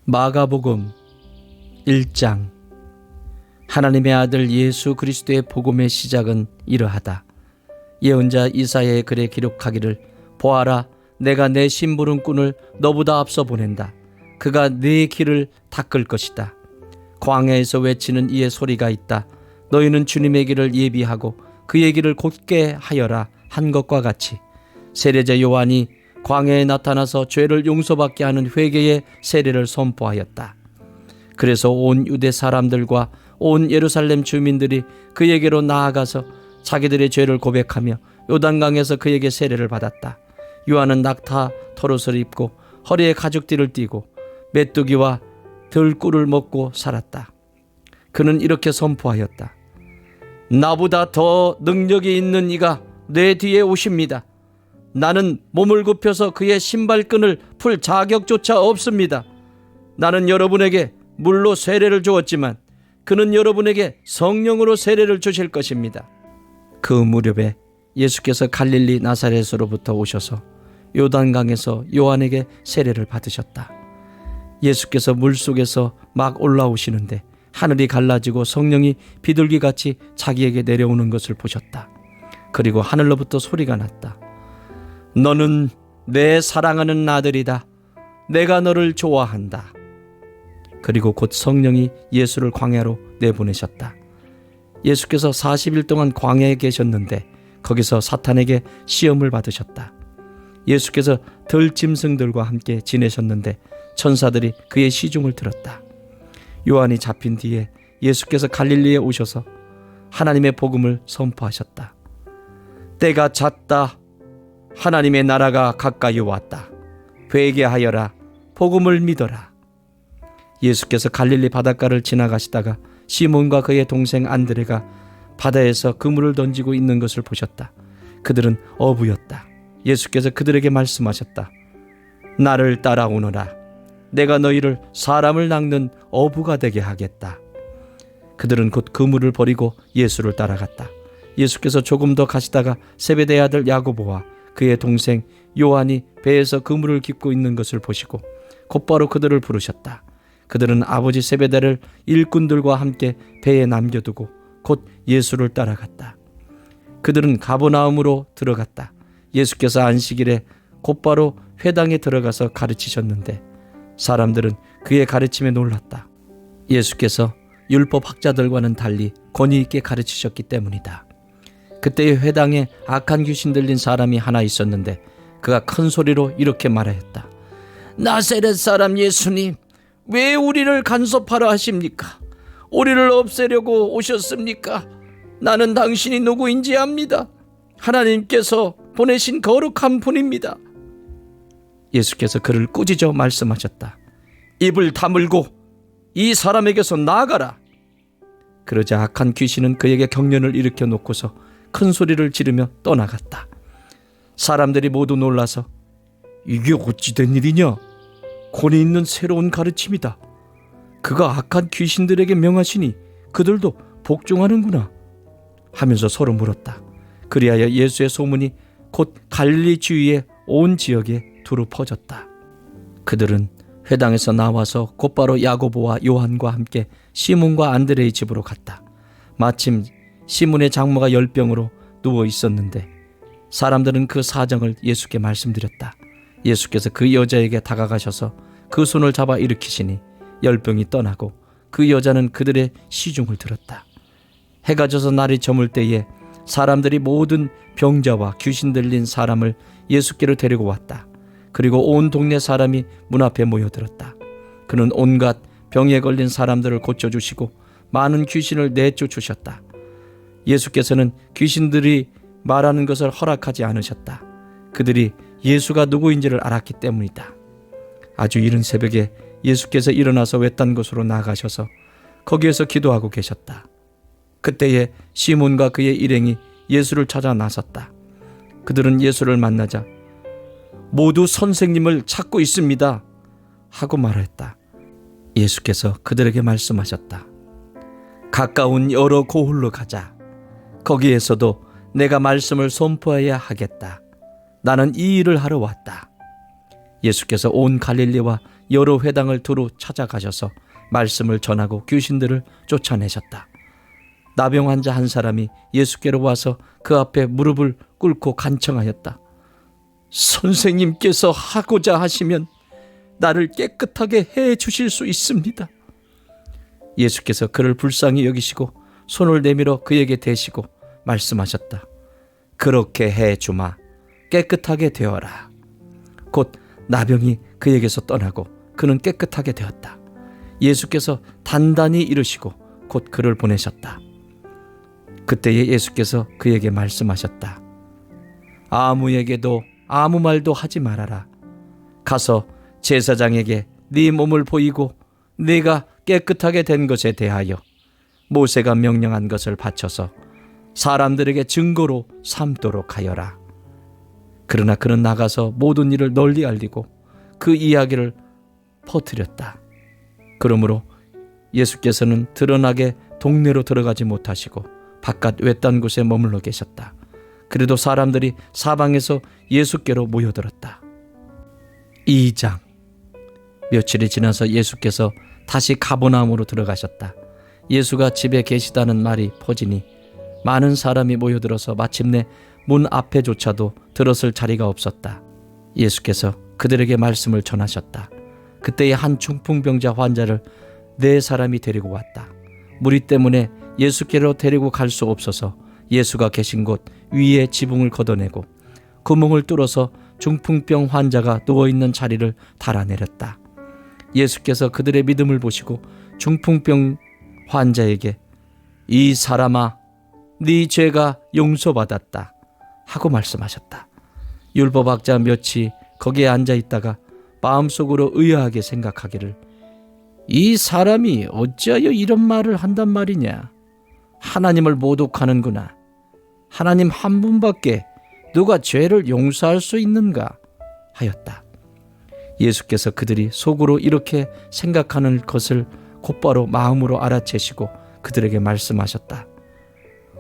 마가복음 1장. 하나님의 아들 예수 그리스도의 복음의 시작은 이러하다. 예언자 이사야의 글에 기록하기를, 보아라, 내가 내 심부름꾼을 너보다 앞서 보낸다. 그가 네 길을 닦을 것이다. 광야에서 외치는 이의 소리가 있다. 너희는 주님의 길을 예비하고 그의 길을 곧게 하여라 한 것과 같이, 세례자 요한이 광야에 나타나서 죄를 용서받게 하는 회개의 세례를 선포하였다. 그래서 온 유대 사람들과 온 예루살렘 주민들이 그에게로 나아가서 자기들의 죄를 고백하며 요단강에서 그에게 세례를 받았다. 요한은 낙타 털옷을 입고 허리에 가죽띠를 띠고 메뚜기와 들꿀을 먹고 살았다. 그는 이렇게 선포하였다. 나보다 더 능력이 있는 이가 내 뒤에 오십니다. 나는 몸을 굽혀서 그의 신발끈을 풀 자격조차 없습니다. 나는 여러분에게 물로 세례를 주었지만 그는 여러분에게 성령으로 세례를 주실 것입니다. 그 무렵에 예수께서 갈릴리 나사렛으로부터 오셔서 요단강에서 요한에게 세례를 받으셨다. 예수께서 물속에서 막 올라오시는데 하늘이 갈라지고 성령이 비둘기같이 자기에게 내려오는 것을 보셨다. 그리고 하늘로부터 소리가 났다. 너는 내 사랑하는 아들이다. 내가 너를 좋아한다. 그리고 곧 성령이 예수를 광야로 내보내셨다. 예수께서 40일 동안 광야에 계셨는데 거기서 사탄에게 시험을 받으셨다. 예수께서 들짐승들과 함께 지내셨는데 천사들이 그의 시중을 들었다. 요한이 잡힌 뒤에 예수께서 갈릴리에 오셔서 하나님의 복음을 선포하셨다. 때가 찼다. 하나님의 나라가 가까이 왔다. 회개하여라. 복음을 믿어라. 예수께서 갈릴리 바닷가를 지나가시다가 시몬과 그의 동생 안드레가 바다에서 그물을 던지고 있는 것을 보셨다. 그들은 어부였다. 예수께서 그들에게 말씀하셨다. 나를 따라오너라. 내가 너희를 사람을 낚는 어부가 되게 하겠다. 그들은 곧 그물을 버리고 예수를 따라갔다. 예수께서 조금 더 가시다가 세베대의 아들 야고보와 그의 동생 요한이 배에서 그물을 깁고 있는 것을 보시고 곧바로 그들을 부르셨다. 그들은 아버지 세베대를 일꾼들과 함께 배에 남겨두고 곧 예수를 따라갔다. 그들은 가버나움으로 들어갔다. 예수께서 안식일에 곧바로 회당에 들어가서 가르치셨는데 사람들은 그의 가르침에 놀랐다. 예수께서 율법 학자들과는 달리 권위 있게 가르치셨기 때문이다. 그때의 회당에 악한 귀신 들린 사람이 하나 있었는데 그가 큰 소리로 이렇게 말하였다. 나사렛 사람 예수님, 왜 우리를 간섭하려 하십니까? 우리를 없애려고 오셨습니까? 나는 당신이 누구인지 압니다. 하나님께서 보내신 거룩한 분입니다. 예수께서 그를 꾸짖어 말씀하셨다. 입을 다물고 이 사람에게서 나가라. 그러자 악한 귀신은 그에게 경련을 일으켜 놓고서 큰 소리를 지르며 떠나갔다. 사람들이 모두 놀라서 이게 어찌 된 일이냐? 권위 있는 새로운 가르침이다. 그가 악한 귀신들에게 명하시니 그들도 복종하는구나 하면서 서로 물었다. 그리하여 예수의 소문이 곧 갈릴리 주위의 온 지역에 두루 퍼졌다. 그들은 회당에서 나와서 곧바로 야고보와 요한과 함께 시몬과 안드레의 집으로 갔다. 마침 시몬의 장모가 열병으로 누워 있었는데 사람들은 그 사정을 예수께 말씀드렸다. 예수께서 그 여자에게 다가가셔서 그 손을 잡아 일으키시니 열병이 떠나고 그 여자는 그들의 시중을 들었다. 해가 져서 날이 저물 때에 사람들이 모든 병자와 귀신 들린 사람을 예수께로 데리고 왔다. 그리고 온 동네 사람이 문 앞에 모여들었다. 그는 온갖 병에 걸린 사람들을 고쳐주시고 많은 귀신을 내쫓으셨다. 예수께서는 귀신들이 말하는 것을 허락하지 않으셨다. 그들이 예수가 누구인지를 알았기 때문이다. 아주 이른 새벽에 예수께서 일어나서 외딴 곳으로 나가셔서 거기에서 기도하고 계셨다. 그때에 시몬과 그의 일행이 예수를 찾아 나섰다. 그들은 예수를 만나자 모두 선생님을 찾고 있습니다 하고 말했다. 예수께서 그들에게 말씀하셨다. 가까운 여러 고을로 가자. 거기에서도 내가 말씀을 선포해야 하겠다. 나는 이 일을 하러 왔다. 예수께서 온 갈릴리와 여러 회당을 두루 찾아가셔서 말씀을 전하고 귀신들을 쫓아내셨다. 나병 환자 한 사람이 예수께로 와서 그 앞에 무릎을 꿇고 간청하였다. 선생님께서 하고자 하시면 나를 깨끗하게 해 주실 수 있습니다. 예수께서 그를 불쌍히 여기시고 손을 내밀어 그에게 대시고 말씀하셨다. 그렇게 해 주마. 깨끗하게 되어라. 곧 나병이 그에게서 떠나고 그는 깨끗하게 되었다. 예수께서 단단히 이르시고 곧 그를 보내셨다. 그때에 예수께서 그에게 말씀하셨다. 아무에게도 아무 말도 하지 말아라. 가서 제사장에게 네 몸을 보이고 네가 깨끗하게 된 것에 대하여 모세가 명령한 것을 바쳐서 사람들에게 증거로 삼도록 하여라. 그러나 그는 나가서 모든 일을 널리 알리고 그 이야기를 퍼뜨렸다. 그러므로 예수께서는 드러나게 동네로 들어가지 못하시고 바깥 외딴 곳에 머물러 계셨다. 그래도 사람들이 사방에서 예수께로 모여들었다. 2장. 며칠이 지나서 예수께서 다시 가버나움으로 들어가셨다. 예수가 집에 계시다는 말이 퍼지니 많은 사람이 모여들어서 마침내 문 앞에조차도 들어설 자리가 없었다. 예수께서 그들에게 말씀을 전하셨다. 그때에 한 중풍병자 환자를 4사람이 데리고 왔다. 무리 때문에 예수께로 데리고 갈 수 없어서 예수가 계신 곳 위에 지붕을 걷어내고 구멍을 뚫어서 중풍병 환자가 누워있는 자리를 달아내렸다. 예수께서 그들의 믿음을 보시고 중풍병 환자에게 이 사람아, 네 죄가 용서받았다 하고 말씀하셨다. 율법학자 몇이 거기에 앉아있다가 마음속으로 의아하게 생각하기를 이 사람이 어찌하여 이런 말을 한단 말이냐. 하나님을 모독하는구나. 하나님 한 분밖에 누가 죄를 용서할 수 있는가 하였다. 예수께서 그들이 속으로 이렇게 생각하는 것을 곧바로 마음으로 알아채시고 그들에게 말씀하셨다.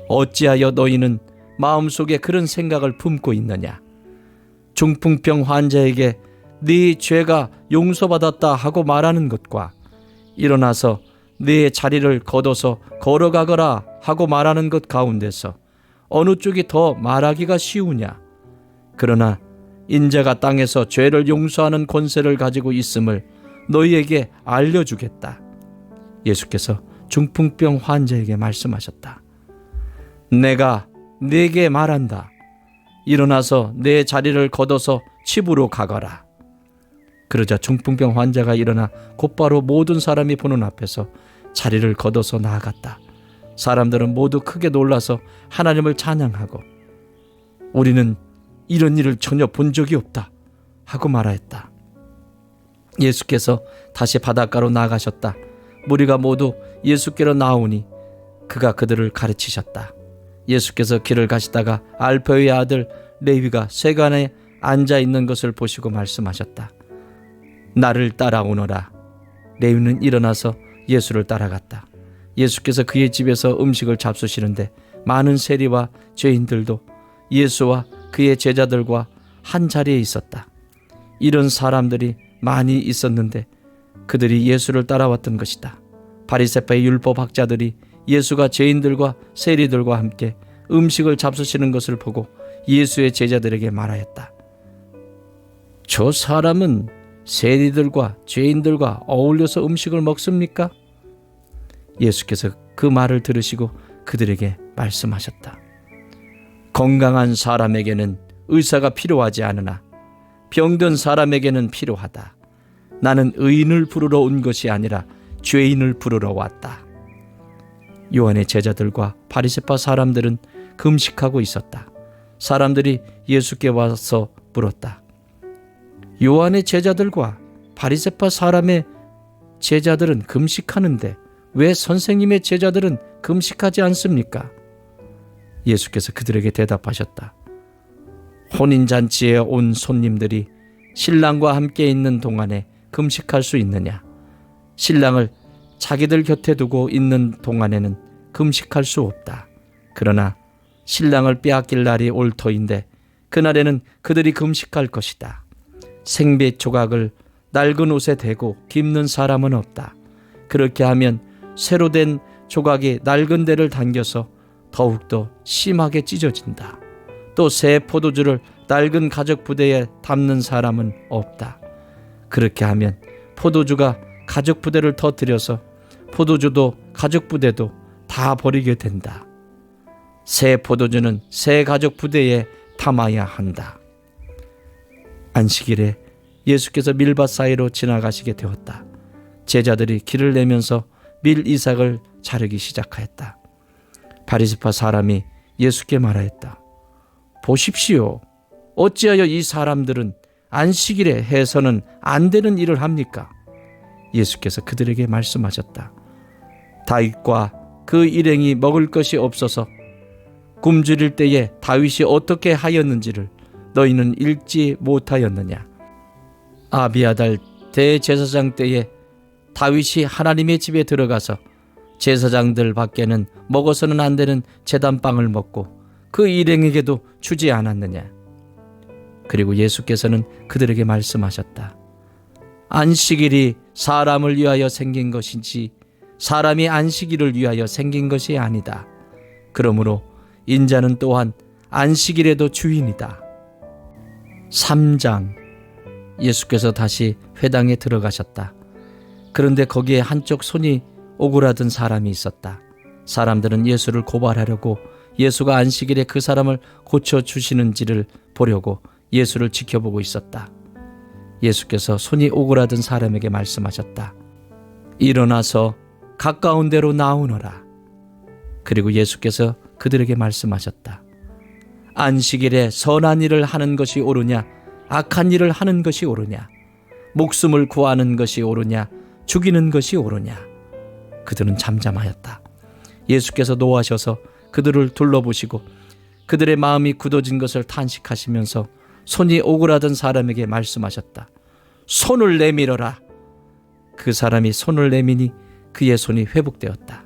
어찌하여 너희는 마음속에 그런 생각을 품고 있느냐. 중풍병 환자에게 네 죄가 용서받았다 하고 말하는 것과 일어나서 네 자리를 걷어서 걸어가거라 하고 말하는 것 가운데서 어느 쪽이 더 말하기가 쉬우냐. 그러나 인자가 땅에서 죄를 용서하는 권세를 가지고 있음을 너희에게 알려주겠다. 예수께서 중풍병 환자에게 말씀하셨다. 내가 네게 말한다. 일어나서 내 자리를 걷어서 집으로 가거라. 그러자 중풍병 환자가 일어나 곧바로 모든 사람이 보는 앞에서 자리를 걷어서 나아갔다. 사람들은 모두 크게 놀라서 하나님을 찬양하고 우리는 이런 일을 전혀 본 적이 없다 하고 말하였다. 예수께서 다시 바닷가로 나가셨다. 무리가 모두 예수께로 나오니 그가 그들을 가르치셨다. 예수께서 길을 가시다가 알페의 아들 레위가 세간에 앉아 있는 것을 보시고 말씀하셨다. 나를 따라오너라. 레위는 일어나서 예수를 따라갔다. 예수께서 그의 집에서 음식을 잡수시는데 많은 세리와 죄인들도 예수와 그의 제자들과 한 자리에 있었다. 이런 사람들이 많이 있었는데 그들이 예수를 따라왔던 것이다. 바리새파의 율법학자들이 예수가 죄인들과 세리들과 함께 음식을 잡수시는 것을 보고 예수의 제자들에게 말하였다. 저 사람은 세리들과 죄인들과 어울려서 음식을 먹습니까? 예수께서 그 말을 들으시고 그들에게 말씀하셨다. 건강한 사람에게는 의사가 필요하지 않으나 병든 사람에게는 필요하다. 나는 의인을 부르러 온 것이 아니라 죄인을 부르러 왔다. 요한의 제자들과 바리새파 사람들은 금식하고 있었다. 사람들이 예수께 와서 물었다. 요한의 제자들과 바리새파 사람의 제자들은 금식하는데 왜 선생님의 제자들은 금식하지 않습니까? 예수께서 그들에게 대답하셨다. 혼인잔치에 온 손님들이 신랑과 함께 있는 동안에 금식할 수 있느냐? 신랑을 자기들 곁에 두고 있는 동안에는 금식할 수 없다. 그러나 신랑을 빼앗길 날이 올 터인데 그날에는 그들이 금식할 것이다. 생배 조각을 낡은 옷에 대고 깁는 사람은 없다. 그렇게 하면 새로 된 조각이 낡은 데를 당겨서 더욱더 심하게 찢어진다. 또 새 포도주를 낡은 가죽 부대에 담는 사람은 없다. 그렇게 하면 포도주가 가죽 부대를 터뜨려서 포도주도 가죽 부대도 다 버리게 된다. 새 포도주는 새 가죽 부대에 담아야 한다. 안식일에 예수께서 밀밭 사이로 지나가시게 되었다. 제자들이 길을 내면서 밀 이삭을 자르기 시작하였다. 바리새파 사람이 예수께 말하였다. 보십시오. 어찌하여 이 사람들은 안식일에 해서는 안 되는 일을 합니까? 예수께서 그들에게 말씀하셨다. 다윗과 그 일행이 먹을 것이 없어서 굶주릴 때에 다윗이 어떻게 하였는지를 너희는 읽지 못하였느냐? 아비아달 대제사장 때에 다윗이 하나님의 집에 들어가서 제사장들 밖에는 먹어서는 안 되는 제단빵을 먹고 그 일행에게도 주지 않았느냐? 그리고 예수께서는 그들에게 말씀하셨다. 안식일이 사람을 위하여 생긴 것이지 사람이 안식일을 위하여 생긴 것이 아니다. 그러므로 인자는 또한 안식일에도 주인이다. 3장. 예수께서 다시 회당에 들어가셨다. 그런데 거기에 한쪽 손이 오그라든 사람이 있었다. 사람들은 예수를 고발하려고 예수가 안식일에 그 사람을 고쳐주시는지를 보려고 예수를 지켜보고 있었다. 예수께서 손이 오그라든 사람에게 말씀하셨다. 일어나서 가까운 데로 나오너라. 그리고 예수께서 그들에게 말씀하셨다. 안식일에 선한 일을 하는 것이 옳으냐 악한 일을 하는 것이 옳으냐 목숨을 구하는 것이 옳으냐 죽이는 것이 옳으냐. 그들은 잠잠하였다. 예수께서 노하셔서 그들을 둘러보시고 그들의 마음이 굳어진 것을 탄식하시면서 손이 오그라든 사람에게 말씀하셨다. 손을 내밀어라. 그 사람이 손을 내미니 그의 손이 회복되었다.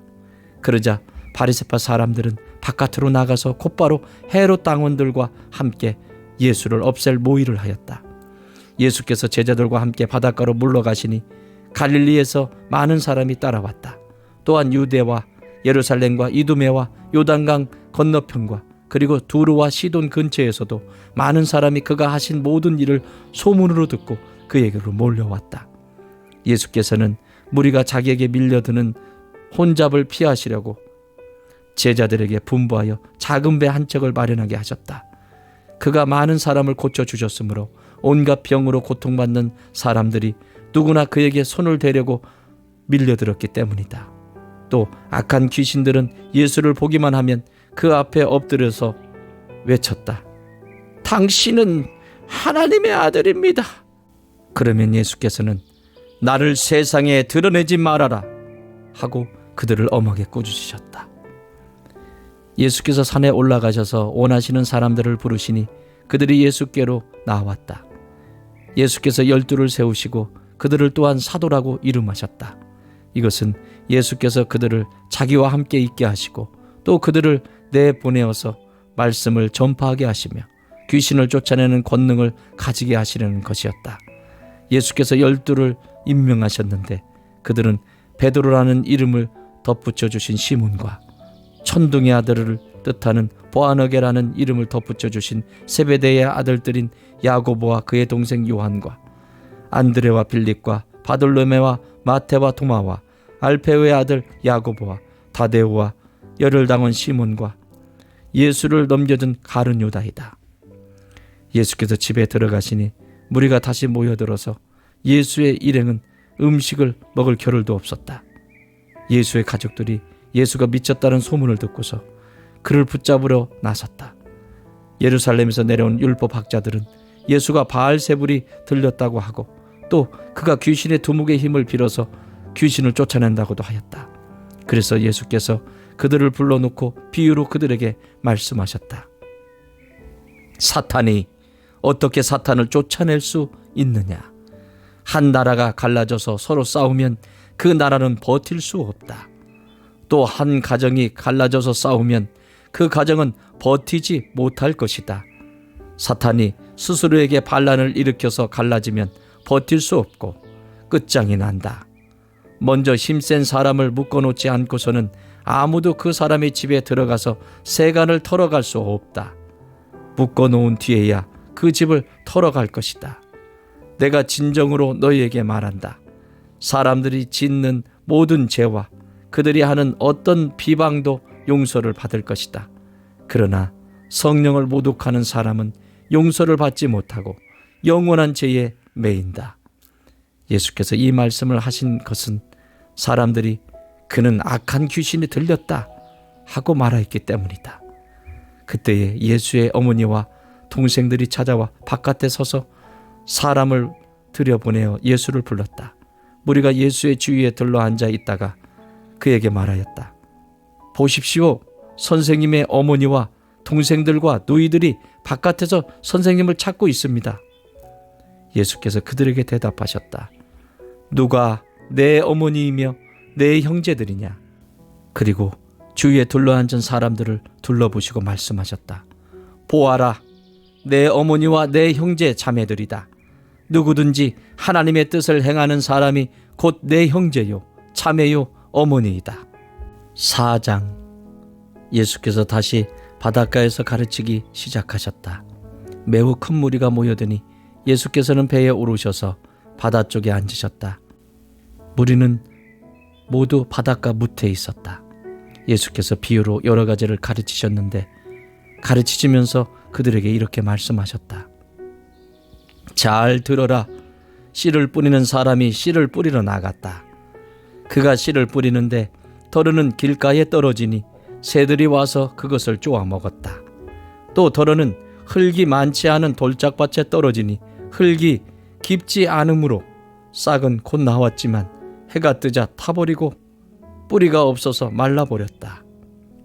그러자 바리새파 사람들은 바깥으로 나가서 곧바로 헤롯 당원들과 함께 예수를 없앨 모의를 하였다. 예수께서 제자들과 함께 바닷가로 물러가시니 갈릴리에서 많은 사람이 따라왔다. 또한 유대와 예루살렘과 이두메와 요단강 건너편과 그리고 두루와 시돈 근처에서도 많은 사람이 그가 하신 모든 일을 소문으로 듣고 그에게로 몰려왔다. 예수께서는 무리가 자기에게 밀려드는 혼잡을 피하시려고 제자들에게 분부하여 작은 배 한 척을 마련하게 하셨다. 그가 많은 사람을 고쳐주셨으므로 온갖 병으로 고통받는 사람들이 누구나 그에게 손을 대려고 밀려들었기 때문이다. 또 악한 귀신들은 예수를 보기만 하면 그 앞에 엎드려서 외쳤다. 당신은 하나님의 아들입니다. 그러면 예수께서는 나를 세상에 드러내지 말아라 하고 그들을 엄하게 꾸짖으셨다. 예수께서 산에 올라가셔서 원하시는 사람들을 부르시니 그들이 예수께로 나왔다. 예수께서 12를 세우시고 그들을 또한 사도라고 이름하셨다. 이것은 예수께서 그들을 자기와 함께 있게 하시고 또 그들을 내보내어서 말씀을 전파하게 하시며 귀신을 쫓아내는 권능을 가지게 하시려는 것이었다. 예수께서 12를 임명하셨는데 그들은 베드로라는 이름을 덧붙여 주신 시몬과 천둥의 아들을 뜻하는 보아너게라는 이름을 덧붙여 주신 세베대의 아들들인 야고보와 그의 동생 요한과 안드레와 빌립과 바돌로메와 마테와 도마와 알페오의 아들 야고보와 다데오와 열혈당원 시몬과 예수를 넘겨준 가룟 유다이다. 예수께서 집에 들어가시니 무리가 다시 모여들어서 예수의 일행은 음식을 먹을 겨를도 없었다. 예수의 가족들이 예수가 미쳤다는 소문을 듣고서 그를 붙잡으러 나섰다. 예루살렘에서 내려온 율법 학자들은 예수가 바알세불이 들렸다고 하고 또 그가 귀신의 두목의 힘을 빌어서 귀신을 쫓아낸다고도 하였다. 그래서 예수께서 그들을 불러놓고 비유로 그들에게 말씀하셨다. 사탄이 어떻게 사탄을 쫓아낼 수 있느냐? 한 나라가 갈라져서 서로 싸우면 그 나라는 버틸 수 없다. 또 한 가정이 갈라져서 싸우면 그 가정은 버티지 못할 것이다. 사탄이 스스로에게 반란을 일으켜서 갈라지면 버틸 수 없고 끝장이 난다. 먼저 힘센 사람을 묶어놓지 않고서는 아무도 그 사람의 집에 들어가서 세간을 털어갈 수 없다. 묶어놓은 뒤에야 그 집을 털어갈 것이다. 내가 진정으로 너희에게 말한다. 사람들이 짓는 모든 죄와 그들이 하는 어떤 비방도 용서를 받을 것이다. 그러나 성령을 모독하는 사람은 용서를 받지 못하고 영원한 죄에 매인다. 예수께서 이 말씀을 하신 것은 사람들이 그는 악한 귀신이 들렸다 하고 말하였기 때문이다. 그때에 예수의 어머니와 동생들이 찾아와 바깥에 서서 사람을 들여보내어 예수를 불렀다. 무리가 예수의 주위에 들러앉아 있다가 그에게 말하였다. 보십시오. 선생님의 어머니와 동생들과 누이들이 바깥에서 선생님을 찾고 있습니다. 예수께서 그들에게 대답하셨다. 누가 내 어머니이며 내 형제들이냐? 그리고 주위에 둘러앉은 사람들을 둘러보시고 말씀하셨다. 보아라, 내 어머니와 내 형제 자매들이다. 누구든지 하나님의 뜻을 행하는 사람이 곧 내 형제요, 자매요, 어머니이다. 4장. 예수께서 다시 바닷가에서 가르치기 시작하셨다. 매우 큰 무리가 모여드니 예수께서는 배에 오르셔서 바다 쪽에 앉으셨다. 무리는 모두 바닷가 무태에 있었다. 예수께서 비유로 여러 가지를 가르치셨는데 가르치시면서 그들에게 이렇게 말씀하셨다. 잘 들어라. 씨를 뿌리는 사람이 씨를 뿌리러 나갔다. 그가 씨를 뿌리는데 더러는 길가에 떨어지니 새들이 와서 그것을 쪼아 먹었다. 또 더러는 흙이 많지 않은 돌짝밭에 떨어지니 흙이 깊지 않으므로 싹은 곧 나왔지만 해가 뜨자 타버리고 뿌리가 없어서 말라버렸다.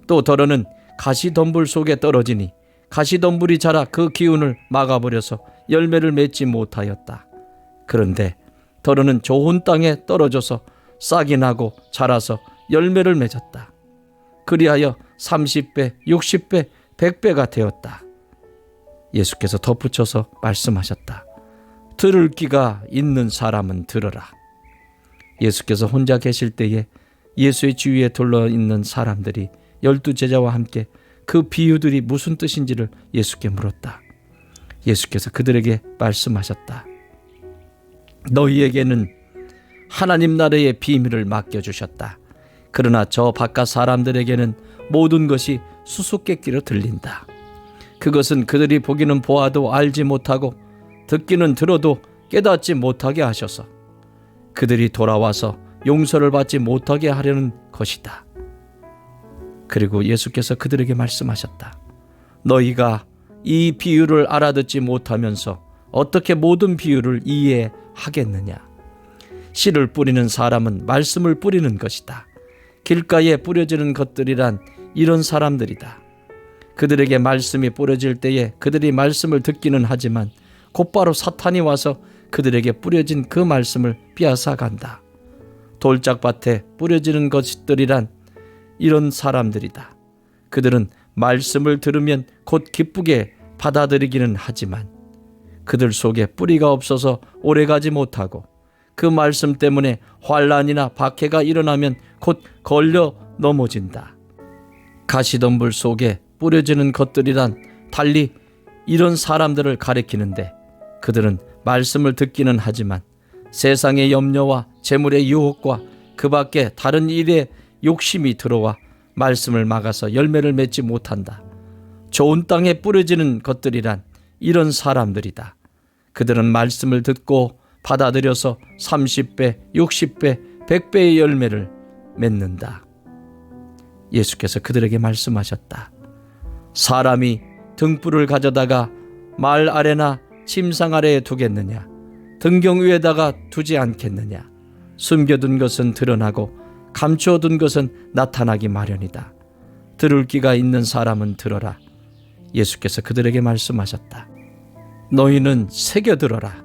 또 더러는 가시덤불 속에 떨어지니 가시덤불이 자라 그 기운을 막아버려서 열매를 맺지 못하였다. 그런데 더러는 좋은 땅에 떨어져서 싹이 나고 자라서 열매를 맺었다. 그리하여 30배, 60배, 100배가 되었다. 예수께서 덧붙여서 말씀하셨다. 들을 귀가 있는 사람은 들으라. 예수께서 혼자 계실 때에 예수의 주위에 둘러있는 사람들이 12제자와 함께 그 비유들이 무슨 뜻인지를 예수께 물었다. 예수께서 그들에게 말씀하셨다. 너희에게는 하나님 나라의 비밀을 맡겨주셨다. 그러나 저 바깥 사람들에게는 모든 것이 수수께끼로 들린다. 그것은 그들이 보기는 보아도 알지 못하고 듣기는 들어도 깨닫지 못하게 하셔서 그들이 돌아와서 용서를 받지 못하게 하려는 것이다. 그리고 예수께서 그들에게 말씀하셨다. 너희가 이 비유를 알아듣지 못하면서 어떻게 모든 비유를 이해하겠느냐? 씨를 뿌리는 사람은 말씀을 뿌리는 것이다. 길가에 뿌려지는 것들이란 이런 사람들이다. 그들에게 말씀이 뿌려질 때에 그들이 말씀을 듣기는 하지만 곧바로 사탄이 와서 그들에게 뿌려진 그 말씀을 빼앗아간다. 돌짝밭에 뿌려지는 것들이란 이런 사람들이다. 그들은 말씀을 들으면 곧 기쁘게 받아들이기는 하지만 그들 속에 뿌리가 없어서 오래가지 못하고 그 말씀 때문에 환난이나 박해가 일어나면 곧 걸려 넘어진다. 가시덤불 속에 뿌려지는 것들이란 달리 이런 사람들을 가리키는데 그들은 말씀을 듣기는 하지만 세상의 염려와 재물의 유혹과 그 밖에 다른 일에 욕심이 들어와 말씀을 막아서 열매를 맺지 못한다. 좋은 땅에 뿌려지는 것들이란 이런 사람들이다. 그들은 말씀을 듣고 받아들여서 30배, 60배, 100배의 열매를 맺는다. 예수께서 그들에게 말씀하셨다. 사람이 등불을 가져다가 말 아래나 침상 아래에 두겠느냐? 등경 위에다가 두지 않겠느냐? 숨겨둔 것은 드러나고 감추어둔 것은 나타나기 마련이다. 들을 귀가 있는 사람은 들어라. 예수께서 그들에게 말씀하셨다. 너희는 새겨들어라.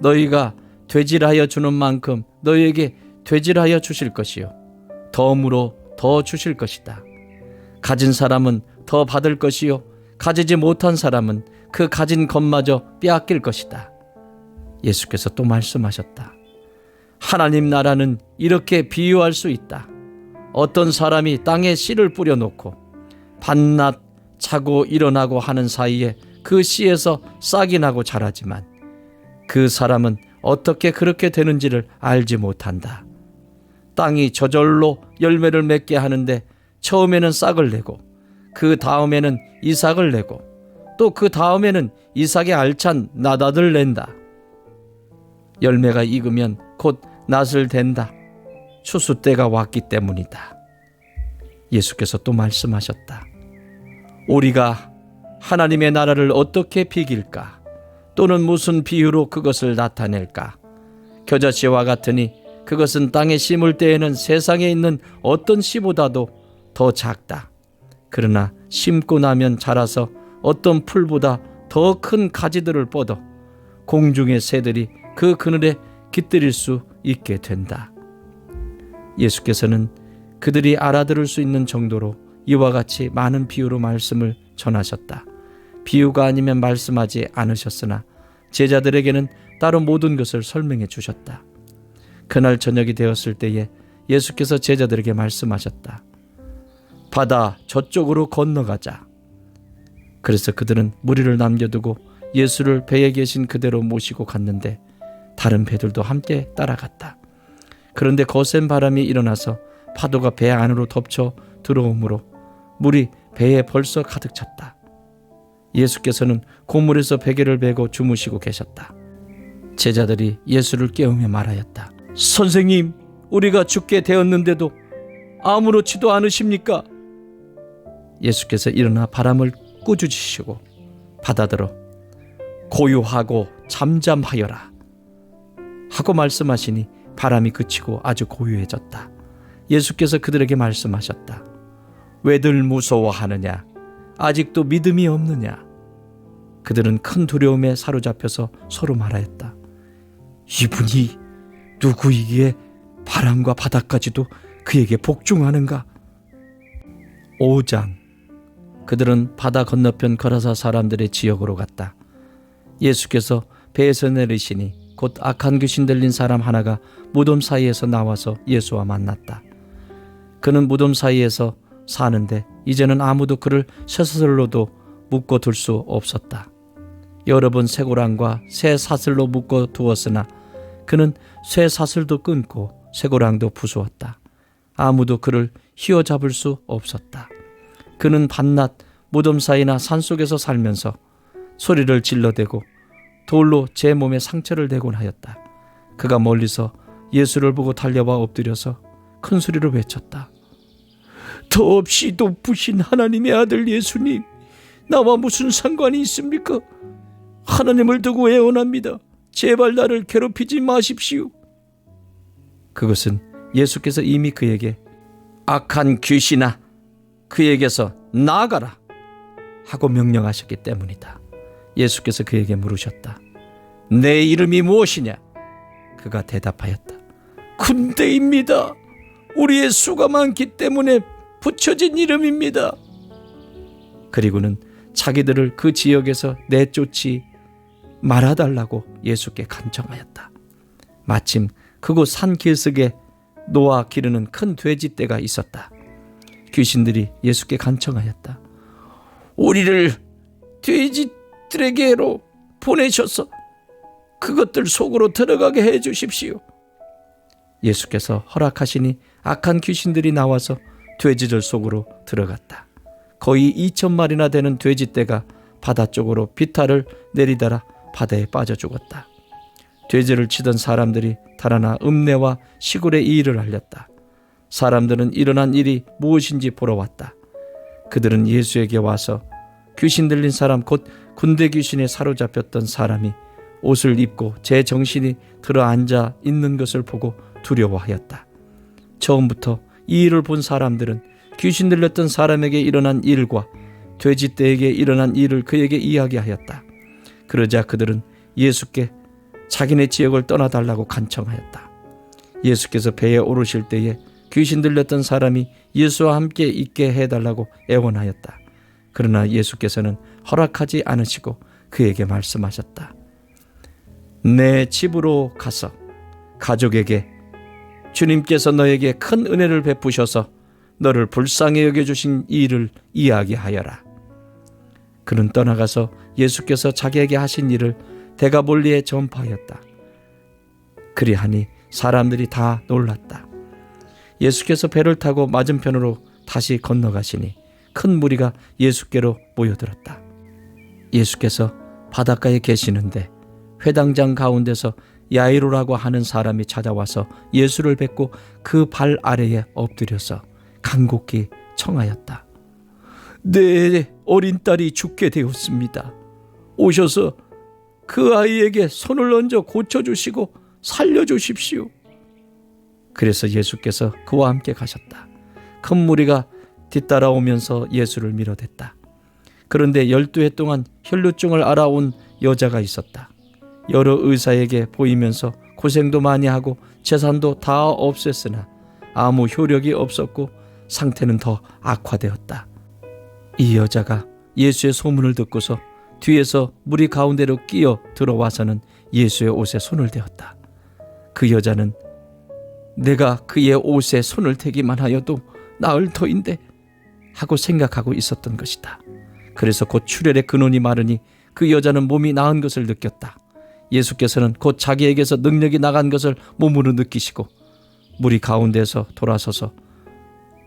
너희가 되질하여 주는 만큼 너희에게 되질하여 주실 것이요 덤으로 더 주실 것이다. 가진 사람은 더 받을 것이요 가지지 못한 사람은 그 가진 것마저 빼앗길 것이다. 예수께서 또 말씀하셨다. 하나님 나라는 이렇게 비유할 수 있다. 어떤 사람이 땅에 씨를 뿌려놓고 밤낮 자고 일어나고 하는 사이에 그 씨에서 싹이 나고 자라지만 그 사람은 어떻게 그렇게 되는지를 알지 못한다. 땅이 저절로 열매를 맺게 하는데 처음에는 싹을 내고 그 다음에는 이삭을 내고 또 그 다음에는 이삭의 알찬 나닷을 낸다. 열매가 익으면 곧 낫을 댄다. 추수 때가 왔기 때문이다. 예수께서 또 말씀하셨다. 우리가 하나님의 나라를 어떻게 비길까? 또는 무슨 비유로 그것을 나타낼까? 겨자씨와 같으니 그것은 땅에 심을 때에는 세상에 있는 어떤 씨보다도 더 작다. 그러나 심고 나면 자라서 어떤 풀보다 더 큰 가지들을 뻗어 공중의 새들이 그 그늘에 깃들일 수 있게 된다. 예수께서는 그들이 알아들을 수 있는 정도로 이와 같이 많은 비유로 말씀을 전하셨다. 비유가 아니면 말씀하지 않으셨으나 제자들에게는 따로 모든 것을 설명해 주셨다. 그날 저녁이 되었을 때에 예수께서 제자들에게 말씀하셨다. 바다 저쪽으로 건너가자. 그래서 그들은 무리를 남겨두고 예수를 배에 계신 그대로 모시고 갔는데 다른 배들도 함께 따라갔다. 그런데 거센 바람이 일어나서 파도가 배 안으로 덮쳐 들어오므로 물이 배에 벌써 가득 찼다. 예수께서는 고물에서 베개를 베고 주무시고 계셨다. 제자들이 예수를 깨우며 말하였다. 선생님, 우리가 죽게 되었는데도 아무렇지도 않으십니까? 예수께서 일어나 바람을 꾸짖으시고 바다들어 고요하고 잠잠하여라 하고 말씀하시니 바람이 그치고 아주 고요해졌다. 예수께서 그들에게 말씀하셨다. 왜들 무서워하느냐? 아직도 믿음이 없느냐? 그들은 큰 두려움에 사로잡혀서 서로 말하였다. 이분이 누구이기에 바람과 바다까지도 그에게 복종하는가? 5장. 그들은 바다 건너편 거라사 사람들의 지역으로 갔다. 예수께서 배에서 내리시니 곧 악한 귀신 들린 사람 하나가 무덤 사이에서 나와서 예수와 만났다. 그는 무덤 사이에서 사는데 이제는 아무도 그를 쇠사슬로도 묶어둘 수 없었다. 여러 번 쇠고랑과 쇠사슬로 묶어 두었으나 그는 쇠사슬도 끊고 쇠고랑도 부수었다. 아무도 그를 휘어잡을 수 없었다. 그는 밤낮 무덤 사이나 산속에서 살면서 소리를 질러대고 돌로 제 몸에 상처를 내곤 하였다. 그가 멀리서 예수를 보고 달려와 엎드려서 큰 소리로 외쳤다. 더없이 높으신 하나님의 아들 예수님, 나와 무슨 상관이 있습니까? 하나님을 두고 애원합니다. 제발 나를 괴롭히지 마십시오. 그것은 예수께서 이미 그에게 악한 귀신아, 그에게서 나가라 하고 명령하셨기 때문이다. 예수께서 그에게 물으셨다. 내 이름이 무엇이냐? 그가 대답하였다. 군대입니다. 우리의 수가 많기 때문에 붙여진 이름입니다. 그리고는 자기들을 그 지역에서 내쫓지 말아달라고 예수께 간청하였다. 마침 그곳 산 길석에 노아 기르는 큰 돼지떼가 있었다. 귀신들이 예수께 간청하였다. 우리를 돼지들에게로 보내셔서 그것들 속으로 들어가게 해 주십시오. 예수께서 허락하시니 악한 귀신들이 나와서 돼지들 속으로 들어갔다. 거의 2,000마리나 되는 돼지떼가 바다 쪽으로 비탈을 내리달아 바다에 빠져 죽었다. 돼지를 치던 사람들이 달아나 읍내와 시골에 이 일을 알렸다. 사람들은 일어난 일이 무엇인지 보러 왔다. 그들은 예수에게 와서 귀신 들린 사람 곧 군대 귀신에 사로잡혔던 사람이 옷을 입고 제 정신이 들어앉아 있는 것을 보고 두려워하였다. 처음부터 이 일을 본 사람들은 귀신 들렸던 사람에게 일어난 일과 돼지떼에게 일어난 일을 그에게 이야기하였다. 그러자 그들은 예수께 자기네 지역을 떠나달라고 간청하였다. 예수께서 배에 오르실 때에 귀신 들렸던 사람이 예수와 함께 있게 해달라고 애원하였다. 그러나 예수께서는 허락하지 않으시고 그에게 말씀하셨다. 내 집으로 가서 가족에게 주님께서 너에게 큰 은혜를 베푸셔서 너를 불쌍히 여겨주신 이 일을 이야기하여라. 그는 떠나가서 예수께서 자기에게 하신 일을 데가볼리에 전파하였다. 그리하니 사람들이 다 놀랐다. 예수께서 배를 타고 맞은편으로 다시 건너가시니 큰 무리가 예수께로 모여들었다. 예수께서 바닷가에 계시는데 회당장 가운데서 야이로라고 하는 사람이 찾아와서 예수를 뵙고 그 발 아래에 엎드려서 간곡히 청하였다. 내 어린 딸이 죽게 되었습니다. 오셔서 그 아이에게 손을 얹어 고쳐주시고 살려주십시오. 그래서 예수께서 그와 함께 가셨다. 큰 무리가 뒤따라오면서 예수를 밀어댔다. 그런데 12해 동안 혈루증을 앓아온 여자가 있었다. 여러 의사에게 보이면서 고생도 많이 하고 재산도 다 없앴으나 아무 효력이 없었고 상태는 더 악화되었다. 이 여자가 예수의 소문을 듣고서 뒤에서 무리 가운데로 끼어 들어와서는 예수의 옷에 손을 대었다. 그 여자는 내가 그의 옷에 손을 대기만 하여도 나을 터인데 하고 생각하고 있었던 것이다. 그래서 곧 출혈의 근원이 마르니 그 여자는 몸이 나은 것을 느꼈다. 예수께서는 곧 자기에게서 능력이 나간 것을 몸으로 느끼시고 무리 가운데서 돌아서서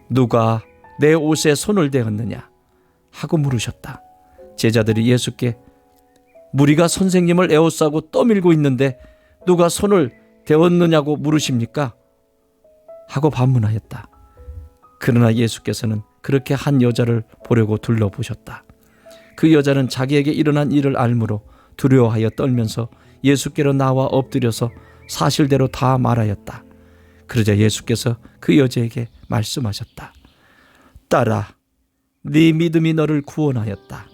누가 내 옷에 손을 대었느냐 하고 물으셨다. 제자들이 예수께 무리가 선생님을 에워싸고 떠밀고 있는데 누가 손을 대었느냐고 물으십니까? 하고 반문하였다. 그러나 예수께서는 그렇게 한 여자를 보려고 둘러보셨다. 그 여자는 자기에게 일어난 일을 알므로 두려워하여 떨면서 예수께로 나와 엎드려서 사실대로 다 말하였다. 그러자 예수께서 그 여자에게 말씀하셨다. 딸아, 네 믿음이 너를 구원하였다.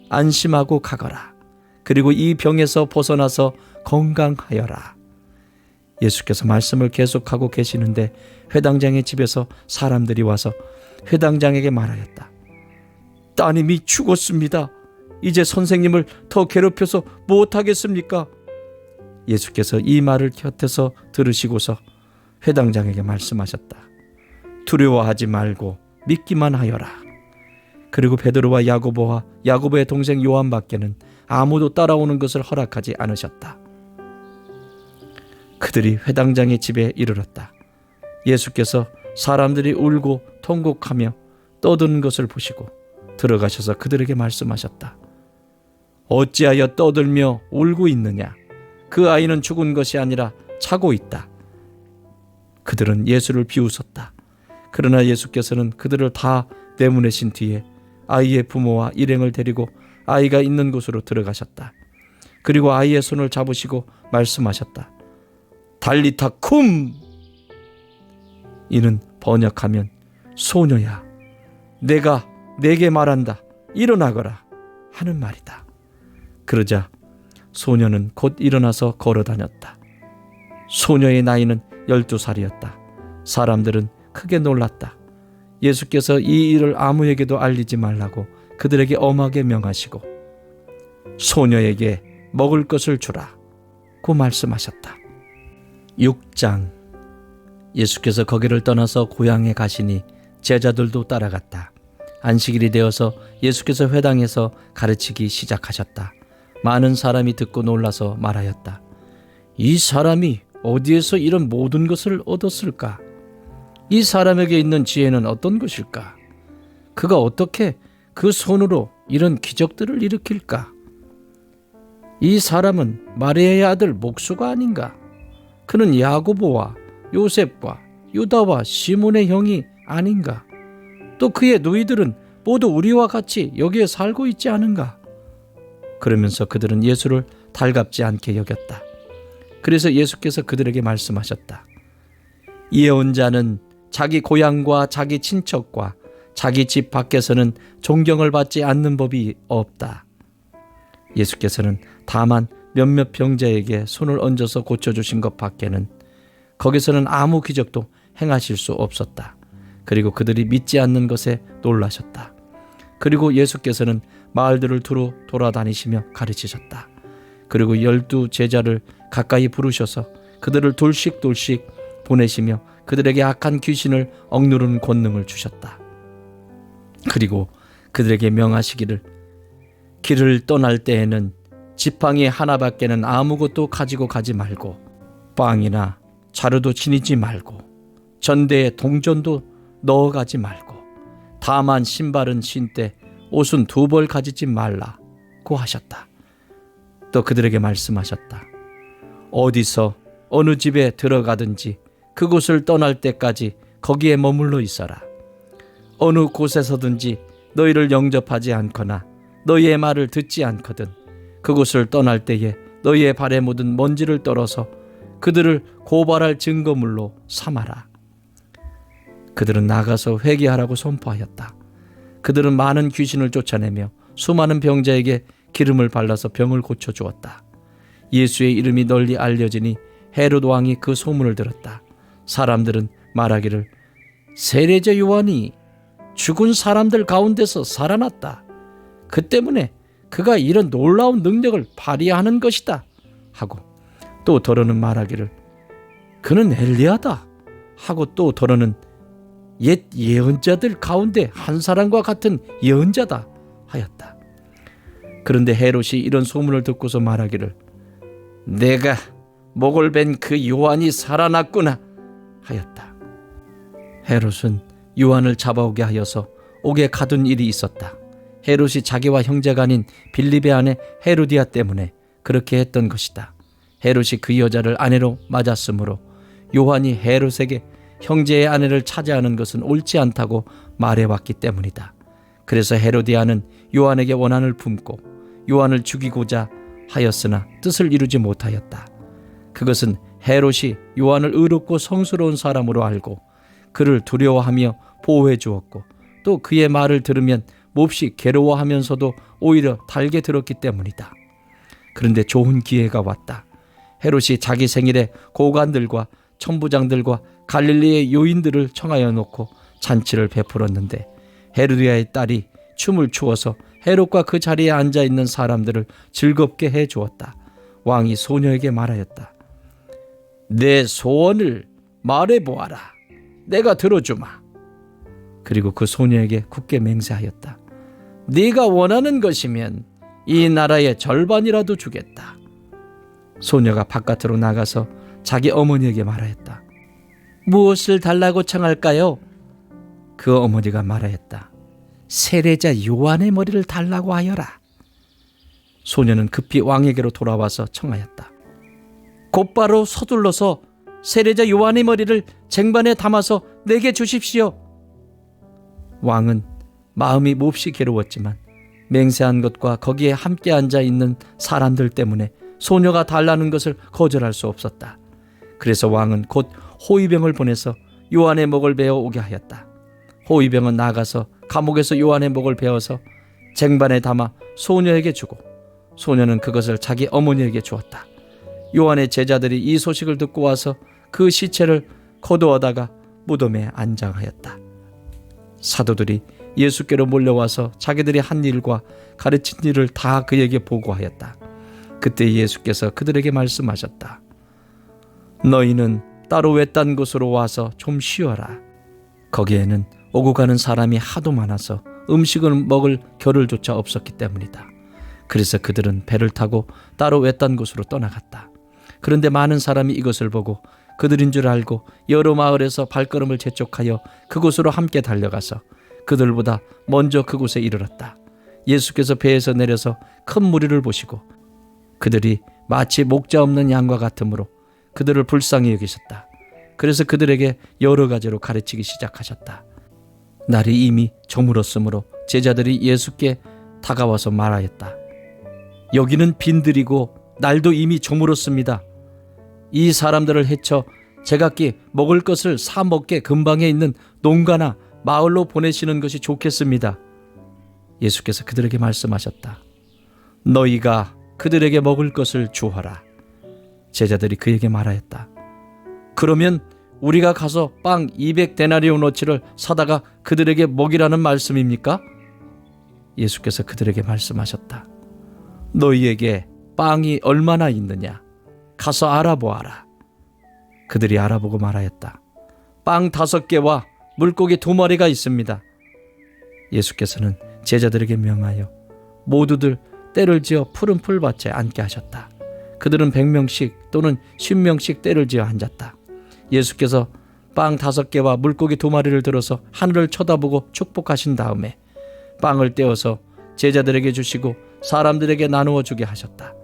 안심하고 가거라. 그리고 이 병에서 벗어나서 건강하여라. 예수께서 말씀을 계속하고 계시는데 회당장의 집에서 사람들이 와서 회당장에게 말하였다. 따님이 죽었습니다. 이제 선생님을 더 괴롭혀서 무엇하겠습니까? 예수께서 이 말을 곁에서 들으시고서 회당장에게 말씀하셨다. 두려워하지 말고 믿기만 하여라. 그리고 베드로와 야고보와 야고보의 동생 요한밖에는 아무도 따라오는 것을 허락하지 않으셨다. 그들이 회당장의 집에 이르렀다. 예수께서 사람들이 울고 통곡하며 떠드는 것을 보시고 들어가셔서 그들에게 말씀하셨다. 어찌하여 떠들며 울고 있느냐? 그 아이는 죽은 것이 아니라 자고 있다. 그들은 예수를 비웃었다. 그러나 예수께서는 그들을 다 내보내신 뒤에 아이의 부모와 일행을 데리고 아이가 있는 곳으로 들어가셨다. 그리고 아이의 손을 잡으시고 말씀하셨다. 달리타 쿰! 이는 번역하면 소녀야, 내가 내게 말한다. 일어나거라 하는 말이다. 그러자 소녀는 곧 일어나서 걸어 다녔다. 소녀의 나이는 12살이었다. 사람들은 크게 놀랐다. 예수께서 이 일을 아무에게도 알리지 말라고 그들에게 엄하게 명하시고 소녀에게 먹을 것을 주라 고 말씀하셨다. 6장. 예수께서 거기를 떠나서 고향에 가시니 제자들도 따라갔다. 안식일이 되어서 예수께서 회당에서 가르치기 시작하셨다. 많은 사람이 듣고 놀라서 말하였다. 이 사람이 어디에서 이런 모든 것을 얻었을까? 이 사람에게 있는 지혜는 어떤 것일까? 그가 어떻게 그 손으로 이런 기적들을 일으킬까? 이 사람은 마리아의 아들 목수가 아닌가? 그는 야고보와 요셉과 유다와 시몬의 형이 아닌가? 또 그의 누이들은 모두 우리와 같이 여기에 살고 있지 않은가? 그러면서 그들은 예수를 달갑지 않게 여겼다. 그래서 예수께서 그들에게 말씀하셨다. 예언자는 자기 고향과 자기 친척과 자기 집 밖에서는 존경을 받지 않는 법이 없다. 예수께서는 다만 몇몇 병자에게 손을 얹어서 고쳐주신 것 밖에는 거기서는 아무 기적도 행하실 수 없었다. 그리고 그들이 믿지 않는 것에 놀라셨다. 그리고 예수께서는 마을들을 두루 돌아다니시며 가르치셨다. 그리고 12 제자를 가까이 부르셔서 그들을 둘씩 보내시며 그들에게 악한 귀신을 억누르는 권능을 주셨다. 그리고 그들에게 명하시기를 길을 떠날 때에는 지팡이 하나밖에는 아무것도 가지고 가지 말고 빵이나 자루도 지니지 말고 전대에 동전도 넣어가지 말고 다만 신발은 신되 옷은 2벌 가지지 말라고 하셨다. 또 그들에게 말씀하셨다. 어디서 어느 집에 들어가든지 그곳을 떠날 때까지 거기에 머물러 있어라. 어느 곳에서든지 너희를 영접하지 않거나 너희의 말을 듣지 않거든 그곳을 떠날 때에 너희의 발에 묻은 먼지를 떨어서 그들을 고발할 증거물로 삼아라. 그들은 나가서 회개하라고 선포하였다. 그들은 많은 귀신을 쫓아내며 수많은 병자에게 기름을 발라서 병을 고쳐주었다. 예수의 이름이 널리 알려지니 헤롯 왕이 그 소문을 들었다. 사람들은 말하기를 세례자 요한이 죽은 사람들 가운데서 살아났다. 그 때문에 그가 이런 놀라운 능력을 발휘하는 것이다 하고 또 더러는 말하기를 그는 엘리야다 하고 또 더러는 옛 예언자들 가운데 한 사람과 같은 예언자다 하였다. 그런데 헤롯이 이런 소문을 듣고서 말하기를 내가 목을 벤 그 요한이 살아났구나 하였다. 헤롯은 요한을 잡아오게 하여서 옥에 가둔 일이 있었다. 헤롯이 자기와 형제가 아닌 빌립의 아내 헤로디아 때문에 그렇게 했던 것이다. 헤롯이 그 여자를 아내로 맞았으므로 요한이 헤롯에게 형제의 아내를 차지하는 것은 옳지 않다고 말해왔기 때문이다. 그래서 헤로디아는 요한에게 원한을 품고 요한을 죽이고자 하였으나 뜻을 이루지 못하였다. 그것은 헤롯이 요한을 의롭고 성스러운 사람으로 알고 그를 두려워하며 보호해 주었고 또 그의 말을 들으면 몹시 괴로워하면서도 오히려 달게 들었기 때문이다. 그런데 좋은 기회가 왔다. 헤롯이 자기 생일에 고관들과 천부장들과 갈릴리의 요인들을 청하여 놓고 잔치를 베풀었는데 헤로디아의 딸이 춤을 추어서 헤롯과 그 자리에 앉아있는 사람들을 즐겁게 해주었다. 왕이 소녀에게 말하였다. 내 소원을 말해보아라. 내가 들어주마. 그리고 그 소녀에게 굳게 맹세하였다. 네가 원하는 것이면 이 나라의 절반이라도 주겠다. 소녀가 바깥으로 나가서 자기 어머니에게 말하였다. 무엇을 달라고 청할까요? 그 어머니가 말하였다. 세례자 요한의 머리를 달라고 하여라. 소녀는 급히 왕에게로 돌아와서 청하였다. 곧바로 서둘러서 세례자 요한의 머리를 쟁반에 담아서 내게 주십시오. 왕은 마음이 몹시 괴로웠지만 맹세한 것과 거기에 함께 앉아 있는 사람들 때문에 소녀가 달라는 것을 거절할 수 없었다. 그래서 왕은 곧 호위병을 보내서 요한의 목을 베어 오게 하였다. 호위병은 나가서 감옥에서 요한의 목을 베어서 쟁반에 담아 소녀에게 주고 소녀는 그것을 자기 어머니에게 주었다. 요한의 제자들이 이 소식을 듣고 와서 그 시체를 거두어다가 무덤에 안장하였다. 사도들이 예수께로 몰려와서 자기들이 한 일과 가르친 일을 다 그에게 보고하였다. 그때 예수께서 그들에게 말씀하셨다. 너희는 따로 외딴 곳으로 와서 좀 쉬어라. 거기에는 오고 가는 사람이 하도 많아서 음식을 먹을 겨를조차 없었기 때문이다. 그래서 그들은 배를 타고 따로 외딴 곳으로 떠나갔다. 그런데 많은 사람이 이것을 보고 그들인 줄 알고 여러 마을에서 발걸음을 재촉하여 그곳으로 함께 달려가서 그들보다 먼저 그곳에 이르렀다. 예수께서 배에서 내려서 큰 무리를 보시고 그들이 마치 목자 없는 양과 같으므로 그들을 불쌍히 여기셨다. 그래서 그들에게 여러 가지로 가르치기 시작하셨다. 날이 이미 저물었으므로 제자들이 예수께 다가와서 말하였다. 여기는 빈들이고 날도 이미 저물었습니다. 이 사람들을 해쳐 제각기 먹을 것을 사 먹게 근방에 있는 농가나 마을로 보내시는 것이 좋겠습니다. 예수께서 그들에게 말씀하셨다. 너희가 그들에게 먹을 것을 주어라. 제자들이 그에게 말하였다. 그러면 우리가 가서 빵 200데나리오너치를 사다가 그들에게 먹이라는 말씀입니까? 예수께서 그들에게 말씀하셨다. 너희에게 빵이 얼마나 있느냐? 가서 알아보아라. 그들이 알아보고 말하였다. 빵 5개와 물고기 2마리가 있습니다. 예수께서는 제자들에게 명하여 모두들 떼를 지어 푸른 풀밭에 앉게 하셨다. 그들은 100명씩 또는 10명씩 떼를 지어 앉았다. 예수께서 빵 5개와 물고기 2마리를 들어서 하늘을 쳐다보고 축복하신 다음에 빵을 떼어서 제자들에게 주시고 사람들에게 나누어 주게 하셨다.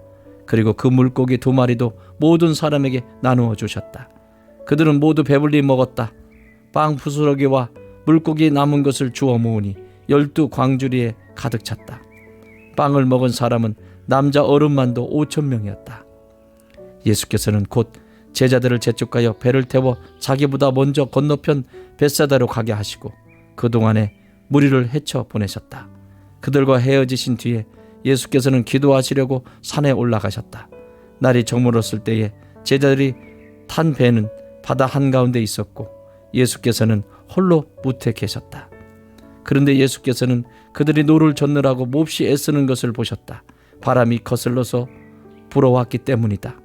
그리고 그 물고기 2마리도 모든 사람에게 나누어 주셨다. 그들은 모두 배불리 먹었다. 빵 부스러기와 물고기 남은 것을 주워 모으니 12광주리에 가득 찼다. 빵을 먹은 사람은 남자 어른만도 5,000명이었다. 예수께서는 곧 제자들을 재촉하여 배를 태워 자기보다 먼저 건너편 벳사다로 가게 하시고 그동안에 무리를 헤쳐 보내셨다. 그들과 헤어지신 뒤에 예수께서는 기도하시려고 산에 올라가셨다. 날이 저물었을 때에 제자들이 탄 배는 바다 한가운데 있었고 예수께서는 홀로 무태 계셨다. 그런데 예수께서는 그들이 노를 젓느라고 몹시 애쓰는 것을 보셨다. 바람이 거슬러서 불어왔기 때문이다.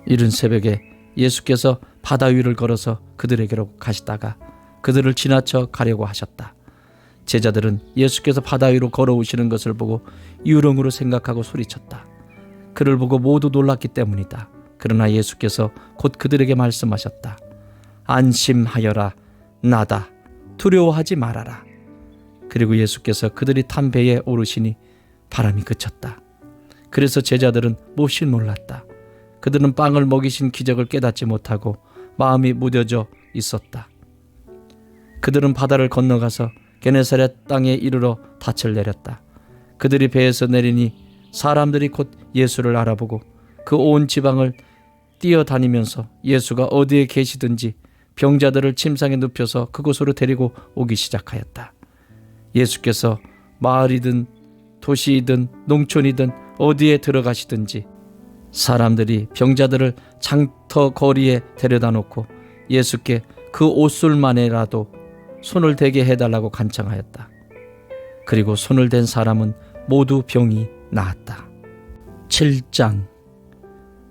이른 새벽에 예수께서 바다 위를 걸어서 그들에게로 가시다가 그들을 지나쳐 가려고 하셨다. 제자들은 예수께서 바다 위로 걸어오시는 것을 보고 유령으로 생각하고 소리쳤다. 그를 보고 모두 놀랐기 때문이다. 그러나 예수께서 곧 그들에게 말씀하셨다. 안심하여라. 나다. 두려워하지 말아라. 그리고 예수께서 그들이 탄 배에 오르시니 바람이 그쳤다. 그래서 제자들은 몹시 놀랐다. 그들은 빵을 먹이신 기적을 깨닫지 못하고 마음이 무뎌져 있었다. 그들은 바다를 건너가서 게네사렛 땅에 이르러 닻을 내렸다. 그들이 배에서 내리니 사람들이 곧 예수를 알아보고 그 온 지방을 뛰어다니면서 예수가 어디에 계시든지 병자들을 침상에 눕혀서 그곳으로 데리고 오기 시작하였다. 예수께서 마을이든 도시이든 농촌이든 어디에 들어가시든지 사람들이 병자들을 장터 거리에 데려다 놓고 예수께 그 옷술만이라도 손을 대게 해달라고 간청하였다. 그리고 손을 댄 사람은 모두 병이 나았다. 7장.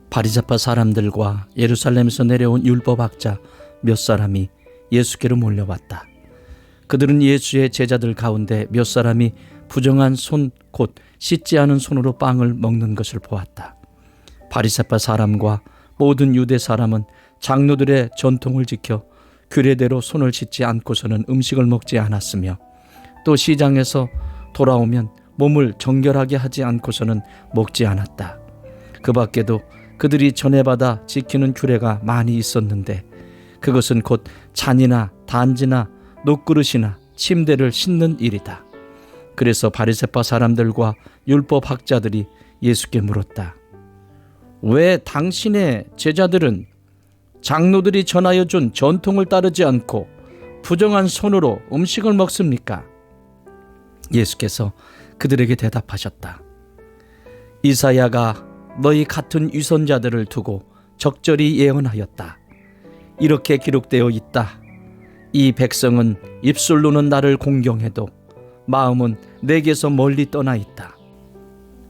바리새파 사람들과 예루살렘에서 내려온 율법학자 몇 사람이 예수께로 몰려왔다. 그들은 예수의 제자들 가운데 몇 사람이 부정한 손 곧 씻지 않은 손으로 빵을 먹는 것을 보았다. 바리새파 사람과 모든 유대 사람은 장로들의 전통을 지켜 규례대로 손을 씻지 않고서는 음식을 먹지 않았으며 또 시장에서 돌아오면 몸을 정결하게 하지 않고서는 먹지 않았다. 그 밖에도 그들이 전해받아 지키는 규례가 많이 있었는데 그것은 곧 잔이나 단지나 녹그릇이나 침대를 씻는 일이다. 그래서 바리새파 사람들과 율법학자들이 예수께 물었다. 왜 당신의 제자들은 장로들이 전하여 준 전통을 따르지 않고 부정한 손으로 음식을 먹습니까? 예수께서 그들에게 대답하셨다. 이사야가 너희 같은 위선자들을 두고 적절히 예언하였다. 이렇게 기록되어 있다. 이 백성은 입술로는 나를 공경해도 마음은 내게서 멀리 떠나 있다.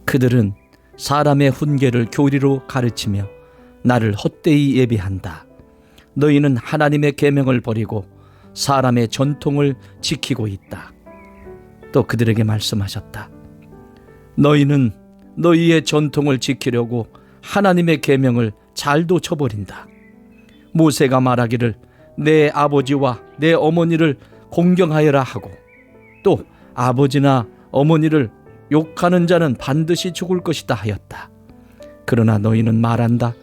그들은 사람의 훈계를 교리로 가르치며 나를 헛되이 예비한다. 너희는 하나님의 계명을 버리고 사람의 전통을 지키고 있다. 또 그들에게 말씀하셨다. 너희는 너희의 전통을 지키려고 하나님의 계명을 잘도 쳐버린다. 모세가 말하기를 내 아버지와 내 어머니를 공경하여라 하고 또 아버지나 어머니를 욕하는 자는 반드시 죽을 것이다 하였다. 그러나 너희는 말한다.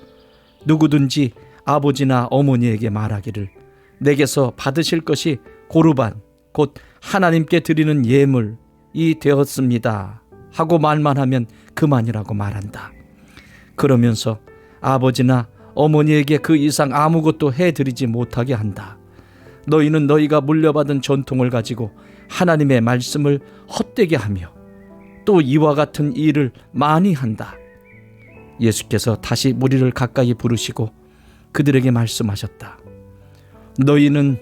누구든지 아버지나 어머니에게 말하기를 내게서 받으실 것이 고르반 곧 하나님께 드리는 예물이 되었습니다 하고 말만 하면 그만이라고 말한다. 그러면서 아버지나 어머니에게 그 이상 아무것도 해드리지 못하게 한다. 너희는 너희가 물려받은 전통을 가지고 하나님의 말씀을 헛되게 하며 또 이와 같은 일을 많이 한다. 예수께서 다시 무리를 가까이 부르시고 그들에게 말씀하셨다. 너희는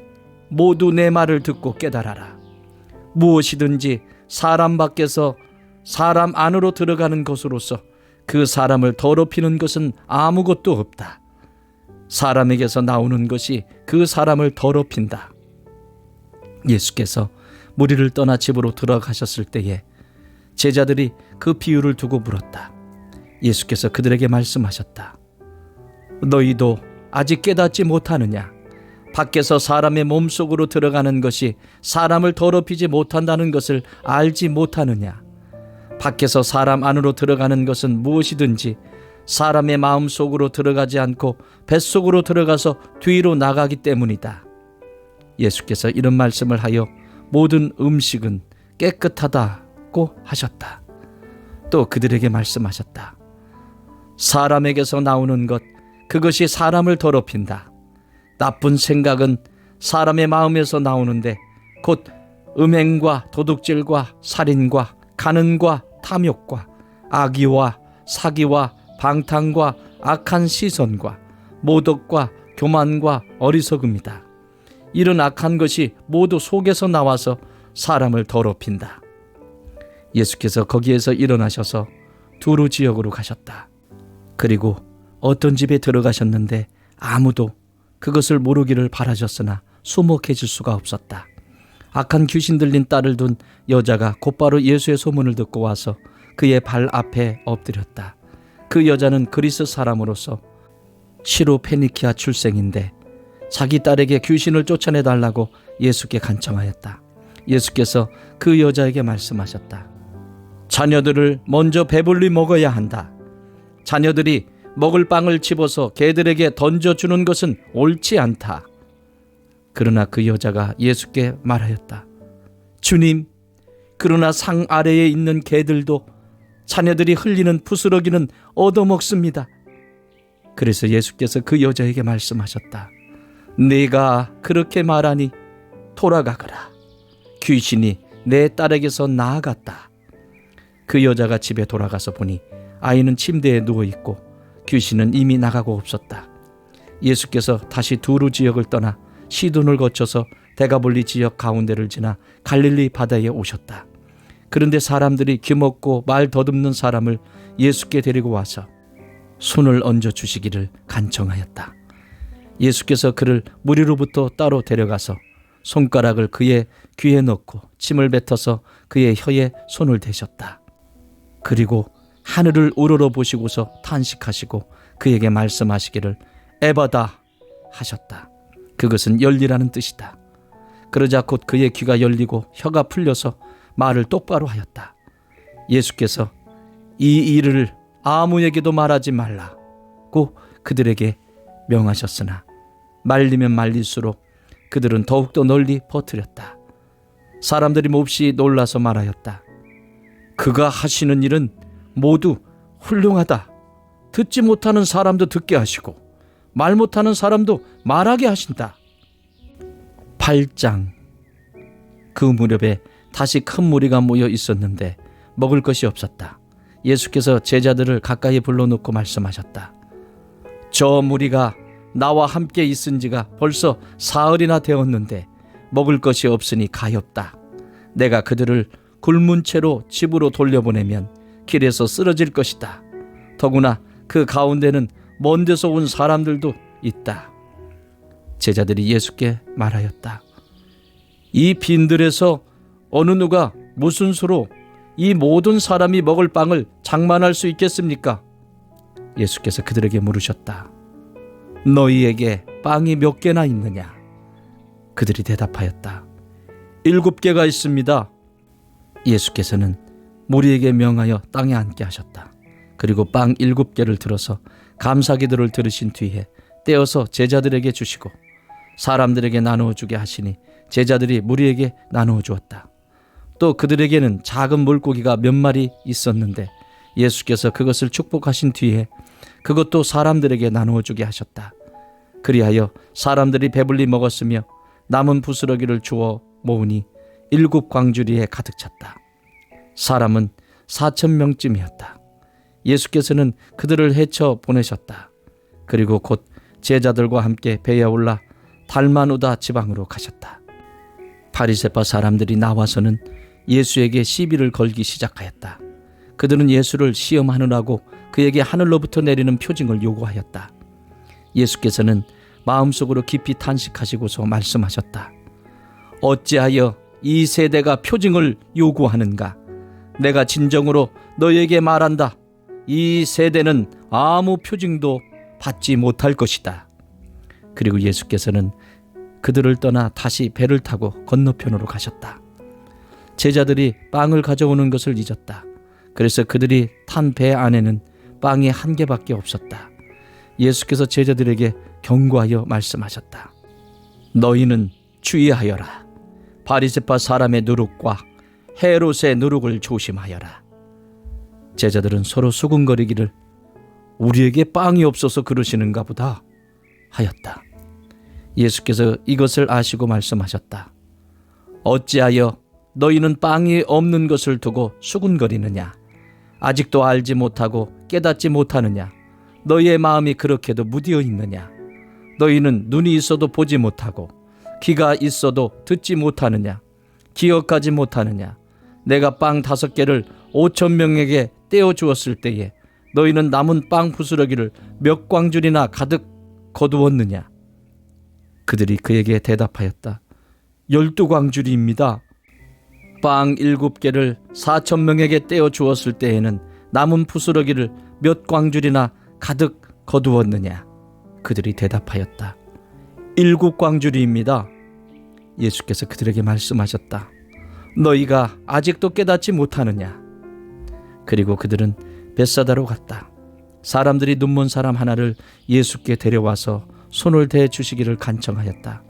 모두 내 말을 듣고 깨달아라. 무엇이든지 사람 밖에서 사람 안으로 들어가는 것으로서 그 사람을 더럽히는 것은 아무것도 없다. 사람에게서 나오는 것이 그 사람을 더럽힌다. 예수께서 무리를 떠나 집으로 들어가셨을 때에 제자들이 그 비유를 두고 물었다. 예수께서 그들에게 말씀하셨다. 너희도 아직 깨닫지 못하느냐? 밖에서 사람의 몸속으로 들어가는 것이 사람을 더럽히지 못한다는 것을 알지 못하느냐? 밖에서 사람 안으로 들어가는 것은 무엇이든지 사람의 마음속으로 들어가지 않고 뱃속으로 들어가서 뒤로 나가기 때문이다. 예수께서 이런 말씀을 하여 모든 음식은 깨끗하다고 하셨다. 또 그들에게 말씀하셨다. 사람에게서 나오는 것, 그것이 사람을 더럽힌다. 나쁜 생각은 사람의 마음에서 나오는데 곧 음행과 도둑질과 살인과 간음과 탐욕과 악의와 사기와 방탕과 악한 시선과 모독과 교만과 어리석음이다. 이런 악한 것이 모두 속에서 나와서 사람을 더럽힌다. 예수께서 거기에서 일어나셔서 두루 지역으로 가셨다. 그리고 어떤 집에 들어가셨는데 아무도 그것을 모르기를 바라셨으나 수목해질 수가 없었다. 악한 귀신 들린 딸을 둔 여자가 곧바로 예수의 소문을 듣고 와서 그의 발 앞에 엎드렸다. 그 여자는 그리스 사람으로서 시로페니키아 출생인데 자기 딸에게 귀신을 쫓아내달라고 예수께 간청하였다. 예수께서 그 여자에게 말씀하셨다. 자녀들을 먼저 배불리 먹어야 한다. 자녀들이 먹을 빵을 집어서 개들에게 던져주는 것은 옳지 않다. 그러나 그 여자가 예수께 말하였다. 주님, 그러나 상 아래에 있는 개들도 자녀들이 흘리는 부스러기는 얻어먹습니다. 그래서 예수께서 그 여자에게 말씀하셨다. 네가 그렇게 말하니 돌아가거라. 귀신이 내 딸에게서 나아갔다. 그 여자가 집에 돌아가서 보니 아이는 침대에 누워있고 귀신은 이미 나가고 없었다. 예수께서 다시 두루 지역을 떠나 시돈을 거쳐서 데가볼리 지역 가운데를 지나 갈릴리 바다에 오셨다. 그런데 사람들이 귀먹고 말 더듬는 사람을 예수께 데리고 와서 손을 얹어 주시기를 간청하였다. 예수께서 그를 무리로부터 따로 데려가서 손가락을 그의 귀에 넣고 침을 뱉어서 그의 혀에 손을 대셨다. 그리고 하늘을 우러러 보시고서 탄식하시고 그에게 말씀하시기를 에바다 하셨다. 그것은 열리라는 뜻이다. 그러자 곧 그의 귀가 열리고 혀가 풀려서 말을 똑바로 하였다. 예수께서 이 일을 아무에게도 말하지 말라고 그들에게 명하셨으나 말리면 말릴수록 그들은 더욱더 널리 퍼뜨렸다. 사람들이 몹시 놀라서 말하였다. 그가 하시는 일은 모두 훌륭하다. 듣지 못하는 사람도 듣게 하시고 말 못하는 사람도 말하게 하신다. 8장. 그 무렵에 다시 큰 무리가 모여 있었는데 먹을 것이 없었다. 예수께서 제자들을 가까이 불러놓고 말씀하셨다. 저 무리가 나와 함께 있은 지가 벌써 사흘이나 되었는데 먹을 것이 없으니 가엾다. 내가 그들을 굶은 채로 집으로 돌려보내면 길에서 쓰러질 것이다. 더구나 그 가운데는 먼 데서 온 사람들도 있다. 제자들이 예수께 말하였다. 이 빈들에서 어느 누가 무슨 수로 이 모든 사람이 먹을 빵을 장만할 수 있겠습니까? 예수께서 그들에게 물으셨다. 너희에게 빵이 몇 개나 있느냐? 그들이 대답하였다. 7개가 있습니다. 예수께서는 무리에게 명하여 땅에 앉게 하셨다. 그리고 빵 7개를 들어서 감사기도를 들으신 뒤에 떼어서 제자들에게 주시고 사람들에게 나누어 주게 하시니 제자들이 무리에게 나누어 주었다. 또 그들에게는 작은 물고기가 몇 마리 있었는데 예수께서 그것을 축복하신 뒤에 그것도 사람들에게 나누어 주게 하셨다. 그리하여 사람들이 배불리 먹었으며 남은 부스러기를 주워 모으니 7 광주리에 가득 찼다. 사람은 4,000명쯤이었다. 예수께서는 그들을 헤쳐 보내셨다. 그리고 곧 제자들과 함께 배에 올라 달마누다 지방으로 가셨다. 바리새파 사람들이 나와서는 예수에게 시비를 걸기 시작하였다. 그들은 예수를 시험하느라고 그에게 하늘로부터 내리는 표징을 요구하였다. 예수께서는 마음속으로 깊이 탄식하시고서 말씀하셨다. 어찌하여 이 세대가 표징을 요구하는가? 내가 진정으로 너에게 말한다. 이 세대는 아무 표징도 받지 못할 것이다. 그리고 예수께서는 그들을 떠나 다시 배를 타고 건너편으로 가셨다. 제자들이 빵을 가져오는 것을 잊었다. 그래서 그들이 탄 배 안에는 빵이 한 개밖에 없었다. 예수께서 제자들에게 경고하여 말씀하셨다. 너희는 주의하여라. 바리새파 사람의 누룩과 헤롯의 누룩을 조심하여라. 제자들은 서로 수군거리기를 우리에게 빵이 없어서 그러시는가 보다 하였다. 예수께서 이것을 아시고 말씀하셨다. 어찌하여 너희는 빵이 없는 것을 두고 수군거리느냐? 아직도 알지 못하고 깨닫지 못하느냐? 너희의 마음이 그렇게도 무디어 있느냐? 너희는 눈이 있어도 보지 못하고 귀가 있어도 듣지 못하느냐? 기억하지 못하느냐? 내가 빵 5개를 5,000명에게 떼어 주었을 때에 너희는 남은 빵 부스러기를 몇 광줄이나 가득 거두었느냐? 그들이 그에게 대답하였다. 12광줄입니다. 빵 7개를 4,000명에게 떼어 주었을 때에는 남은 부스러기를 몇 광줄이나 가득 거두었느냐? 그들이 대답하였다. 7광줄입니다. 예수께서 그들에게 말씀하셨다. 너희가 아직도 깨닫지 못하느냐? 그리고 그들은 벳사다로 갔다. 사람들이 눈먼 사람 하나를 예수께 데려와서 손을 대 주시기를 간청하였다.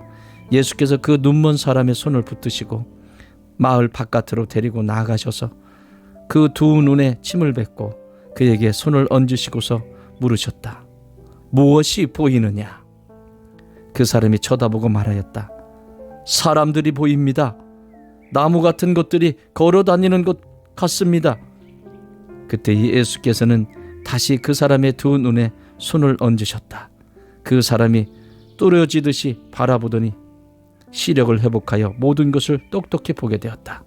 예수께서 그 눈먼 사람의 손을 붙드시고 마을 바깥으로 데리고 나가셔서 그 두 눈에 침을 뱉고 그에게 손을 얹으시고서 물으셨다. 무엇이 보이느냐? 그 사람이 쳐다보고 말하였다. 사람들이 보입니다. 나무 같은 것들이 걸어다니는 것 같습니다. 그때 예수께서는 다시 그 사람의 두 눈에 손을 얹으셨다. 그 사람이 뚫어지듯이 바라보더니 시력을 회복하여 모든 것을 똑똑히 보게 되었다.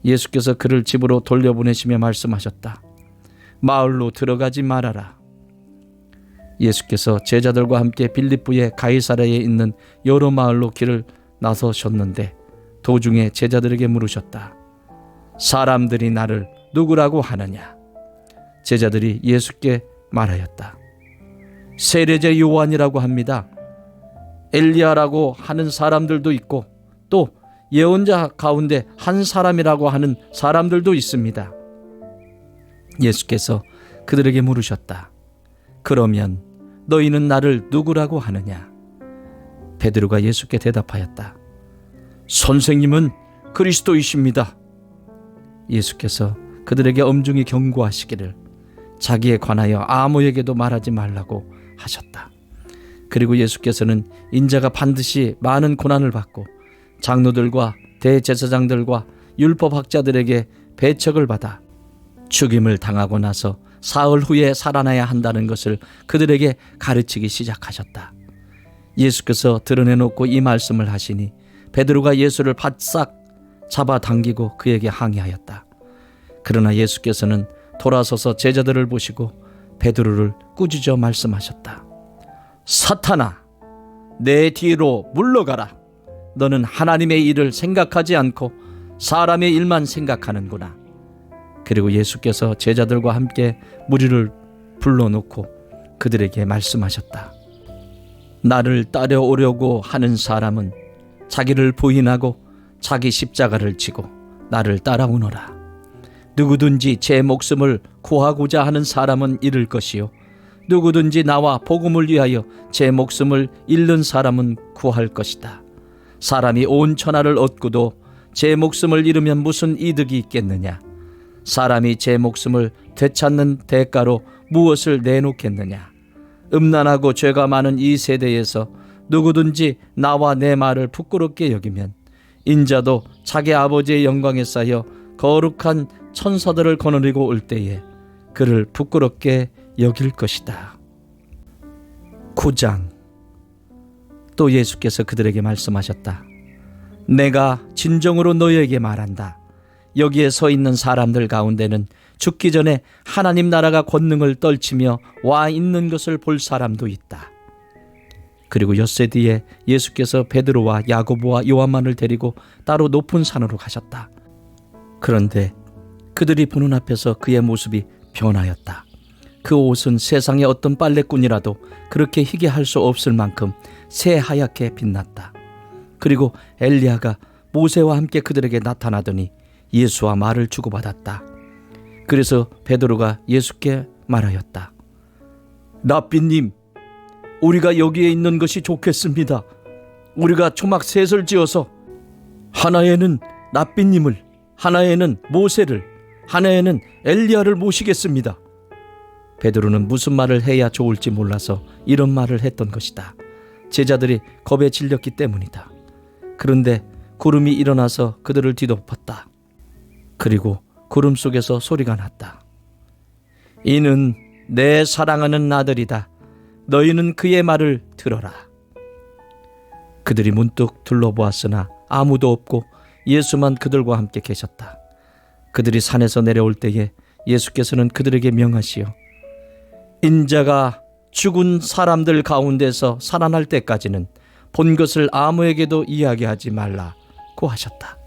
예수께서 그를 집으로 돌려보내시며 말씀하셨다. 마을로 들어가지 말아라. 예수께서 제자들과 함께 빌립보의 가이사랴에 있는 여러 마을로 길을 나서셨는데 도중에 제자들에게 물으셨다. 사람들이 나를 누구라고 하느냐? 제자들이 예수께 말하였다. 세례자 요한이라고 합니다. 엘리야라고 하는 사람들도 있고 또 예언자 가운데 한 사람이라고 하는 사람들도 있습니다. 예수께서 그들에게 물으셨다. 그러면 너희는 나를 누구라고 하느냐? 베드로가 예수께 대답하였다. 선생님은 그리스도이십니다. 예수께서 그들에게 엄중히 경고하시기를 자기에 관하여 아무에게도 말하지 말라고 하셨다. 그리고 예수께서는 인자가 반드시 많은 고난을 받고 장로들과 대제사장들과 율법학자들에게 배척을 받아 죽임을 당하고 나서 사흘 후에 살아나야 한다는 것을 그들에게 가르치기 시작하셨다. 예수께서 드러내놓고 이 말씀을 하시니 베드로가 예수를 바싹 잡아당기고 그에게 항의하였다. 그러나 예수께서는 돌아서서 제자들을 보시고 베드로를 꾸짖어 말씀하셨다. 사탄아, 내 뒤로 물러가라. 너는 하나님의 일을 생각하지 않고 사람의 일만 생각하는구나. 그리고 예수께서 제자들과 함께 무리를 불러놓고 그들에게 말씀하셨다. 나를 따라오려고 하는 사람은 자기를 부인하고 자기 십자가를 지고 나를 따라오너라. 누구든지 제 목숨을 구하고자 하는 사람은 잃을 것이요 누구든지 나와 복음을 위하여 제 목숨을 잃는 사람은 구할 것이다. 사람이 온 천하를 얻고도 제 목숨을 잃으면 무슨 이득이 있겠느냐? 사람이 제 목숨을 되찾는 대가로 무엇을 내놓겠느냐? 음란하고 죄가 많은 이 세대에서 누구든지 나와 내 말을 부끄럽게 여기면 인자도 자기 아버지의 영광에 쌓여 거룩한 천사들을 거느리고 올 때에 그를 부끄럽게 여길 것이다. 9장. 또 예수께서 그들에게 말씀하셨다. 내가 진정으로 너희에게 말한다. 여기에 서 있는 사람들 가운데는 죽기 전에 하나님 나라가 권능을 떨치며 와 있는 것을 볼 사람도 있다. 그리고 엿새 뒤에 예수께서 베드로와 야고보와 요한만을 데리고 따로 높은 산으로 가셨다. 그런데 그들이 보는 앞에서 그의 모습이 변하였다. 그 옷은 세상의 어떤 빨래꾼이라도 그렇게 희게 할 수 없을 만큼 새하얗게 빛났다. 그리고 엘리야가 모세와 함께 그들에게 나타나더니 예수와 말을 주고받았다. 그래서 베드로가 예수께 말하였다. 랍비님, 우리가 여기에 있는 것이 좋겠습니다. 우리가 초막 셋을 지어서 하나에는 랍비님을, 하나에는 모세를, 하나에는 엘리야를 모시겠습니다. 베드로는 무슨 말을 해야 좋을지 몰라서 이런 말을 했던 것이다. 제자들이 겁에 질렸기 때문이다. 그런데 구름이 일어나서 그들을 뒤덮었다. 그리고 구름 속에서 소리가 났다. 이는 내 사랑하는 아들이다. 너희는 그의 말을 들어라. 그들이 문득 둘러보았으나 아무도 없고 예수만 그들과 함께 계셨다. 그들이 산에서 내려올 때에 예수께서는 그들에게 명하시어 인자가 죽은 사람들 가운데서 살아날 때까지는 본 것을 아무에게도 이야기하지 말라고 하셨다.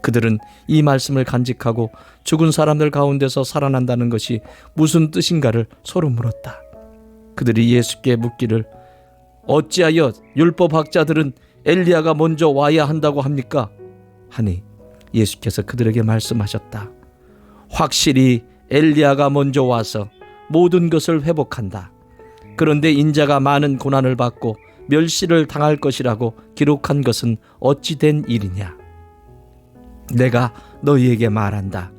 그들은 이 말씀을 간직하고 죽은 사람들 가운데서 살아난다는 것이 무슨 뜻인가를 서로 물었다. 그들이 예수께 묻기를 어찌하여 율법학자들은 엘리야가 먼저 와야 한다고 합니까? 하니 예수께서 그들에게 말씀하셨다. 확실히 엘리야가 먼저 와서 모든 것을 회복한다. 그런데 인자가 많은 고난을 받고 멸시를 당할 것이라고 기록한 것은 어찌 된 일이냐? 내가 너희에게 말한다.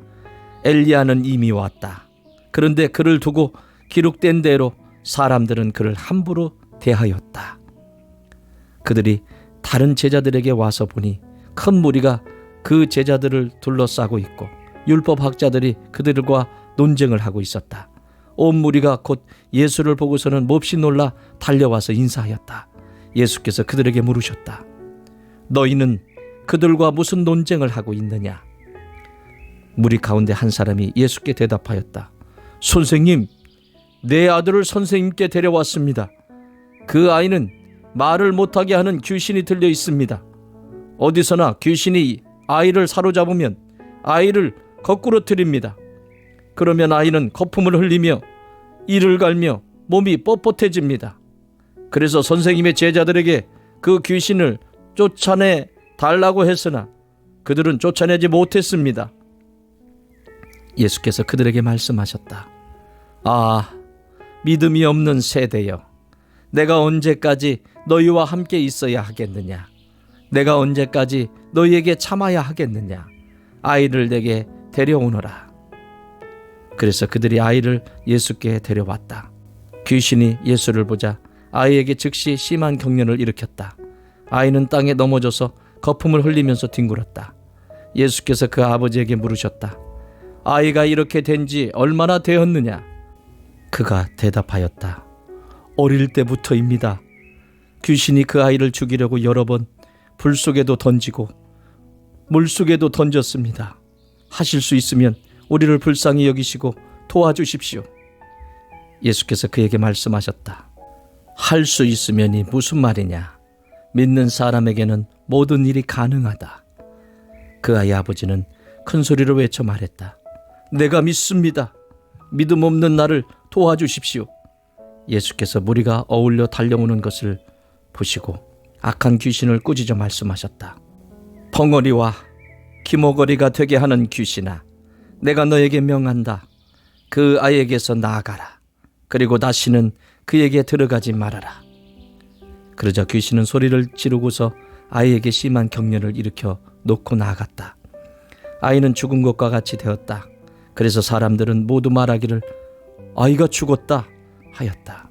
엘리야는 이미 왔다. 그런데 그를 두고 기록된 대로 사람들은 그를 함부로 대하였다. 그들이 다른 제자들에게 와서 보니 큰 무리가 그 제자들을 둘러싸고 있고 율법학자들이 그들과 논쟁을 하고 있었다. 온 무리가 곧 예수를 보고서는 몹시 놀라 달려와서 인사하였다. 예수께서 그들에게 물으셨다. 너희는 그들과 무슨 논쟁을 하고 있느냐? 무리 가운데 한 사람이 예수께 대답하였다. 선생님, 내 아들을 선생님께 데려왔습니다. 그 아이는 말을 못하게 하는 귀신이 들려 있습니다. 어디서나 귀신이 아이를 사로잡으면 아이를 거꾸로 트립니다. 그러면 아이는 거품을 흘리며 이를 갈며 몸이 뻣뻣해집니다. 그래서 선생님의 제자들에게 그 귀신을 쫓아내 달라고 했으나 그들은 쫓아내지 못했습니다. 예수께서 그들에게 말씀하셨다. 아, 믿음이 없는 세대여, 내가 언제까지 너희와 함께 있어야 하겠느냐? 내가 언제까지 너희에게 참아야 하겠느냐? 아이를 내게 데려오너라. 그래서 그들이 아이를 예수께 데려왔다. 귀신이 예수를 보자 아이에게 즉시 심한 경련을 일으켰다. 아이는 땅에 넘어져서 거품을 흘리면서 뒹굴었다. 예수께서 그 아버지에게 물으셨다. 아이가 이렇게 된 지 얼마나 되었느냐? 그가 대답하였다. 어릴 때부터입니다. 귀신이 그 아이를 죽이려고 여러 번 불 속에도 던지고 물 속에도 던졌습니다. 하실 수 있으면 우리를 불쌍히 여기시고 도와주십시오. 예수께서 그에게 말씀하셨다. 할 수 있으면이 무슨 말이냐? 믿는 사람에게는 모든 일이 가능하다. 그 아이 아버지는 큰 소리로 외쳐 말했다. 내가 믿습니다. 믿음 없는 나를 도와주십시오. 예수께서 무리가 어울려 달려오는 것을 보시고 악한 귀신을 꾸짖어 말씀하셨다. 벙어리와 기모거리가 되게 하는 귀신아, 내가 너에게 명한다. 그 아이에게서 나아가라. 그리고 다시는 그에게 들어가지 말아라. 그러자 귀신은 소리를 지르고서 아이에게 심한 경련을 일으켜 놓고 나아갔다. 아이는 죽은 것과 같이 되었다. 그래서 사람들은 모두 말하기를 아이가 죽었다 하였다.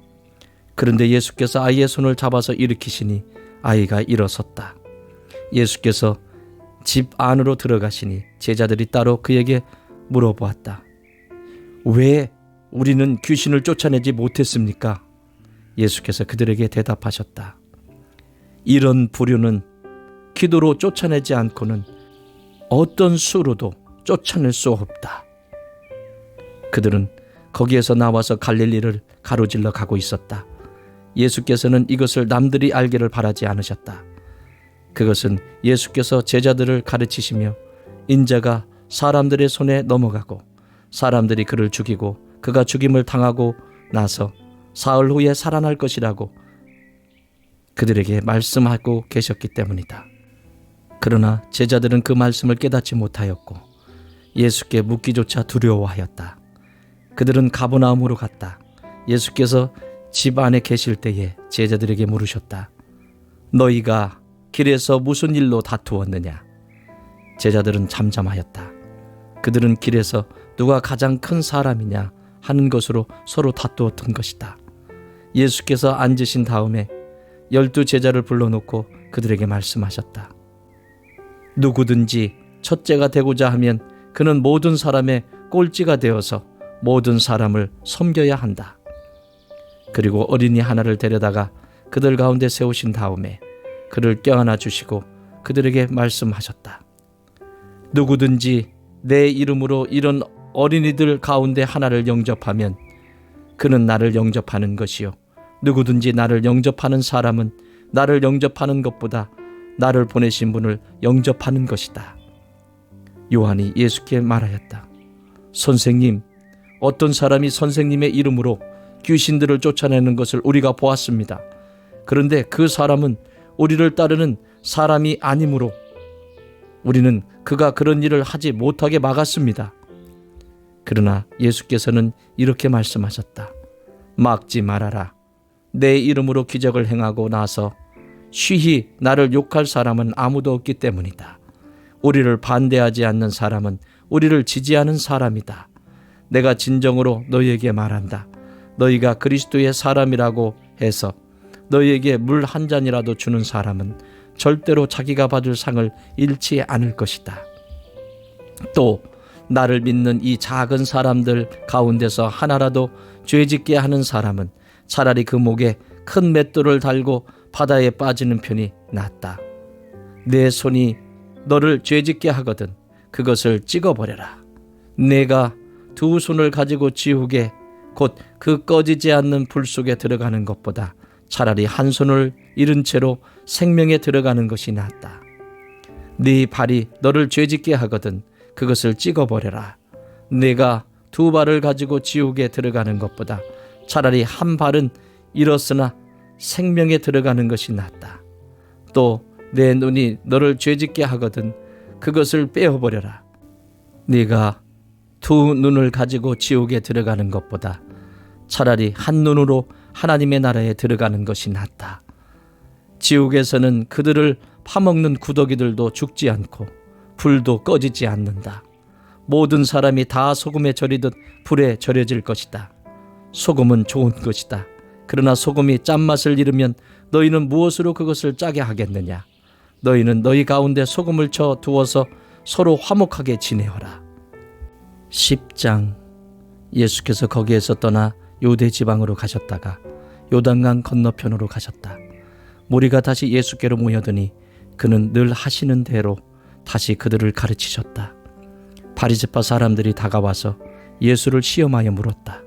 그런데 예수께서 아이의 손을 잡아서 일으키시니 아이가 일어섰다. 예수께서 집 안으로 들어가시니 제자들이 따로 그에게 물어보았다. 왜 우리는 귀신을 쫓아내지 못했습니까? 예수께서 그들에게 대답하셨다. 이런 부류는 기도로 쫓아내지 않고는 어떤 수로도 쫓아낼 수 없다. 그들은 거기에서 나와서 갈릴리를 가로질러 가고 있었다. 예수께서는 이것을 남들이 알기를 바라지 않으셨다. 그것은 예수께서 제자들을 가르치시며 인자가 사람들의 손에 넘어가고 사람들이 그를 죽이고 그가 죽임을 당하고 나서 사흘 후에 살아날 것이라고 그들에게 말씀하고 계셨기 때문이다. 그러나 제자들은 그 말씀을 깨닫지 못하였고 예수께 묻기조차 두려워하였다. 그들은 가버나움으로 갔다. 예수께서 집 안에 계실 때에 제자들에게 물으셨다. 너희가 길에서 무슨 일로 다투었느냐? 제자들은 잠잠하였다. 그들은 길에서 누가 가장 큰 사람이냐 하는 것으로 서로 다투었던 것이다. 예수께서 앉으신 다음에 12 제자를 불러놓고 그들에게 말씀하셨다. 누구든지 첫째가 되고자 하면 그는 모든 사람의 꼴찌가 되어서 모든 사람을 섬겨야 한다. 그리고 어린이 하나를 데려다가 그들 가운데 세우신 다음에 그를 껴안아 주시고 그들에게 말씀하셨다. 누구든지 내 이름으로 이런 어린이들 가운데 하나를 영접하면 그는 나를 영접하는 것이요. 누구든지 나를 영접하는 사람은 나를 영접하는 것보다 나를 보내신 분을 영접하는 것이다. 요한이 예수께 말하였다. 선생님, 어떤 사람이 선생님의 이름으로 귀신들을 쫓아내는 것을 우리가 보았습니다. 그런데 그 사람은 우리를 따르는 사람이 아니므로 우리는 그가 그런 일을 하지 못하게 막았습니다. 그러나 예수께서는 이렇게 말씀하셨다. 막지 말아라. 내 이름으로 기적을 행하고 나서 쉬히 나를 욕할 사람은 아무도 없기 때문이다. 우리를 반대하지 않는 사람은 우리를 지지하는 사람이다. 내가 진정으로 너희에게 말한다. 너희가 그리스도의 사람이라고 해서 너희에게 물 한 잔이라도 주는 사람은 절대로 자기가 받을 상을 잃지 않을 것이다. 또 나를 믿는 이 작은 사람들 가운데서 하나라도 죄짓게 하는 사람은 차라리 그 목에 큰 맷돌을 달고 바다에 빠지는 편이 낫다. 내 손이 너를 죄짓게 하거든 그것을 찍어버려라. 내가 2 손을 가지고 지옥에 곧 그 꺼지지 않는 불 속에 들어가는 것보다 차라리 1 손을 잃은 채로 생명에 들어가는 것이 낫다. 네 발이 너를 죄짓게 하거든 그것을 찍어버려라. 내가 2 발을 가지고 지옥에 들어가는 것보다 차라리 1 발은 잃었으나 생명에 들어가는 것이 낫다. 또 내 눈이 너를 죄짓게 하거든 그것을 빼어버려라. 네가 2 눈을 가지고 지옥에 들어가는 것보다 차라리 1 눈으로 하나님의 나라에 들어가는 것이 낫다. 지옥에서는 그들을 파먹는 구더기들도 죽지 않고 불도 꺼지지 않는다. 모든 사람이 다 소금에 절이듯 불에 절여질 것이다. 소금은 좋은 것이다. 그러나 소금이 짠맛을 잃으면 너희는 무엇으로 그것을 짜게 하겠느냐? 너희는 너희 가운데 소금을 쳐 두어서 서로 화목하게 지내어라. 10장. 예수께서 거기에서 떠나 요대 지방으로 가셨다가 요단강 건너편으로 가셨다. 무리가 다시 예수께로 모여드니 그는 늘 하시는 대로 다시 그들을 가르치셨다. 바리새파 사람들이 다가와서 예수를 시험하여 물었다.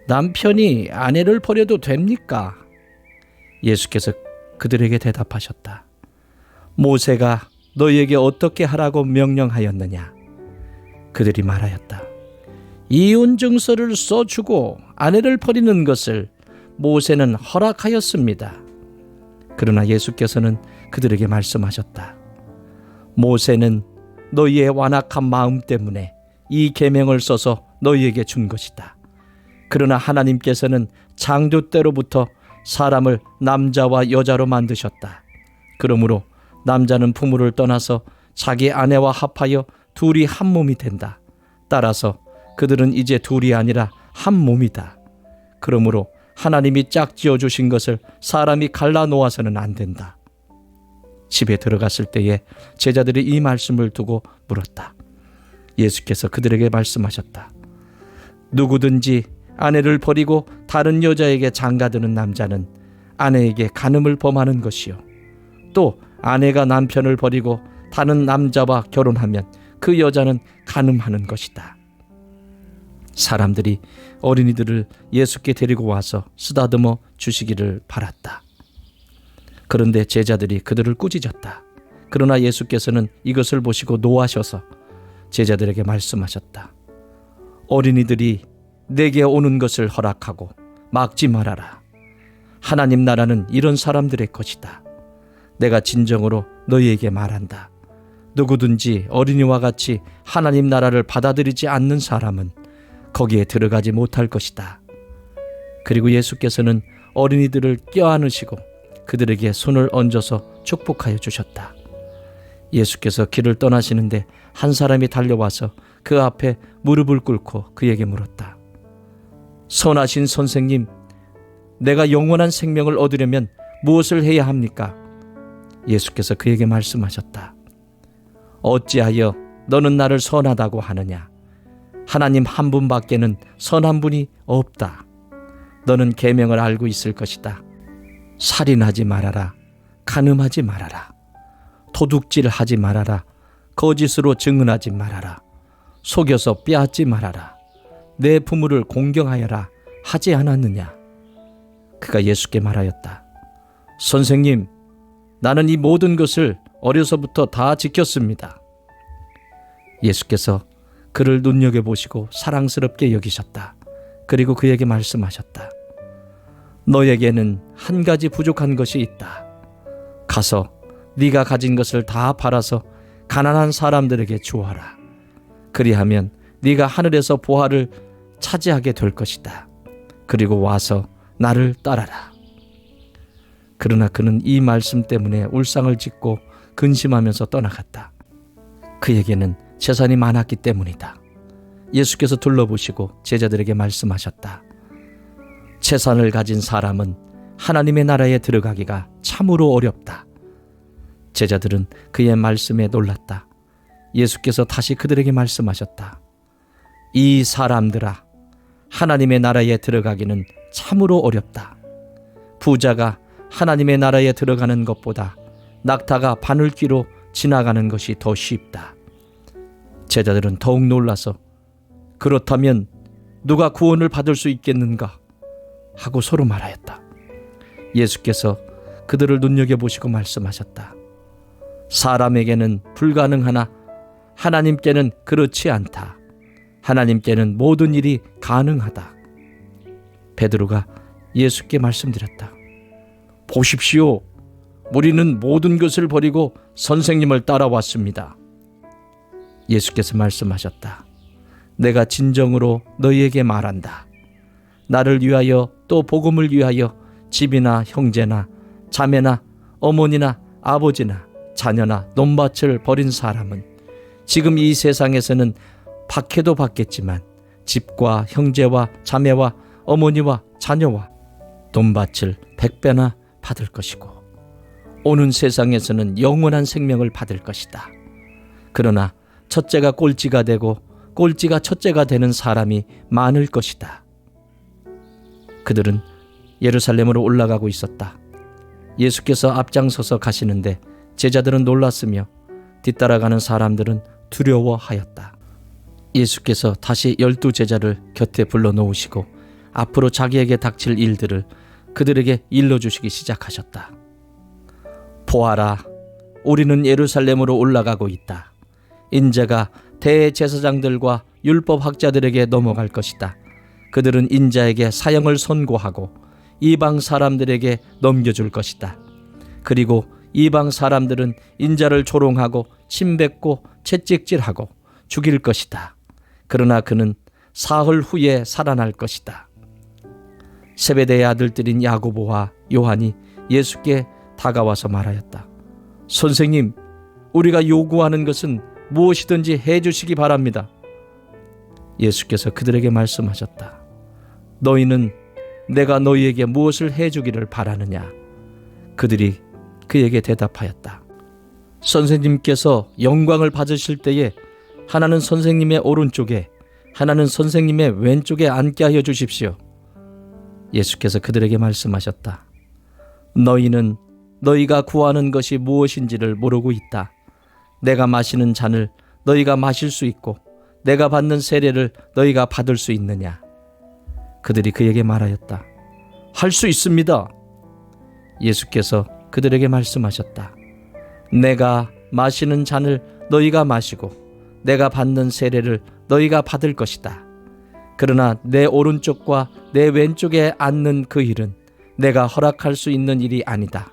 남편이 아내를 버려도 됩니까? 예수께서 그들에게 대답하셨다. 모세가 너희에게 어떻게 하라고 명령하였느냐? 그들이 말하였다. 이혼 증서를 써주고 아내를 버리는 것을 모세는 허락하였습니다. 그러나 예수께서는 그들에게 말씀하셨다. 모세는 너희의 완악한 마음 때문에 이 계명을 써서 너희에게 준 것이다. 그러나 하나님께서는 창조 때로부터 사람을 남자와 여자로 만드셨다. 그러므로 남자는 부모를 떠나서 자기 아내와 합하여 둘이 한 몸이 된다. 따라서 그들은 이제 둘이 아니라 한 몸이다. 그러므로 하나님이 짝지어 주신 것을 사람이 갈라 놓아서는 안 된다. 집에 들어갔을 때에 제자들이 이 말씀을 두고 물었다. 예수께서 그들에게 말씀하셨다. 누구든지 아내를 버리고 다른 여자에게 장가드는 남자는 아내에게 간음을 범하는 것이요. 또 아내가 남편을 버리고 다른 남자와 결혼하면 그 여자는 간음하는 것이다. 사람들이 어린이들을 예수께 데리고 와서 쓰다듬어 주시기를 바랐다. 그런데 제자들이 그들을 꾸짖었다. 그러나 예수께서는 이것을 보시고 노하셔서 제자들에게 말씀하셨다. 어린이들이 내게 오는 것을 허락하고 막지 말아라. 하나님 나라는 이런 사람들의 것이다. 내가 진정으로 너희에게 말한다. 누구든지 어린이와 같이 하나님 나라를 받아들이지 않는 사람은 거기에 들어가지 못할 것이다. 그리고 예수께서는 어린이들을 껴안으시고 그들에게 손을 얹어서 축복하여 주셨다. 예수께서 길을 떠나시는데 한 사람이 달려와서 그 앞에 무릎을 꿇고 그에게 물었다. 선하신 선생님, 내가 영원한 생명을 얻으려면 무엇을 해야 합니까? 예수께서 그에게 말씀하셨다. 어찌하여 너는 나를 선하다고 하느냐? 하나님 한 분밖에는 선한 분이 없다. 너는 계명을 알고 있을 것이다. 살인하지 말아라. 간음하지 말아라. 도둑질하지 말아라. 거짓으로 증언하지 말아라. 속여서 빼앗지 말아라. 내 부모를 공경하여라 하지 않았느냐? 그가 예수께 말하였다. 선생님, 나는 이 모든 것을 어려서부터 다 지켰습니다. 예수께서 그를 눈여겨보시고 사랑스럽게 여기셨다. 그리고 그에게 말씀하셨다. 너에게는 한 가지 부족한 것이 있다. 가서 네가 가진 것을 다 팔아서 가난한 사람들에게 주어라. 그리하면 네가 하늘에서 보화를 차지하게 될 것이다. 그리고 와서 나를 따라라. 그러나 그는 이 말씀 때문에 울상을 짓고 근심하면서 떠나갔다. 그에게는 재산이 많았기 때문이다. 예수께서 둘러보시고 제자들에게 말씀하셨다. 재산을 가진 사람은 하나님의 나라에 들어가기가 참으로 어렵다. 제자들은 그의 말씀에 놀랐다. 예수께서 다시 그들에게 말씀하셨다. 이 사람들아, 하나님의 나라에 들어가기는 참으로 어렵다. 부자가 하나님의 나라에 들어가는 것보다 낙타가 바늘귀로 지나가는 것이 더 쉽다. 제자들은 더욱 놀라서 그렇다면 누가 구원을 받을 수 있겠는가 하고 서로 말하였다. 예수께서 그들을 눈여겨보시고 말씀하셨다. 사람에게는 불가능하나 하나님께는 그렇지 않다. 하나님께는 모든 일이 가능하다. 베드로가 예수께 말씀드렸다. 보십시오. 우리는 모든 것을 버리고 선생님을 따라왔습니다. 예수께서 말씀하셨다. 내가 진정으로 너희에게 말한다. 나를 위하여 또 복음을 위하여 집이나 형제나 자매나 어머니나 아버지나 자녀나 논밭을 버린 사람은 지금 이 세상에서는 박해도 받겠지만 집과 형제와 자매와 어머니와 자녀와 논밭을 100배나 받을 것이고 오는 세상에서는 영원한 생명을 받을 것이다. 그러나 첫째가 꼴찌가 되고 꼴찌가 첫째가 되는 사람이 많을 것이다. 그들은 예루살렘으로 올라가고 있었다. 예수께서 앞장서서 가시는데 제자들은 놀랐으며 뒤따라가는 사람들은 두려워하였다. 예수께서 다시 12 제자를 곁에 불러놓으시고 앞으로 자기에게 닥칠 일들을 그들에게 일러주시기 시작하셨다. 보아라, 우리는 예루살렘으로 올라가고 있다. 인자가 대제사장들과 율법학자들에게 넘어갈 것이다. 그들은 인자에게 사형을 선고하고 이방 사람들에게 넘겨줄 것이다. 그리고 이방 사람들은 인자를 조롱하고 침뱉고 채찍질하고 죽일 것이다. 그러나 그는 사흘 후에 살아날 것이다. 세베대의 아들들인 야고보와 요한이 예수께 다가와서 말하였다. 선생님, 우리가 요구하는 것은 무엇이든지 해주시기 바랍니다. 예수께서 그들에게 말씀하셨다. 너희는 내가 너희에게 무엇을 해주기를 바라느냐? 그들이 그에게 대답하였다. 선생님께서 영광을 받으실 때에 하나는 선생님의 오른쪽에 하나는 선생님의 왼쪽에 앉게 하여 주십시오. 예수께서 그들에게 말씀하셨다. 너희는 너희가 구하는 것이 무엇인지를 모르고 있다. 내가 마시는 잔을 너희가 마실 수 있고 내가 받는 세례를 너희가 받을 수 있느냐? 그들이 그에게 말하였다. 할 수 있습니다. 예수께서 그들에게 말씀하셨다. 내가 마시는 잔을 너희가 마시고 내가 받는 세례를 너희가 받을 것이다. 그러나 내 오른쪽과 내 왼쪽에 앉는 그 일은 내가 허락할 수 있는 일이 아니다.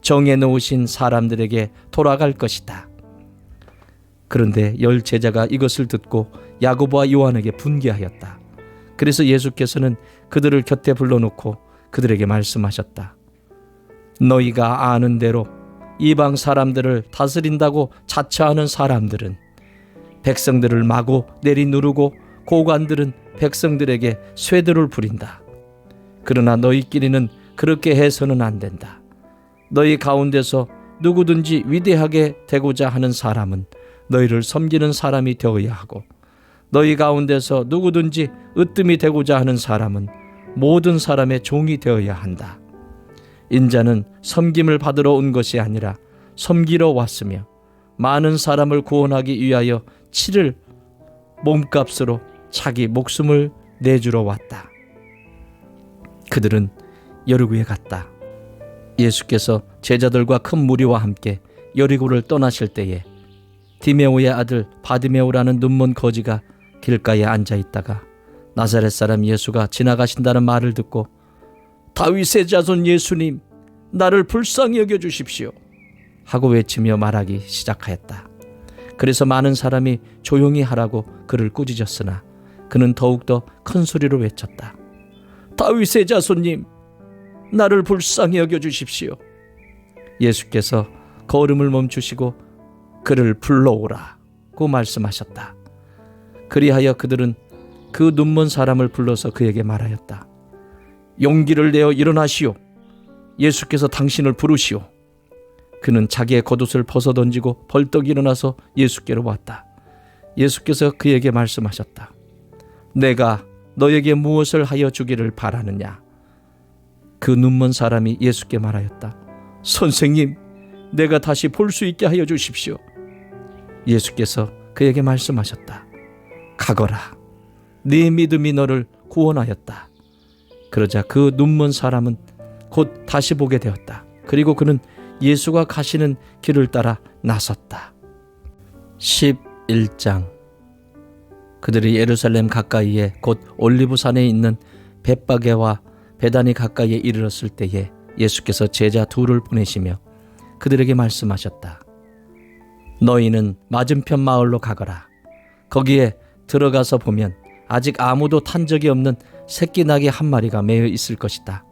정해놓으신 사람들에게 돌아갈 것이다. 그런데 10 제자가 이것을 듣고 야고보와 요한에게 분개하였다. 그래서 예수께서는 그들을 곁에 불러놓고 그들에게 말씀하셨다. 너희가 아는 대로 이방 사람들을 다스린다고 자처하는 사람들은 백성들을 마구 내리누르고 고관들은 백성들에게 쇠들을 부린다. 그러나 너희끼리는 그렇게 해서는 안 된다. 너희 가운데서 누구든지 위대하게 되고자 하는 사람은 너희를 섬기는 사람이 되어야 하고, 너희 가운데서 누구든지 으뜸이 되고자 하는 사람은 모든 사람의 종이 되어야 한다. 인자는 섬김을 받으러 온 것이 아니라 섬기러 왔으며 많은 사람을 구원하기 위하여 치를 몸값으로 자기 목숨을 내주러 왔다. 그들은 여리고에 갔다. 예수께서 제자들과 큰 무리와 함께 여리고를 떠나실 때에 디메오의 아들 바디메오라는 눈먼 거지가 길가에 앉아 있다가 나사렛 사람 예수가 지나가신다는 말을 듣고 다윗의 자손 예수님, 나를 불쌍히 여겨주십시오 하고 외치며 말하기 시작하였다. 그래서 많은 사람이 조용히 하라고 그를 꾸짖었으나 그는 더욱더 큰 소리로 외쳤다. 다윗의 자손님, 나를 불쌍히 여겨주십시오. 예수께서 걸음을 멈추시고 그를 불러오라고 말씀하셨다. 그리하여 그들은 그 눈먼 사람을 불러서 그에게 말하였다. 용기를 내어 일어나시오. 예수께서 당신을 부르시오. 그는 자기의 겉옷을 벗어던지고 벌떡 일어나서 예수께로 왔다. 예수께서 그에게 말씀하셨다. 내가 너에게 무엇을 하여 주기를 바라느냐? 그 눈먼 사람이 예수께 말하였다. 선생님, 내가 다시 볼 수 있게 하여 주십시오. 예수께서 그에게 말씀하셨다. 가거라. 네 믿음이 너를 구원하였다. 그러자 그 눈먼 사람은 곧 다시 보게 되었다. 그리고 그는 예수가 가시는 길을 따라 나섰다. 11장. 그들이 예루살렘 가까이에 곧 올리브산에 있는 벳바게와 베다니 가까이에 이르렀을 때에 예수께서 제자 둘을 보내시며 그들에게 말씀하셨다. 너희는 맞은편 마을로 가거라. 거기에 들어가서 보면 아직 아무도 탄 적이 없는 새끼 나귀 한 마리가 매여 있을 것이다.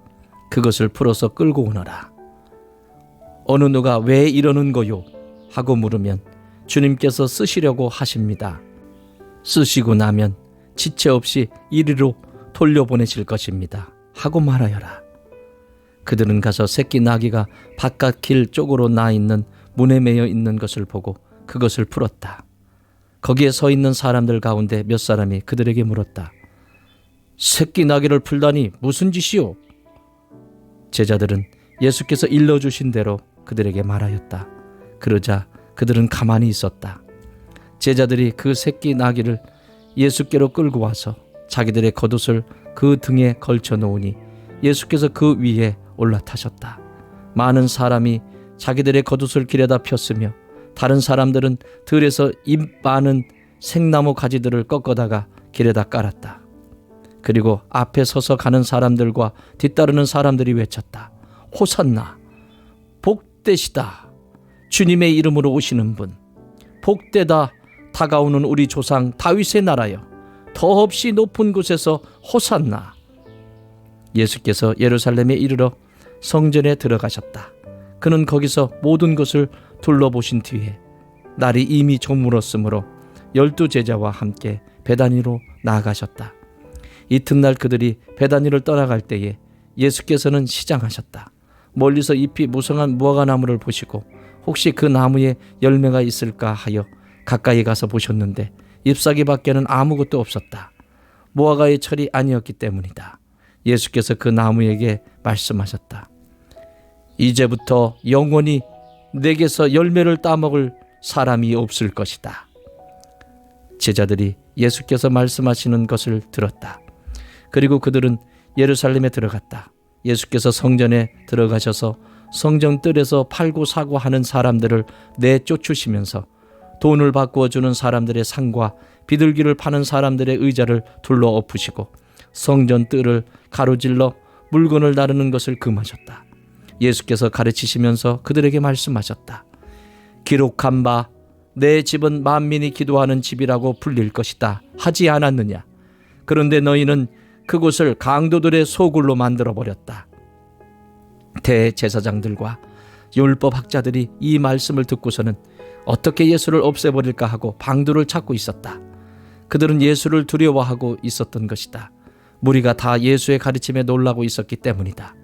그것을 풀어서 끌고 오너라. 어느 누가 왜 이러는 거요? 하고 물으면 주님께서 쓰시려고 하십니다. 쓰시고 나면 지체 없이 이리로 돌려보내실 것입니다. 하고 말하여라. 그들은 가서 새끼 나귀가 바깥 길 쪽으로 나 있는 문에 매여 있는 것을 보고 그것을 풀었다. 거기에 서 있는 사람들 가운데 몇 사람이 그들에게 물었다. 새끼 나귀를 풀다니 무슨 짓이요? 제자들은 예수께서 일러주신 대로 그들에게 말하였다. 그러자 그들은 가만히 있었다. 제자들이 그 새끼 나귀를 예수께로 끌고 와서 자기들의 겉옷을 그 등에 걸쳐 놓으니 예수께서 그 위에 올라타셨다. 많은 사람이 자기들의 겉옷을 길에다 폈으며 다른 사람들은 들에서 잎 많은 생나무 가지들을 꺾어다가 길에다 깔았다. 그리고 앞에 서서 가는 사람들과 뒤따르는 사람들이 외쳤다. 호산나, 복되시다. 주님의 이름으로 오시는 분. 복되다. 다가오는 우리 조상 다윗의 나라여. 더없이 높은 곳에서 호산나. 예수께서 예루살렘에 이르러 성전에 들어가셨다. 그는 거기서 모든 것을 둘러보신 뒤에 날이 이미 저물었으므로 12 제자와 함께 베다니로 나아가셨다. 이튿날 그들이 베다니를 떠나갈 때에 예수께서는 시장하셨다. 멀리서 잎이 무성한 무화과나무를 보시고 혹시 그 나무에 열매가 있을까 하여 가까이 가서 보셨는데 잎사귀 밖에는 아무것도 없었다. 무화과의 철이 아니었기 때문이다. 예수께서 그 나무에게 말씀하셨다. 이제부터 영원히 내게서 열매를 따먹을 사람이 없을 것이다. 제자들이 예수께서 말씀하시는 것을 들었다. 그리고 그들은 예루살렘에 들어갔다. 예수께서 성전에 들어가셔서 성전 뜰에서 팔고 사고 하는 사람들을 내쫓으시면서 돈을 바꾸어 주는 사람들의 상과 비둘기를 파는 사람들의 의자를 둘러 엎으시고 성전 뜰을 가로질러 물건을 나르는 것을 금하셨다. 예수께서 가르치시면서 그들에게 말씀하셨다. 기록한 바 내 집은 만민이 기도하는 집이라고 불릴 것이다 하지 않았느냐? 그런데 너희는 그곳을 강도들의 소굴로 만들어버렸다. 대제사장들과 율법학자들이 이 말씀을 듣고서는 어떻게 예수를 없애버릴까 하고 방도를 찾고 있었다. 그들은 예수를 두려워하고 있었던 것이다. 무리가 다 예수의 가르침에 놀라고 있었기 때문이다.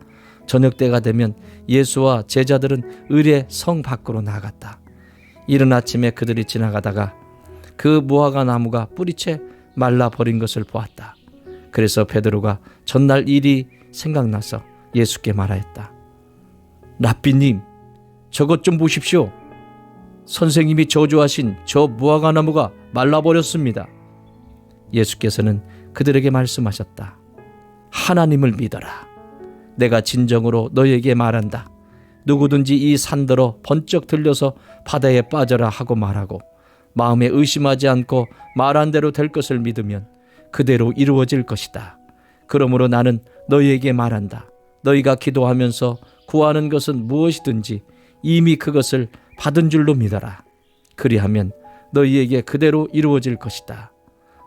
저녁 때가 되면 예수와 제자들은 을의 성 밖으로 나갔다. 이른 아침에 그들이 지나가다가 그 무화과 나무가 뿌리채 말라버린 것을 보았다. 그래서 베드로가 전날 일이 생각나서 예수께 말하였다. 랍비님, 저것 좀 보십시오. 선생님이 저주하신 저 무화과 나무가 말라버렸습니다. 예수께서는 그들에게 말씀하셨다. 하나님을 믿어라. 내가 진정으로 너에게 말한다. 누구든지 이 산더러 번쩍 들려서 바다에 빠져라 하고 말하고 마음에 의심하지 않고 말한 대로 될 것을 믿으면 그대로 이루어질 것이다. 그러므로 나는 너희에게 말한다. 너희가 기도하면서 구하는 것은 무엇이든지 이미 그것을 받은 줄로 믿어라. 그리하면 너희에게 그대로 이루어질 것이다.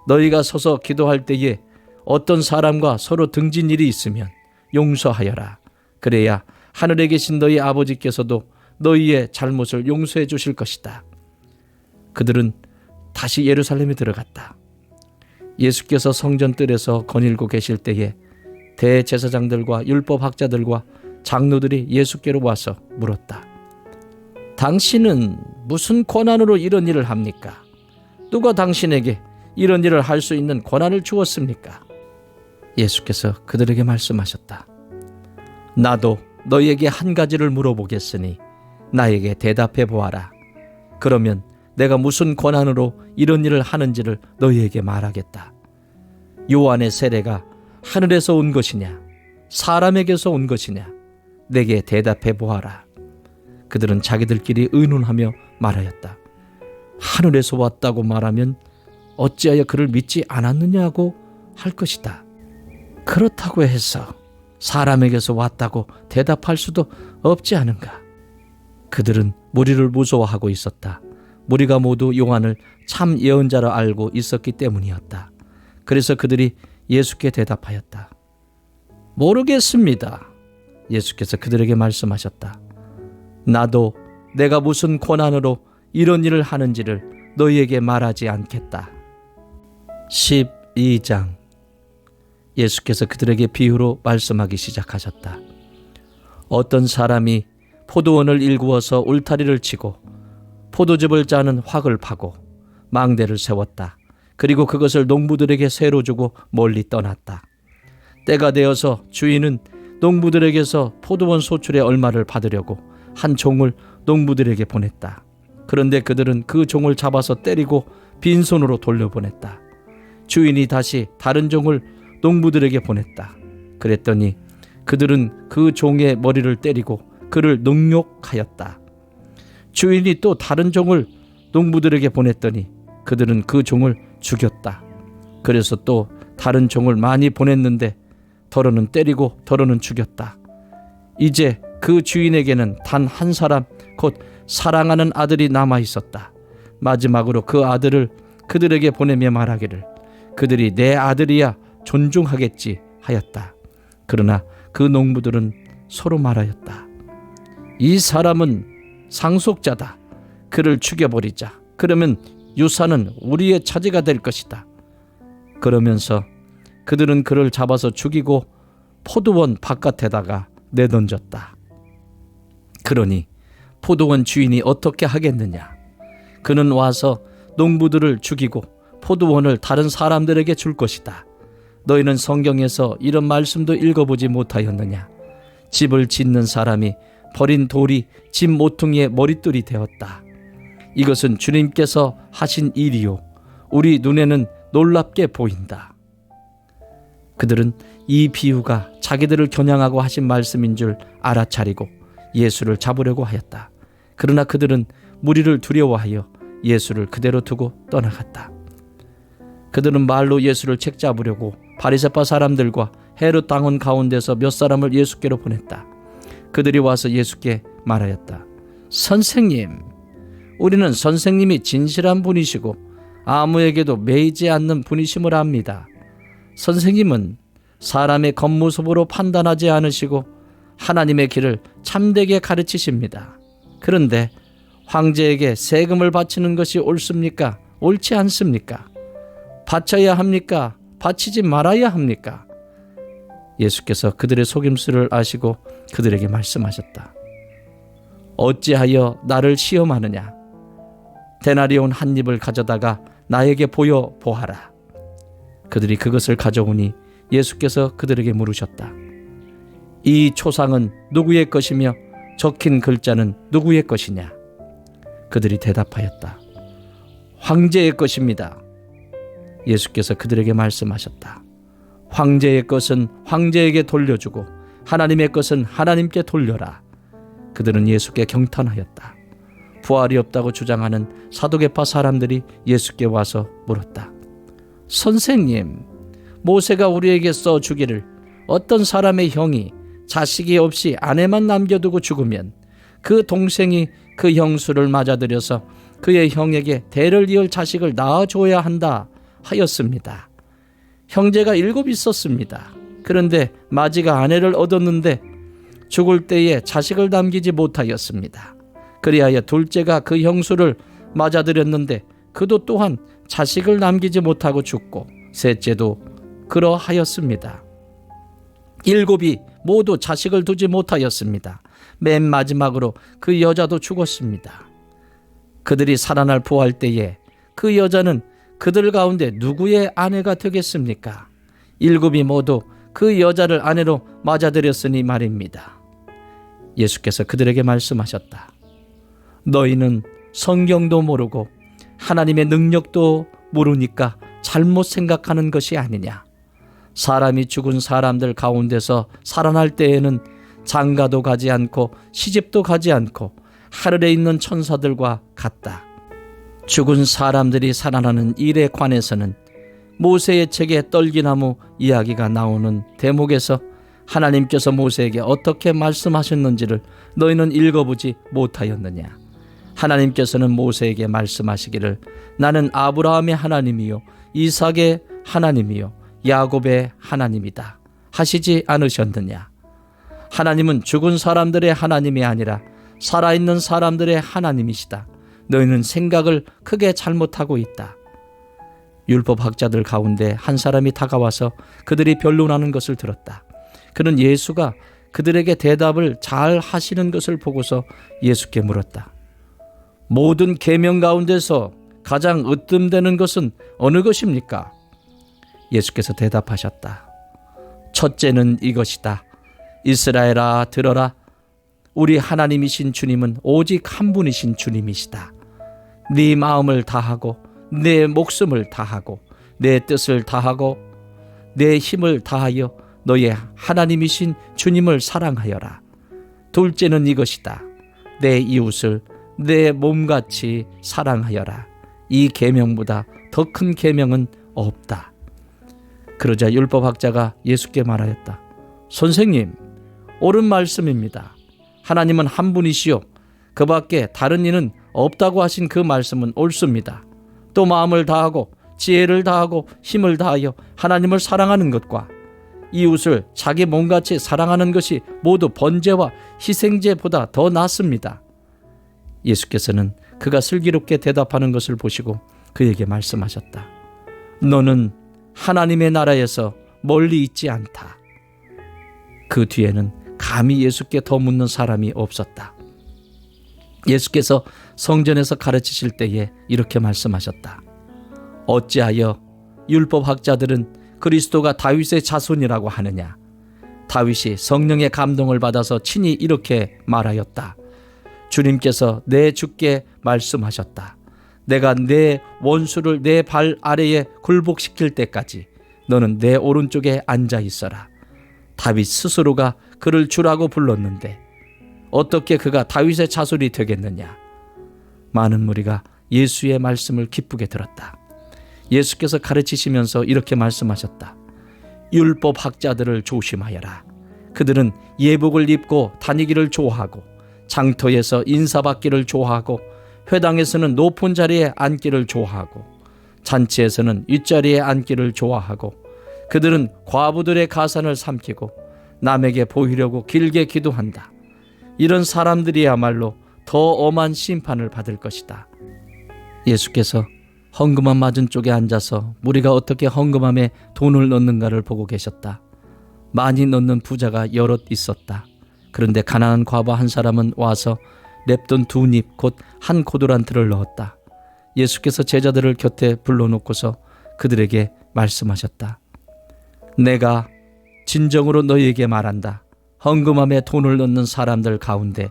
너희가 서서 기도할 때에 어떤 사람과 서로 등진 일이 있으면 용서하여라. 그래야 하늘에 계신 너희 아버지께서도 너희의 잘못을 용서해 주실 것이다. 그들은 다시 예루살렘에 들어갔다. 예수께서 성전 뜰에서 거닐고 계실 때에 대제사장들과 율법학자들과 장로들이 예수께로 와서 물었다. 당신은 무슨 권한으로 이런 일을 합니까? 누가 당신에게 이런 일을 할 수 있는 권한을 주었습니까? 예수께서 그들에게 말씀하셨다. 나도 너희에게 한 가지를 물어보겠으니 나에게 대답해 보아라. 그러면 내가 무슨 권한으로 이런 일을 하는지를 너희에게 말하겠다. 요한의 세례가 하늘에서 온 것이냐 사람에게서 온 것이냐 내게 대답해 보아라. 그들은 자기들끼리 의논하며 말하였다. 하늘에서 왔다고 말하면 어찌하여 그를 믿지 않았느냐고 할 것이다. 그렇다고 해서 사람에게서 왔다고 대답할 수도 없지 않은가. 그들은 무리를 무서워하고 있었다. 무리가 모두 요한을 참 예언자로 알고 있었기 때문이었다. 그래서 그들이 예수께 대답하였다. 모르겠습니다. 예수께서 그들에게 말씀하셨다. 나도 내가 무슨 권한으로 이런 일을 하는지를 너희에게 말하지 않겠다. 12장. 예수께서 그들에게 비유로 말씀하기 시작하셨다. 어떤 사람이 포도원을 일구어서 울타리를 치고 포도즙을 짜는 확을 파고 망대를 세웠다. 그리고 그것을 농부들에게 새로 주고 멀리 떠났다. 때가 되어서 주인은 농부들에게서 포도원 소출의 얼마를 받으려고 한 종을 농부들에게 보냈다. 그런데 그들은 그 종을 잡아서 때리고 빈손으로 돌려보냈다. 주인이 다시 다른 종을 농부들에게 보냈다. 그랬더니 그들은 그 종의 머리를 때리고 그를 능욕하였다. 주인이 또 다른 종을 농부들에게 보냈더니 그들은 그 종을 죽였다. 그래서 또 다른 종을 많이 보냈는데 더러는 때리고 더러는 죽였다. 이제 그 주인에게는 단 한 사람 곧 사랑하는 아들이 남아 있었다. 마지막으로 그 아들을 그들에게 보내며 말하기를 그들이 내 아들이야 존중하겠지 하였다. 그러나 그 농부들은 서로 말하였다. 이 사람은 상속자다. 그를 죽여버리자. 그러면 유산은 우리의 차지가 될 것이다. 그러면서 그들은 그를 잡아서 죽이고 포도원 바깥에다가 내던졌다. 그러니 포도원 주인이 어떻게 하겠느냐? 그는 와서 농부들을 죽이고 포도원을 다른 사람들에게 줄 것이다. 너희는 성경에서 이런 말씀도 읽어보지 못하였느냐? 집을 짓는 사람이 버린 돌이 집 모퉁이의 머릿돌이 되었다. 이것은 주님께서 하신 일이요 우리 눈에는 놀랍게 보인다. 그들은 이 비유가 자기들을 겨냥하고 하신 말씀인 줄 알아차리고 예수를 잡으려고 하였다. 그러나 그들은 무리를 두려워하여 예수를 그대로 두고 떠나갔다. 그들은 말로 예수를 책잡으려고 바리새파 사람들과 헤롯 당원 가운데서 몇 사람을 예수께로 보냈다. 그들이 와서 예수께 말하였다. 선생님, 우리는 선생님이 진실한 분이시고 아무에게도 매이지 않는 분이심을 압니다. 선생님은 사람의 겉모습으로 판단하지 않으시고 하나님의 길을 참되게 가르치십니다. 그런데 황제에게 세금을 바치는 것이 옳습니까? 옳지 않습니까? 바쳐야 합니까? 바치지 말아야 합니까? 예수께서 그들의 속임수를 아시고 그들에게 말씀하셨다. 어찌하여 나를 시험하느냐? 데나리온 한 입을 가져다가 나에게 보여 보아라. 그들이 그것을 가져오니 예수께서 그들에게 물으셨다. 이 초상은 누구의 것이며 적힌 글자는 누구의 것이냐? 그들이 대답하였다. 황제의 것입니다. 예수께서 그들에게 말씀하셨다. 황제의 것은 황제에게 돌려주고 하나님의 것은 하나님께 돌려라. 그들은 예수께 경탄하였다. 부활이 없다고 주장하는 사두개파 사람들이 예수께 와서 물었다. 선생님, 모세가 우리에게 써주기를 어떤 사람의 형이 자식이 없이 아내만 남겨두고 죽으면 그 동생이 그 형수를 맞아들여서 그의 형에게 대를 이을 자식을 낳아줘야 한다 하였습니다. 형제가 7 있었습니다. 그런데 마지가 아내를 얻었는데 죽을 때에 자식을 남기지 못하였습니다. 그리하여 둘째가 그 형수를 맞아들였는데 그도 또한 자식을 남기지 못하고 죽고 셋째도 그러하였습니다. 7이 모두 자식을 두지 못하였습니다. 맨 마지막으로 그 여자도 죽었습니다. 그들이 살아날 부활 때에 그 여자는 그들 가운데 누구의 아내가 되겠습니까? 7이 모두 그 여자를 아내로 맞아들였으니 말입니다. 예수께서 그들에게 말씀하셨다. 너희는 성경도 모르고 하나님의 능력도 모르니까 잘못 생각하는 것이 아니냐. 사람이 죽은 사람들 가운데서 살아날 때에는 장가도 가지 않고 시집도 가지 않고 하늘에 있는 천사들과 같다. 죽은 사람들이 살아나는 일에 관해서는 모세의 책에 떨기나무 이야기가 나오는 대목에서 하나님께서 모세에게 어떻게 말씀하셨는지를 너희는 읽어보지 못하였느냐. 하나님께서는 모세에게 말씀하시기를 나는 아브라함의 하나님이요 이삭의 하나님이요 야곱의 하나님이다 하시지 않으셨느냐. 하나님은 죽은 사람들의 하나님이 아니라 살아있는 사람들의 하나님이시다. 너희는 생각을 크게 잘못하고 있다. 율법학자들 가운데 한 사람이 다가와서 그들이 변론하는 것을 들었다. 그는 예수가 그들에게 대답을 잘 하시는 것을 보고서 예수께 물었다. 모든 계명 가운데서 가장 으뜸되는 것은 어느 것입니까? 예수께서 대답하셨다. 첫째는 이것이다. 이스라엘아 들어라. 우리 하나님이신 주님은 오직 한 분이신 주님이시다. 네 마음을 다하고 내 목숨을 다하고 내 뜻을 다하고 내 힘을 다하여 너의 하나님이신 주님을 사랑하여라. 둘째는 이것이다. 내 이웃을 내 몸같이 사랑하여라. 이 계명보다 더 큰 계명은 없다. 그러자 율법학자가 예수께 말하였다. 선생님, 옳은 말씀입니다. 하나님은 한 분이시요 그 밖에 다른 이는 없다고 하신 그 말씀은 옳습니다. 또 마음을 다하고 지혜를 다하고 힘을 다하여 하나님을 사랑하는 것과 이웃을 자기 몸같이 사랑하는 것이 모두 번제와 희생제보다 더 낫습니다. 예수께서는 그가 슬기롭게 대답하는 것을 보시고 그에게 말씀하셨다. 너는 하나님의 나라에서 멀리 있지 않다. 그 뒤에는 감히 예수께 더 묻는 사람이 없었다. 예수께서 성전에서 가르치실 때에 이렇게 말씀하셨다. 어찌하여 율법학자들은 그리스도가 다윗의 자손이라고 하느냐. 다윗이 성령의 감동을 받아서 친히 이렇게 말하였다. 주님께서 내 주께 말씀하셨다. 내가 내 원수를 내 발 아래에 굴복시킬 때까지 너는 내 오른쪽에 앉아 있어라. 다윗 스스로가 그를 주라고 불렀는데 어떻게 그가 다윗의 자손이 되겠느냐. 많은 무리가 예수의 말씀을 기쁘게 들었다. 예수께서 가르치시면서 이렇게 말씀하셨다. 율법 학자들을 조심하여라. 그들은 예복을 입고 다니기를 좋아하고 장터에서 인사받기를 좋아하고 회당에서는 높은 자리에 앉기를 좋아하고 잔치에서는 윗자리에 앉기를 좋아하고 그들은 과부들의 가산을 삼키고 남에게 보이려고 길게 기도한다. 이런 사람들이야말로 더 엄한 심판을 받을 것이다. 예수께서 헌금함 맞은 쪽에 앉아서 무리가 어떻게 헌금함에 돈을 넣는가를 보고 계셨다. 많이 넣는 부자가 여럿 있었다. 그런데 가난한 과부 한 사람은 와서 랩돈 2닙 곧 한 고도란트를 넣었다. 예수께서 제자들을 곁에 불러놓고서 그들에게 말씀하셨다. 내가 진정으로 너희에게 말한다. 헌금함에 돈을 넣는 사람들 가운데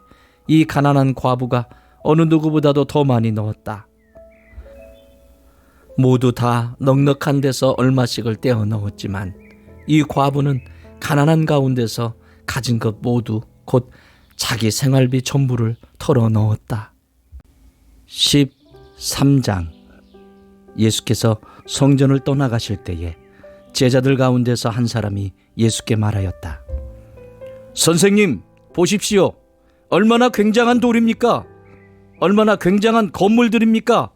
이 가난한 과부가 어느 누구보다도 더 많이 넣었다. 모두 다 넉넉한 데서 얼마씩을 떼어 넣었지만 이 과부는 가난한 가운데서 가진 것 모두 곧 자기 생활비 전부를 털어 넣었다. 13장. 예수께서 성전을 떠나가실 때에 제자들 가운데서 한 사람이 예수께 말하였다. 선생님, 보십시오. 얼마나 굉장한 돌입니까? 얼마나 굉장한 건물들입니까?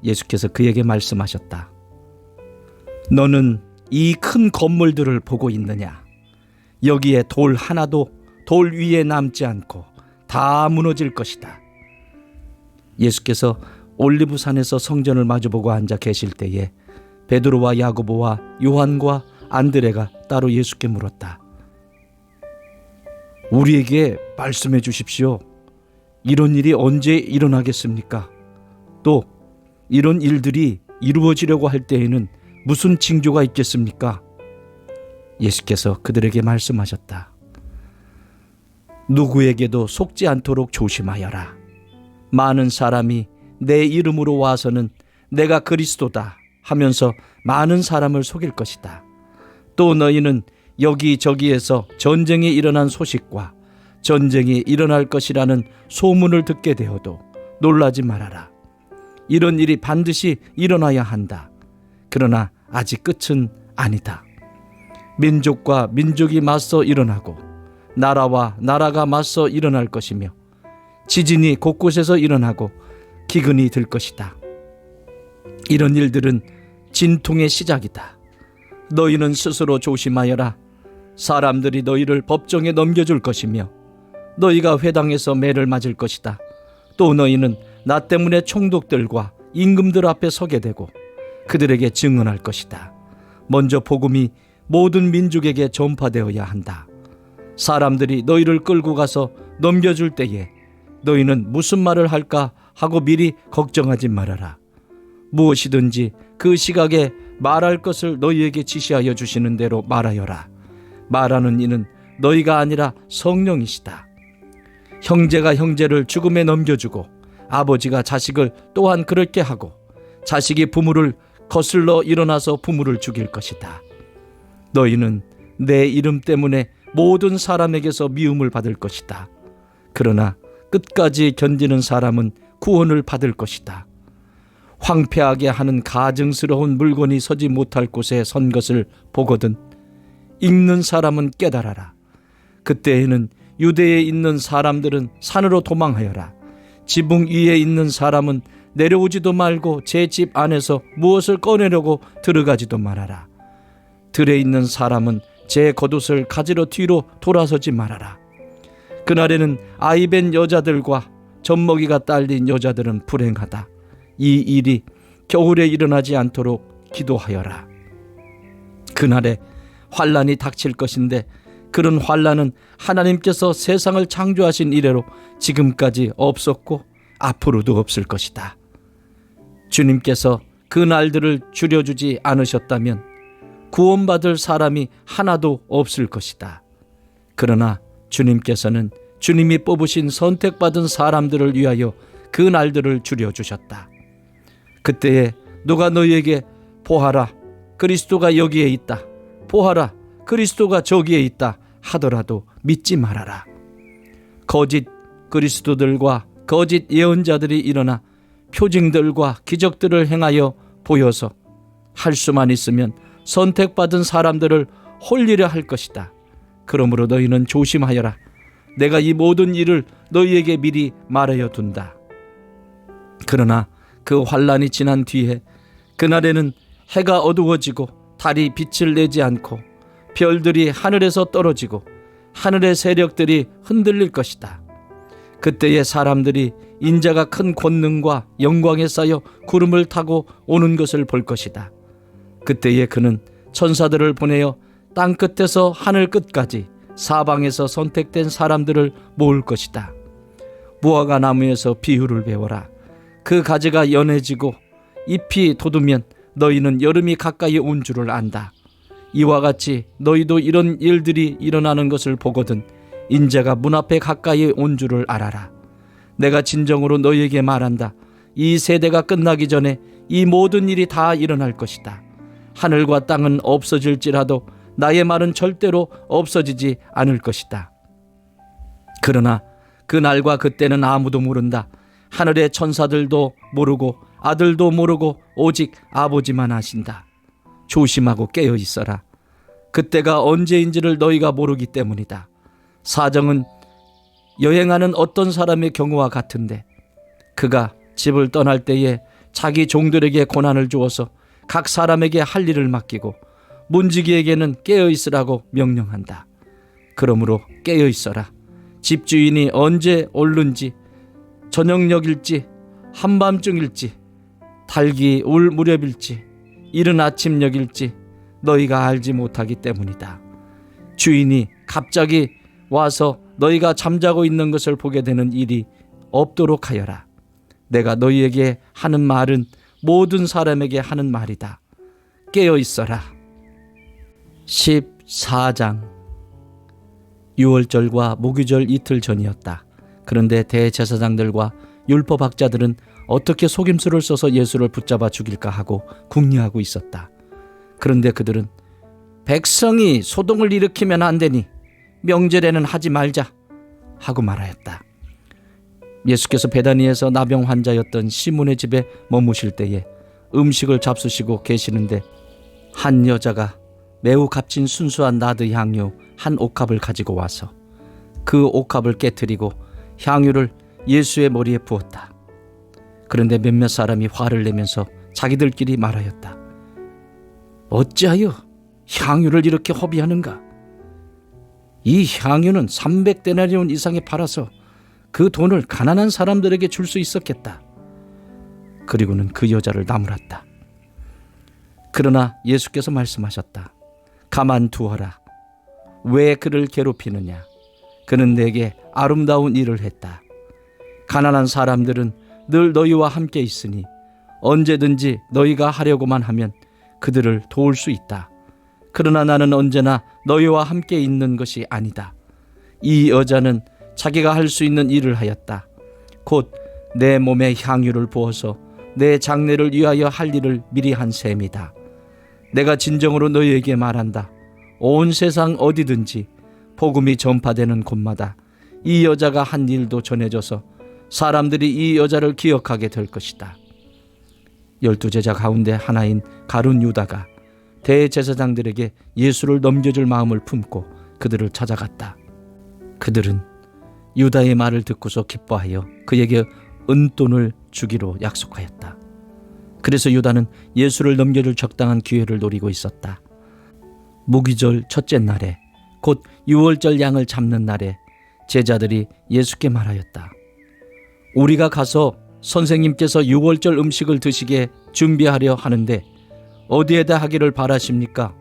예수께서 그에게 말씀하셨다. 너는 이 큰 건물들을 보고 있느냐? 여기에 돌 하나도 돌 위에 남지 않고 다 무너질 것이다. 예수께서 올리브산에서 성전을 마주보고 앉아 계실 때에 베드로와 야고보와 요한과 안드레가 따로 예수께 물었다. 우리에게 말씀해 주십시오. 이런 일이 언제 일어나겠습니까? 또 이런 일들이 이루어지려고 할 때에는 무슨 징조가 있겠습니까? 예수께서 그들에게 말씀하셨다. 누구에게도 속지 않도록 조심하여라. 많은 사람이 내 이름으로 와서는 내가 그리스도다 하면서 많은 사람을 속일 것이다. 또 너희는 여기저기에서 전쟁이 일어난 소식과 전쟁이 일어날 것이라는 소문을 듣게 되어도 놀라지 말아라. 이런 일이 반드시 일어나야 한다. 그러나 아직 끝은 아니다. 민족과 민족이 맞서 일어나고 나라와 나라가 맞서 일어날 것이며 지진이 곳곳에서 일어나고 기근이 들 것이다. 이런 일들은 진통의 시작이다. 너희는 스스로 조심하여라. 사람들이 너희를 법정에 넘겨줄 것이며 너희가 회당에서 매를 맞을 것이다. 또 너희는 나 때문에 총독들과 임금들 앞에 서게 되고 그들에게 증언할 것이다. 먼저 복음이 모든 민족에게 전파되어야 한다. 사람들이 너희를 끌고 가서 넘겨줄 때에 너희는 무슨 말을 할까 하고 미리 걱정하지 말아라. 무엇이든지 그 시각에 말할 것을 너희에게 지시하여 주시는 대로 말하여라. 말하는 이는 너희가 아니라 성령이시다. 형제가 형제를 죽음에 넘겨주고 아버지가 자식을 또한 그렇게 하고 자식이 부모를 거슬러 일어나서 부모를 죽일 것이다. 너희는 내 이름 때문에 모든 사람에게서 미움을 받을 것이다. 그러나 끝까지 견디는 사람은 구원을 받을 것이다. 황폐하게 하는 가증스러운 물건이 서지 못할 곳에 선 것을 보거든 읽는 사람은 깨달아라. 그때에는 유대에 있는 사람들은 산으로 도망하여라. 지붕 위에 있는 사람은 내려오지도 말고 제 집 안에서 무엇을 꺼내려고 들어가지도 말아라. 들에 있는 사람은 제 겉옷을 가지러 뒤로 돌아서지 말아라. 그날에는 아이벤 여자들과 젖먹이가 딸린 여자들은 불행하다. 이 일이 겨울에 일어나지 않도록 기도하여라. 그날에 환난이 닥칠 것인데 그런 환난은 하나님께서 세상을 창조하신 이래로 지금까지 없었고 앞으로도 없을 것이다. 주님께서 그 날들을 줄여주지 않으셨다면 구원받을 사람이 하나도 없을 것이다. 그러나 주님께서는 주님이 뽑으신 선택받은 사람들을 위하여 그 날들을 줄여주셨다. 그때에 누가 너희에게 보아라, 그리스도가 여기에 있다, 보아라, 그리스도가 저기에 있다 하더라도 믿지 말아라. 거짓 그리스도들과 거짓 예언자들이 일어나 표징들과 기적들을 행하여 보여서 할 수만 있으면 선택받은 사람들을 홀리려 할 것이다. 그러므로 너희는 조심하여라. 내가 이 모든 일을 너희에게 미리 말하여 둔다. 그러나 그 환란이 지난 뒤에 그날에는 해가 어두워지고 달이 빛을 내지 않고 별들이 하늘에서 떨어지고 하늘의 세력들이 흔들릴 것이다. 그때에 사람들이 인자가 큰 권능과 영광에 쌓여 구름을 타고 오는 것을 볼 것이다. 그때에 그는 천사들을 보내어 땅 끝에서 하늘 끝까지 사방에서 선택된 사람들을 모을 것이다. 무화과 나무에서 비유를 배워라. 그 가지가 연해지고 잎이 돋으면 너희는 여름이 가까이 온 줄을 안다. 이와 같이 너희도 이런 일들이 일어나는 것을 보거든 인자가 문 앞에 가까이 온 줄을 알아라. 내가 진정으로 너희에게 말한다. 이 세대가 끝나기 전에 이 모든 일이 다 일어날 것이다. 하늘과 땅은 없어질지라도 나의 말은 절대로 없어지지 않을 것이다. 그러나 그 날과 그때는 아무도 모른다. 하늘의 천사들도 모르고 아들도 모르고 오직 아버지만 아신다. 조심하고 깨어 있어라. 그때가 언제인지를 너희가 모르기 때문이다. 사정은 여행하는 어떤 사람의 경우와 같은데 그가 집을 떠날 때에 자기 종들에게 고난을 주어서 각 사람에게 할 일을 맡기고 문지기에게는 깨어 있으라고 명령한다. 그러므로 깨어 있어라. 집주인이 언제 올는지 저녁녘일지 한밤중일지 달기 올 무렵일지 이른 아침녘일지 너희가 알지 못하기 때문이다. 주인이 갑자기 와서 너희가 잠자고 있는 것을 보게 되는 일이 없도록 하여라. 내가 너희에게 하는 말은 모든 사람에게 하는 말이다. 깨어 있어라. 14장. 유월절과 무교절 이틀 전이었다. 그런데 대제사장들과 율법학자들은 어떻게 속임수를 써서 예수를 붙잡아 죽일까 하고 궁리하고 있었다. 그런데 그들은 백성이 소동을 일으키면 안 되니 명절에는 하지 말자 하고 말하였다. 예수께서 베다니에서 나병 환자였던 시몬의 집에 머무실 때에 음식을 잡수시고 계시는데 한 여자가 매우 값진 순수한 나드 향유 한 옥합을 가지고 와서 그 옥합을 깨뜨리고 향유를 예수의 머리에 부었다. 그런데 몇몇 사람이 화를 내면서 자기들끼리 말하였다. 어찌하여 향유를 이렇게 허비하는가? 이 향유는 300데나리온 이상에 팔아서 그 돈을 가난한 사람들에게 줄 수 있었겠다. 그리고는 그 여자를 나무랐다. 그러나 예수께서 말씀하셨다. 가만두어라. 왜 그를 괴롭히느냐? 그는 내게 아름다운 일을 했다. 가난한 사람들은 늘 너희와 함께 있으니 언제든지 너희가 하려고만 하면 그들을 도울 수 있다. 그러나 나는 언제나 너희와 함께 있는 것이 아니다. 이 여자는 자기가 할 수 있는 일을 하였다. 곧 내 몸에 향유를 부어서 내 장례를 위하여 할 일을 미리 한 셈이다. 내가 진정으로 너희에게 말한다. 온 세상 어디든지 복음이 전파되는 곳마다 이 여자가 한 일도 전해져서 사람들이 이 여자를 기억하게 될 것이다. 12제자 가운데 하나인 가룟 유다가 대제사장들에게 예수를 넘겨줄 마음을 품고 그들을 찾아갔다. 그들은 유다의 말을 듣고서 기뻐하여 그에게 은돈을 주기로 약속하였다. 그래서 유다는 예수를 넘겨줄 적당한 기회를 노리고 있었다. 무기절 첫째 날에 곧 유월절 양을 잡는 날에 제자들이 예수께 말하였다. 우리가 가서 선생님께서 유월절 음식을 드시게 준비하려 하는데 어디에다 하기를 바라십니까?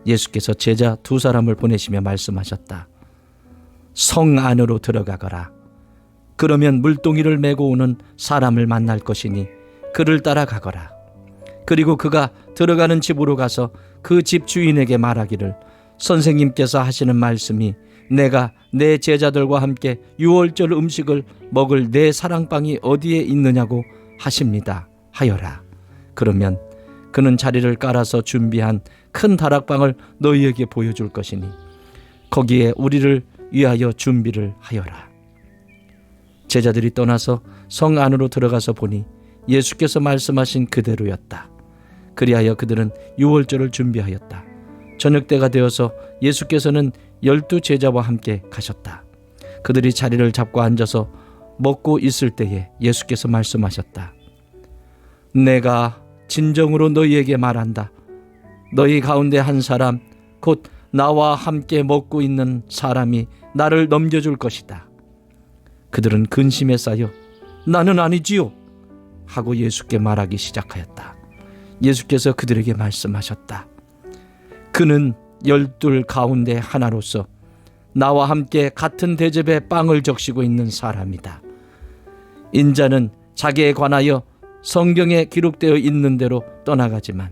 예수께서 제자 2사람을 보내시며 말씀하셨다. 성 안으로 들어가거라. 그러면 물동이를 메고 오는 사람을 만날 것이니 그를 따라가거라. 그리고 그가 들어가는 집으로 가서 그 집 주인에게 말하기를 선생님께서 하시는 말씀이 내가 내 제자들과 함께 유월절 음식을 먹을 내 사랑방이 어디에 있느냐고 하십니다 하여라. 그러면 그는 자리를 깔아서 준비한 큰 다락방을 너희에게 보여줄 것이니 거기에 우리를 위하여 준비를 하여라. 제자들이 떠나서 성 안으로 들어가서 보니 예수께서 말씀하신 그대로였다. 그리하여 그들은 유월절을 준비하였다. 저녁 때가 되어서 예수께서는 12 제자와 함께 가셨다. 그들이 자리를 잡고 앉아서 먹고 있을 때에 예수께서 말씀하셨다. 내가 진정으로 너희에게 말한다. 너희 가운데 한 사람, 곧 나와 함께 먹고 있는 사람이 나를 넘겨줄 것이다. 그들은 근심에 쌓여 나는 아니지요 하고 예수께 말하기 시작하였다. 예수께서 그들에게 말씀하셨다. 그는 12 가운데 하나로서 나와 함께 같은 대접에 빵을 적시고 있는 사람이다. 인자는 자기에 관하여 성경에 기록되어 있는 대로 떠나가지만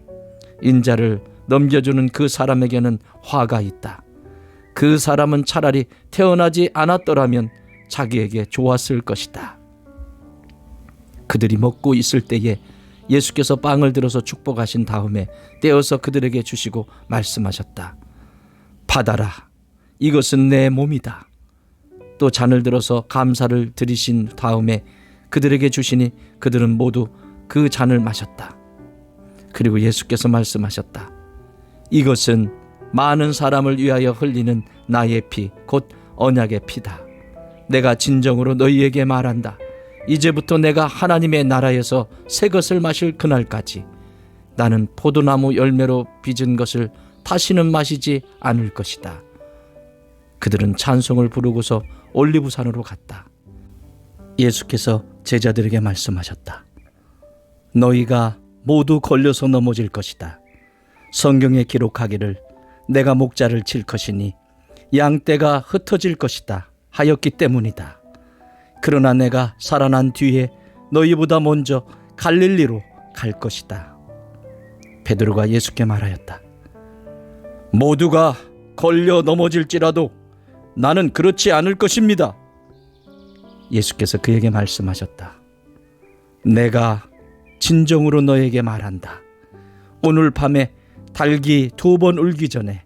인자를 넘겨주는 그 사람에게는 화가 있다. 그 사람은 차라리 태어나지 않았더라면 자기에게 좋았을 것이다. 그들이 먹고 있을 때에 예수께서 빵을 들어서 축복하신 다음에 떼어서 그들에게 주시고 말씀하셨다. 받아라. 이것은 내 몸이다. 또 잔을 들어서 감사를 드리신 다음에 그들에게 주시니 그들은 모두 그 잔을 마셨다. 그리고 예수께서 말씀하셨다. 이것은 많은 사람을 위하여 흘리는 나의 피, 곧 언약의 피다. 내가 진정으로 너희에게 말한다. 이제부터 내가 하나님의 나라에서 새 것을 마실 그날까지 나는 포도나무 열매로 빚은 것을 다시는 마시지 않을 것이다. 그들은 찬송을 부르고서 올리브산으로 갔다. 예수께서 제자들에게 말씀하셨다. 너희가 모두 걸려서 넘어질 것이다. 성경에 기록하기를 내가 목자를 칠 것이니 양떼가 흩어질 것이다 하였기 때문이다. 그러나 내가 살아난 뒤에 너희보다 먼저 갈릴리로 갈 것이다. 베드로가 예수께 말하였다. 모두가 걸려 넘어질지라도 나는 그렇지 않을 것입니다. 예수께서 그에게 말씀하셨다. 내가 진정으로 너에게 말한다. 오늘 밤에 닭이 2번 울기 전에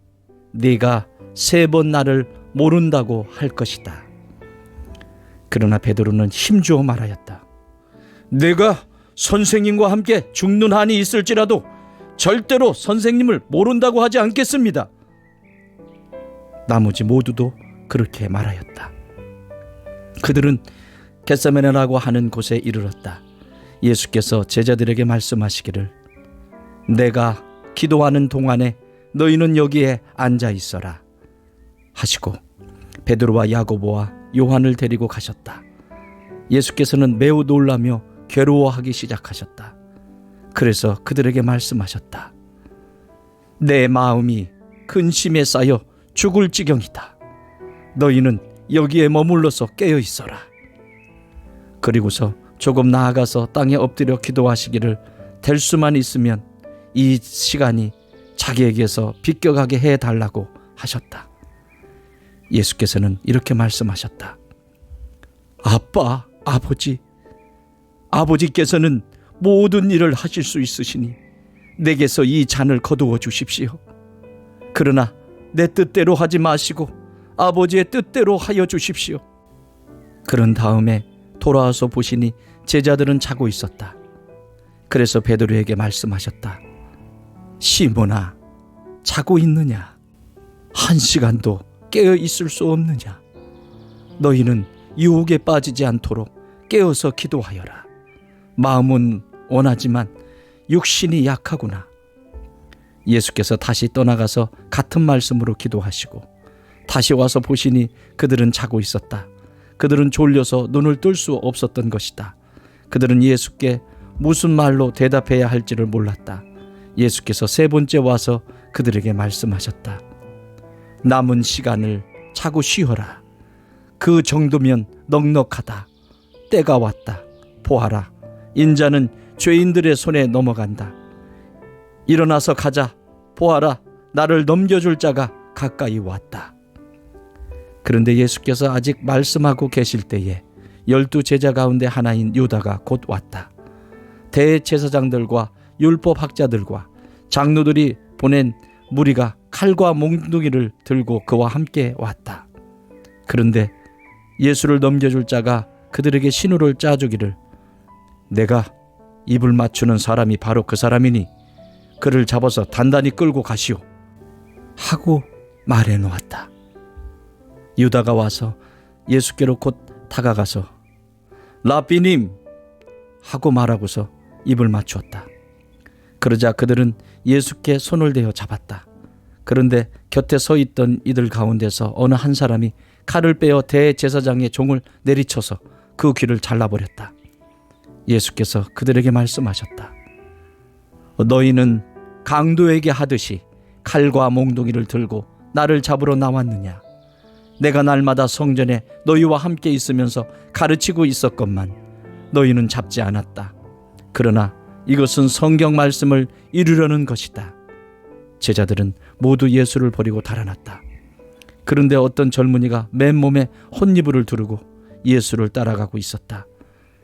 네가 3번 나를 모른다고 할 것이다. 그러나 베드로는 힘주어 말하였다. 내가 선생님과 함께 죽는 한이 있을지라도 절대로 선생님을 모른다고 하지 않겠습니다. 나머지 모두도 그렇게 말하였다. 그들은 겟세마네라고 하는 곳에 이르렀다. 예수께서 제자들에게 말씀하시기를 내가 기도하는 동안에 너희는 여기에 앉아 있어라 하시고 베드로와 야고보와 요한을 데리고 가셨다. 예수께서는 매우 놀라며 괴로워하기 시작하셨다. 그래서 그들에게 말씀하셨다. 내 마음이 근심에 쌓여 죽을 지경이다. 너희는 여기에 머물러서 깨어 있어라. 그리고서 조금 나아가서 땅에 엎드려 기도하시기를 될 수만 있으면 이 시간이 자기에게서 비껴가게 해달라고 하셨다. 예수께서는 이렇게 말씀하셨다. 아빠, 아버지께서는 모든 일을 하실 수 있으시니 내게서 이 잔을 거두어 주십시오. 그러나 내 뜻대로 하지 마시고 아버지의 뜻대로 하여 주십시오. 그런 다음에 돌아와서 보시니 제자들은 자고 있었다. 그래서 베드로에게 말씀하셨다. 시몬아, 자고 있느냐? 1시간도 깨어 있을 수 없느냐? 너희는 유혹에 빠지지 않도록 깨어서 기도하여라. 마음은 원하지만 육신이 약하구나. 예수께서 다시 떠나가서 같은 말씀으로 기도하시고 다시 와서 보시니 그들은 자고 있었다. 그들은 졸려서 눈을 뜰 수 없었던 것이다. 그들은 예수께 무슨 말로 대답해야 할지를 몰랐다. 예수께서 3번째 와서 그들에게 말씀하셨다. 남은 시간을 자고 쉬어라. 그 정도면 넉넉하다. 때가 왔다. 보아라. 인자는 죄인들의 손에 넘어간다. 일어나서 가자. 보아라. 나를 넘겨줄 자가 가까이 왔다. 그런데 예수께서 아직 말씀하고 계실 때에 12 제자 가운데 하나인 유다가 곧 왔다. 대제사장들과 율법학자들과 장로들이 보낸 무리가 칼과 몽둥이를 들고 그와 함께 왔다. 그런데 예수를 넘겨줄 자가 그들에게 신호를 짜주기를 내가 입을 맞추는 사람이 바로 그 사람이니 그를 잡아서 단단히 끌고 가시오 하고 말해 놓았다. 유다가 와서 예수께로 곧 다가가서 라삐님 하고 말하고서 입을 맞추었다. 그러자 그들은 예수께 손을 대어 잡았다. 그런데 곁에 서 있던 이들 가운데서 어느 한 사람이 칼을 빼어 대제사장의 종을 내리쳐서 그 귀를 잘라버렸다. 예수께서 그들에게 말씀하셨다. 너희는 강도에게 하듯이 칼과 몽둥이를 들고 나를 잡으러 나왔느냐? 내가 날마다 성전에 너희와 함께 있으면서 가르치고 있었건만 너희는 잡지 않았다. 그러나 이것은 성경 말씀을 이루려는 것이다. 제자들은 모두 예수를 버리고 달아났다. 그런데 어떤 젊은이가 맨몸에 혼이불을 두르고 예수를 따라가고 있었다.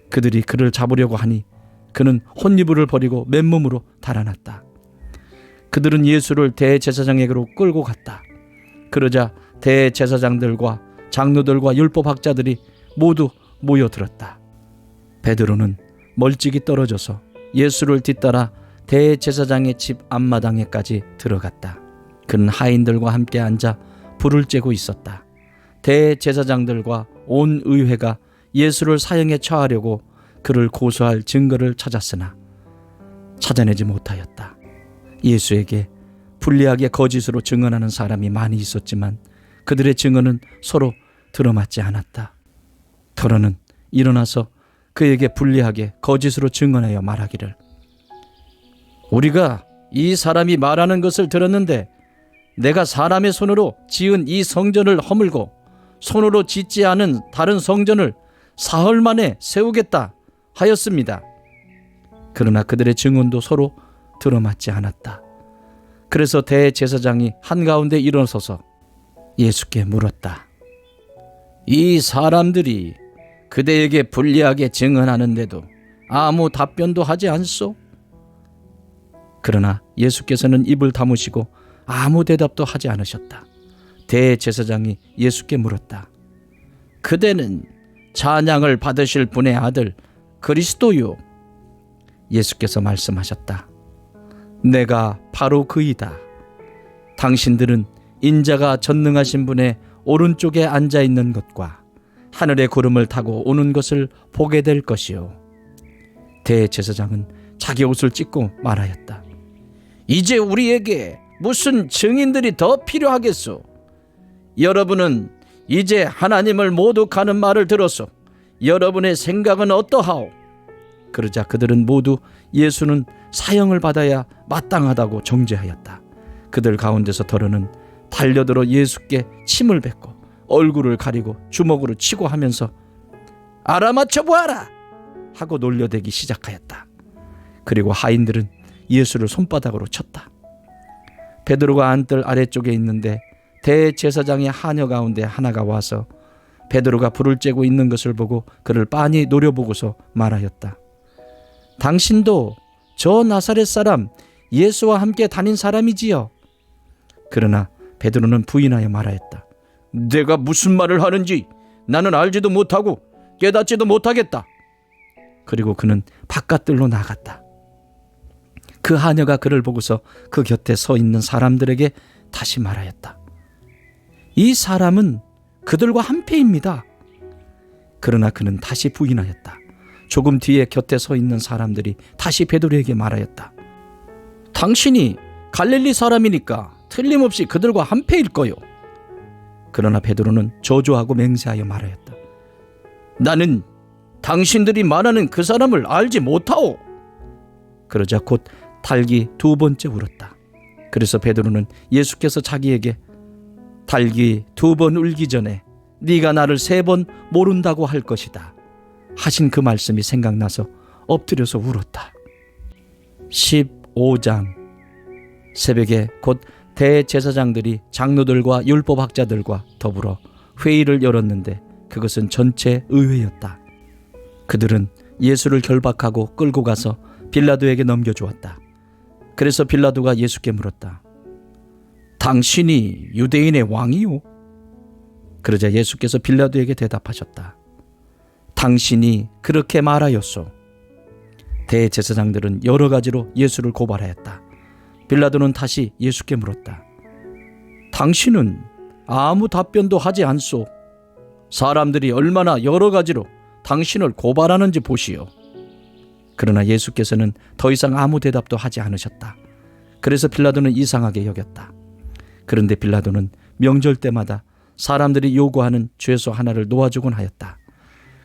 그들이 그를 잡으려고 하니 그는 혼이불을 버리고 맨몸으로 달아났다. 그들은 예수를 대제사장에게로 끌고 갔다. 그러자 대제사장들과 장로들과 율법학자들이 모두 모여들었다. 베드로는 멀찍이 떨어져서 예수를 뒤따라 대제사장의 집 앞마당에까지 들어갔다. 그는 하인들과 함께 앉아 불을 쬐고 있었다. 대제사장들과 온 의회가 예수를 사형에 처하려고 그를 고소할 증거를 찾았으나 찾아내지 못하였다. 예수에게 불리하게 거짓으로 증언하는 사람이 많이 있었지만 그들의 증언은 서로 들어맞지 않았다. 더러는 일어나서 그에게 불리하게 거짓으로 증언하여 말하기를 우리가 이 사람이 말하는 것을 들었는데 내가 사람의 손으로 지은 이 성전을 허물고 손으로 짓지 않은 다른 성전을 사흘 만에 세우겠다 하였습니다. 그러나 그들의 증언도 서로 들어맞지 않았다. 그래서 대제사장이 한가운데 일어서서 예수께 물었다. 이 사람들이 그대에게 불리하게 증언하는데도 아무 답변도 하지 않소? 그러나 예수께서는 입을 다무시고 아무 대답도 하지 않으셨다. 대제사장이 예수께 물었다. 그대는 찬양을 받으실 분의 아들 그리스도요? 예수께서 말씀하셨다. 내가 바로 그이다. 당신들은 인자가 전능하신 분의 오른쪽에 앉아 있는 것과 하늘의 구름을 타고 오는 것을 보게 될 것이요. 대제사장은 자기 옷을 찢고 말하였다. 이제 우리에게 무슨 증인들이 더 필요하겠소? 여러분은 이제 하나님을 모독하는 말을 들었소. 여러분의 생각은 어떠하오? 그러자 그들은 모두 예수는 사형을 받아야 마땅하다고 정죄하였다. 그들 가운데서 더러는 달려들어 예수께 침을 뱉고 얼굴을 가리고 주먹으로 치고 하면서 알아맞혀 보아라 하고 놀려대기 시작하였다. 그리고 하인들은 예수를 손바닥으로 쳤다. 베드로가 안뜰 아래쪽에 있는데 대제사장의 하녀 가운데 하나가 와서 베드로가 불을 쬐고 있는 것을 보고 그를 빤히 노려보고서 말하였다. 당신도 저 나사렛 사람 예수와 함께 다닌 사람이지요? 그러나 베드로는 부인하여 말하였다. 내가 무슨 말을 하는지 나는 알지도 못하고 깨닫지도 못하겠다. 그리고 그는 바깥들로 나갔다. 그 하녀가 그를 보고서 그 곁에 서 있는 사람들에게 다시 말하였다. 이 사람은 그들과 한패입니다. 그러나 그는 다시 부인하였다. 조금 뒤에 곁에 서 있는 사람들이 다시 베드로에게 말하였다. 당신이 갈릴리 사람이니까 틀림없이 그들과 한패일 거요. 그러나 베드로는 저주하고 맹세하여 말하였다. 나는 당신들이 말하는 그 사람을 알지 못하오. 그러자 곧 닭이 두 번째 울었다. 그래서 베드로는 예수께서 자기에게 닭이 두 번 울기 전에 네가 나를 세 번 모른다고 할 것이다 하신 그 말씀이 생각나서 엎드려서 울었다. 15장. 새벽에 곧 대제사장들이 장로들과 율법학자들과 더불어 회의를 열었는데 그것은 전체 의회였다. 그들은 예수를 결박하고 끌고 가서 빌라도에게 넘겨주었다. 그래서 빌라도가 예수께 물었다. 당신이 유대인의 왕이요? 그러자 예수께서 빌라도에게 대답하셨다. 당신이 그렇게 말하였소. 대제사장들은 여러 가지로 예수를 고발하였다. 빌라도는 다시 예수께 물었다. 당신은 아무 답변도 하지 않소. 사람들이 얼마나 여러 가지로 당신을 고발하는지 보시오. 그러나 예수께서는 더 이상 아무 대답도 하지 않으셨다. 그래서 빌라도는 이상하게 여겼다. 그런데 빌라도는 명절 때마다 사람들이 요구하는 죄소 하나를 놓아주곤 하였다.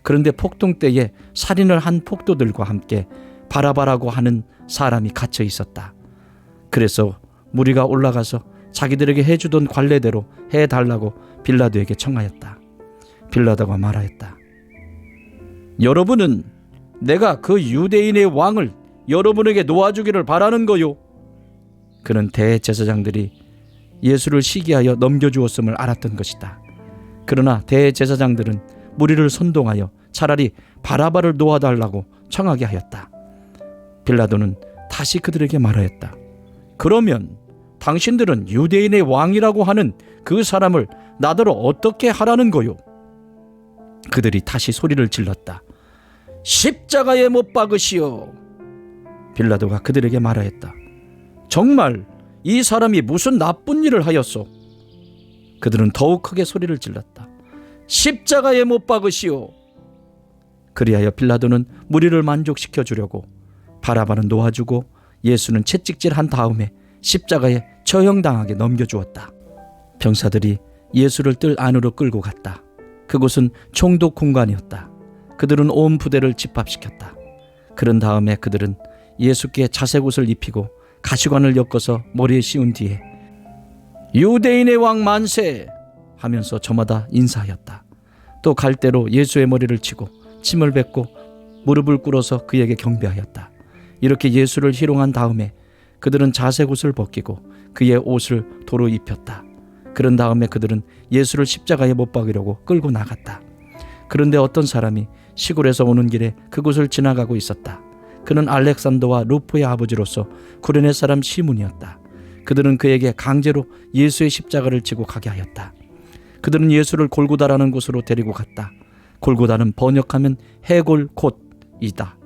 그런데 폭동 때에 살인을 한 폭도들과 함께 바라바라고 하는 사람이 갇혀 있었다. 그래서 무리가 올라가서 자기들에게 해주던 관례대로 해달라고 빌라도에게 청하였다. 빌라도가 말하였다. 여러분은 내가 그 유대인의 왕을 여러분에게 놓아주기를 바라는 거요. 그는 대제사장들이 예수를 시기하여 넘겨주었음을 알았던 것이다. 그러나 대제사장들은 무리를 선동하여 차라리 바라바를 놓아달라고 청하게 하였다. 빌라도는 다시 그들에게 말하였다. 그러면 당신들은 유대인의 왕이라고 하는 그 사람을 나더러 어떻게 하라는 거요? 그들이 다시 소리를 질렀다. 십자가에 못 박으시오. 빌라도가 그들에게 말하였다. 정말 이 사람이 무슨 나쁜 일을 하였소? 그들은 더욱 크게 소리를 질렀다. 십자가에 못 박으시오. 그리하여 빌라도는 무리를 만족시켜 주려고 바라바는 놓아주고 예수는 채찍질한 다음에 십자가에 처형당하게 넘겨주었다. 병사들이 예수를 뜰 안으로 끌고 갔다. 그곳은 총독 공간이었다. 그들은 온 부대를 집합시켰다. 그런 다음에 그들은 예수께 자색옷을 입히고 가시관을 엮어서 머리에 씌운 뒤에 유대인의 왕 만세 하면서 저마다 인사하였다. 또 갈대로 예수의 머리를 치고 침을 뱉고 무릎을 꿇어서 그에게 경배하였다. 이렇게 예수를 희롱한 다음에 그들은 자색옷을 벗기고 그의 옷을 도로 입혔다. 그런 다음에 그들은 예수를 십자가에 못 박으려고 끌고 나갔다. 그런데 어떤 사람이 시골에서 오는 길에 그곳을 지나가고 있었다. 그는 알렉산더와 루포의 아버지로서 구레네 사람 시몬이었다. 그들은 그에게 강제로 예수의 십자가를 지고 가게 하였다. 그들은 예수를 골고다라는 곳으로 데리고 갔다. 골고다는 번역하면 해골곳이다.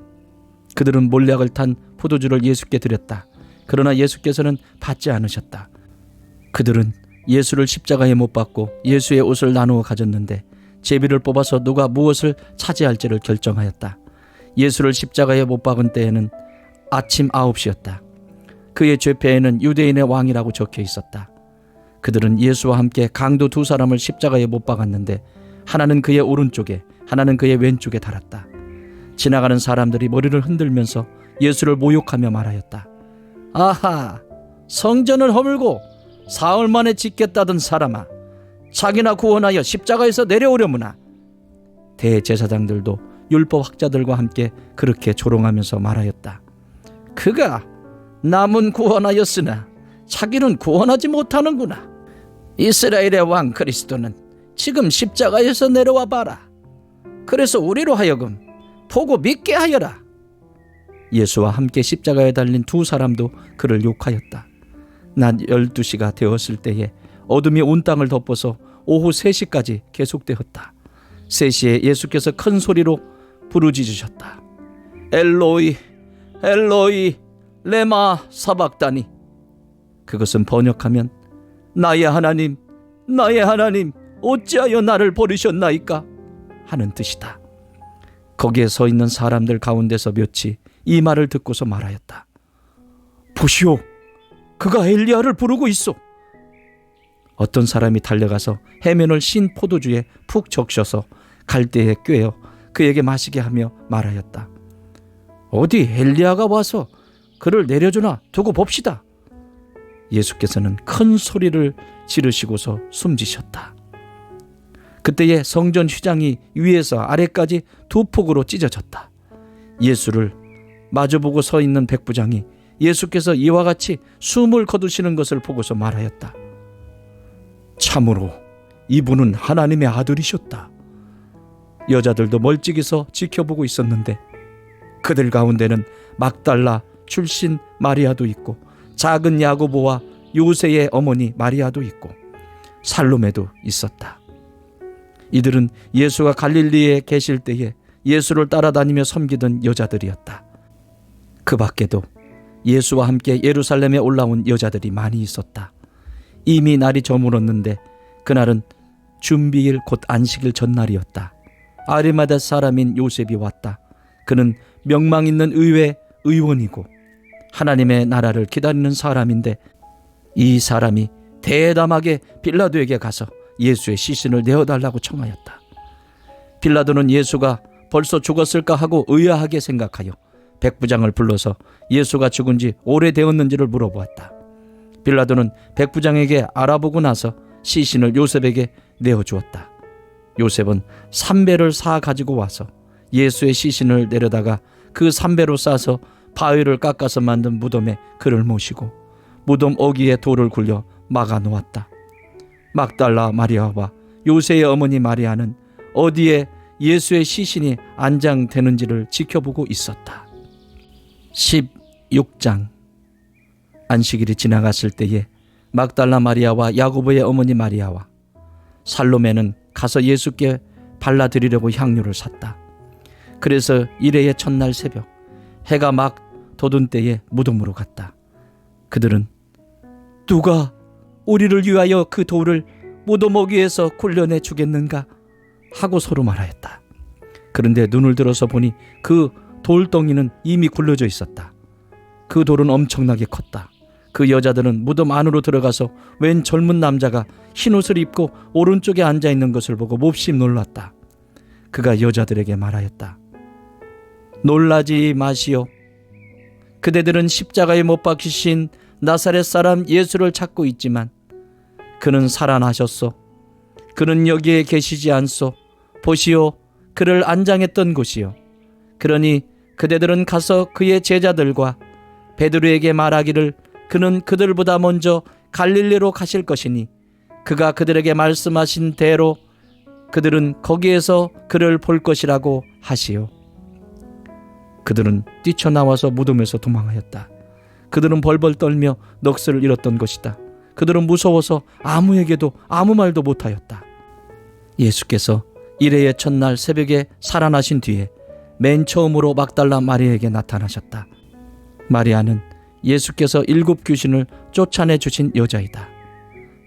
그들은 몰약을 탄 포도주를 예수께 드렸다. 그러나 예수께서는 받지 않으셨다. 그들은 예수를 십자가에 못 박고 예수의 옷을 나누어 가졌는데 제비를 뽑아서 누가 무엇을 차지할지를 결정하였다. 예수를 십자가에 못 박은 때에는 아침 9시였다. 그의 죄패에는 유대인의 왕이라고 적혀 있었다. 그들은 예수와 함께 강도 두 사람을 십자가에 못 박았는데 하나는 그의 오른쪽에 하나는 그의 왼쪽에 달았다. 지나가는 사람들이 머리를 흔들면서 예수를 모욕하며 말하였다. 아하, 성전을 허물고 사흘 만에 짓겠다던 사람아, 자기나 구원하여 십자가에서 내려오려무나. 대제사장들도 율법 학자들과 함께 그렇게 조롱하면서 말하였다. 그가 남은 구원하였으나 자기는 구원하지 못하는구나. 이스라엘의 왕 그리스도는 지금 십자가에서 내려와 봐라. 그래서 우리로 하여금 보고 믿게 하여라. 예수와 함께 십자가에 달린 두 사람도 그를 욕하였다. 낮 12시가 되었을 때에 어둠이 온 땅을 덮어서 오후 3시까지 계속되었다. 3시에 예수께서 큰 소리로 부르짖으셨다. 엘로이 엘로이 레마 사박다니. 그것은 번역하면 나의 하나님 어찌하여 나를 버리셨나이까 하는 뜻이다. 거기에 서 있는 사람들 가운데서 몇이 이 말을 듣고서 말하였다. 보시오, 그가 엘리야를 부르고 있어. 어떤 사람이 달려가서 해면을 신 포도주에 푹 적셔서 갈대에 꿰어 그에게 마시게 하며 말하였다. 어디 엘리야가 와서 그를 내려주나 두고 봅시다. 예수께서는 큰 소리를 지르시고서 숨지셨다. 그때에 성전 휘장이 위에서 아래까지 두 폭으로 찢어졌다. 예수를 마주보고 서 있는 백부장이 예수께서 이와 같이 숨을 거두시는 것을 보고서 말하였다. 참으로 이분은 하나님의 아들이셨다. 여자들도 멀찍이서 지켜보고 있었는데 그들 가운데는 막달라 출신 마리아도 있고 작은 야고보와 요새의 어머니 마리아도 있고 살로메도 있었다. 이들은 예수가 갈릴리에 계실 때에 예수를 따라다니며 섬기던 여자들이었다. 그 밖에도 예수와 함께 예루살렘에 올라온 여자들이 많이 있었다. 이미 날이 저물었는데 그날은 준비일 곧 안식일 전날이었다. 아리마다 사람인 요셉이 왔다. 그는 명망 있는 의회 의원이고 하나님의 나라를 기다리는 사람인데 이 사람이 대담하게 빌라도에게 가서 예수의 시신을 내어달라고 청하였다. 빌라도는 예수가 벌써 죽었을까 하고 의아하게 생각하여 백부장을 불러서 예수가 죽은 지 오래되었는지를 물어보았다. 빌라도는 백부장에게 알아보고 나서 시신을 요셉에게 내어주었다. 요셉은 삼배를 사 가지고 와서 예수의 시신을 내려다가 그 삼배로 싸서 바위를 깎아서 만든 무덤에 그를 모시고 무덤 어귀에 돌을 굴려 막아 놓았다. 막달라 마리아와 요새의 어머니 마리아는 어디에 예수의 시신이 안장되는지를 지켜보고 있었다. 16장. 안식일이 지나갔을 때에 막달라 마리아와 야고보의 어머니 마리아와 살로메는 가서 예수께 발라드리려고 향료를 샀다. 그래서 일회의 첫날 새벽 해가 막 돋은 때에 무덤으로 갔다. 그들은 누가 우리를 위하여 그 돌을 무덤 어귀에서 굴려내 주겠는가 하고 서로 말하였다. 그런데 눈을 들어서 보니 그 돌덩이는 이미 굴려져 있었다. 그 돌은 엄청나게 컸다. 그 여자들은 무덤 안으로 들어가서 웬 젊은 남자가 흰옷을 입고 오른쪽에 앉아있는 것을 보고 몹시 놀랐다. 그가 여자들에게 말하였다. 놀라지 마시오. 그대들은 십자가에 못 박히신 나사렛 사람 예수를 찾고 있지만 그는 살아나셨소. 그는 여기에 계시지 않소. 보시오. 그를 안장했던 곳이요. 그러니 그대들은 가서 그의 제자들과 베드로에게 말하기를 그는 그들보다 먼저 갈릴리로 가실 것이니 그가 그들에게 말씀하신 대로 그들은 거기에서 그를 볼 것이라고 하시오. 그들은 뛰쳐나와서 무덤에서 도망하였다. 그들은 벌벌 떨며 넋을 잃었던 것이다. 그들은 무서워서 아무에게도 아무 말도 못하였다. 예수께서 일회의 첫날 새벽에 살아나신 뒤에 맨 처음으로 막달라 마리아에게 나타나셨다. 마리아는 예수께서 7 귀신을 쫓아내 주신 여자이다.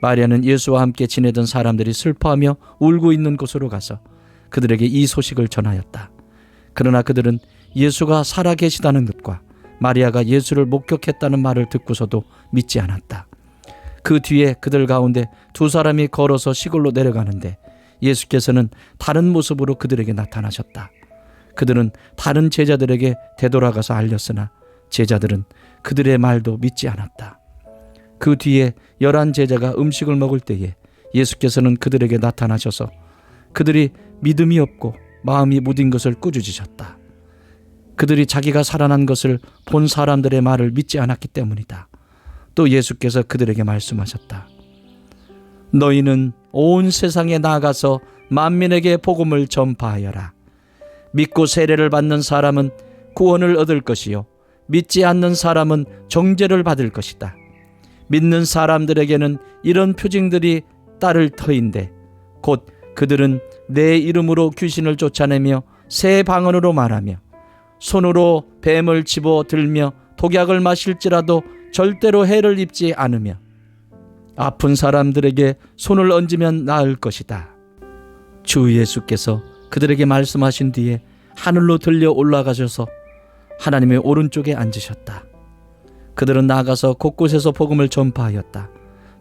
마리아는 예수와 함께 지내던 사람들이 슬퍼하며 울고 있는 곳으로 가서 그들에게 이 소식을 전하였다. 그러나 그들은 예수가 살아계시다는 것과 마리아가 예수를 목격했다는 말을 듣고서도 믿지 않았다. 그 뒤에 그들 가운데 2 사람이 걸어서 시골로 내려가는데 예수께서는 다른 모습으로 그들에게 나타나셨다. 그들은 다른 제자들에게 되돌아가서 알렸으나 제자들은 그들의 말도 믿지 않았다. 그 뒤에 11 제자가 음식을 먹을 때에 예수께서는 그들에게 나타나셔서 그들이 믿음이 없고 마음이 무딘 것을 꾸짖으셨다. 그들이 자기가 살아난 것을 본 사람들의 말을 믿지 않았기 때문이다. 또 예수께서 그들에게 말씀하셨다. 너희는 온 세상에 나아가서 만민에게 복음을 전파하여라. 믿고 세례를 받는 사람은 구원을 얻을 것이요 믿지 않는 사람은 정죄를 받을 것이다. 믿는 사람들에게는 이런 표징들이 따를 터인데 곧 그들은 내 이름으로 귀신을 쫓아내며 새 방언으로 말하며 손으로 뱀을 집어 들며 독약을 마실지라도 절대로 해를 입지 않으며 아픈 사람들에게 손을 얹으면 나을 것이다. 주 예수께서 그들에게 말씀하신 뒤에 하늘로 들려 올라가셔서 하나님의 오른쪽에 앉으셨다. 그들은 나가서 곳곳에서 복음을 전파하였다.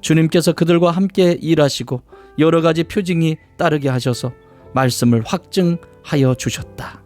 주님께서 그들과 함께 일하시고 여러 가지 표징이 따르게 하셔서 말씀을 확증하여 주셨다.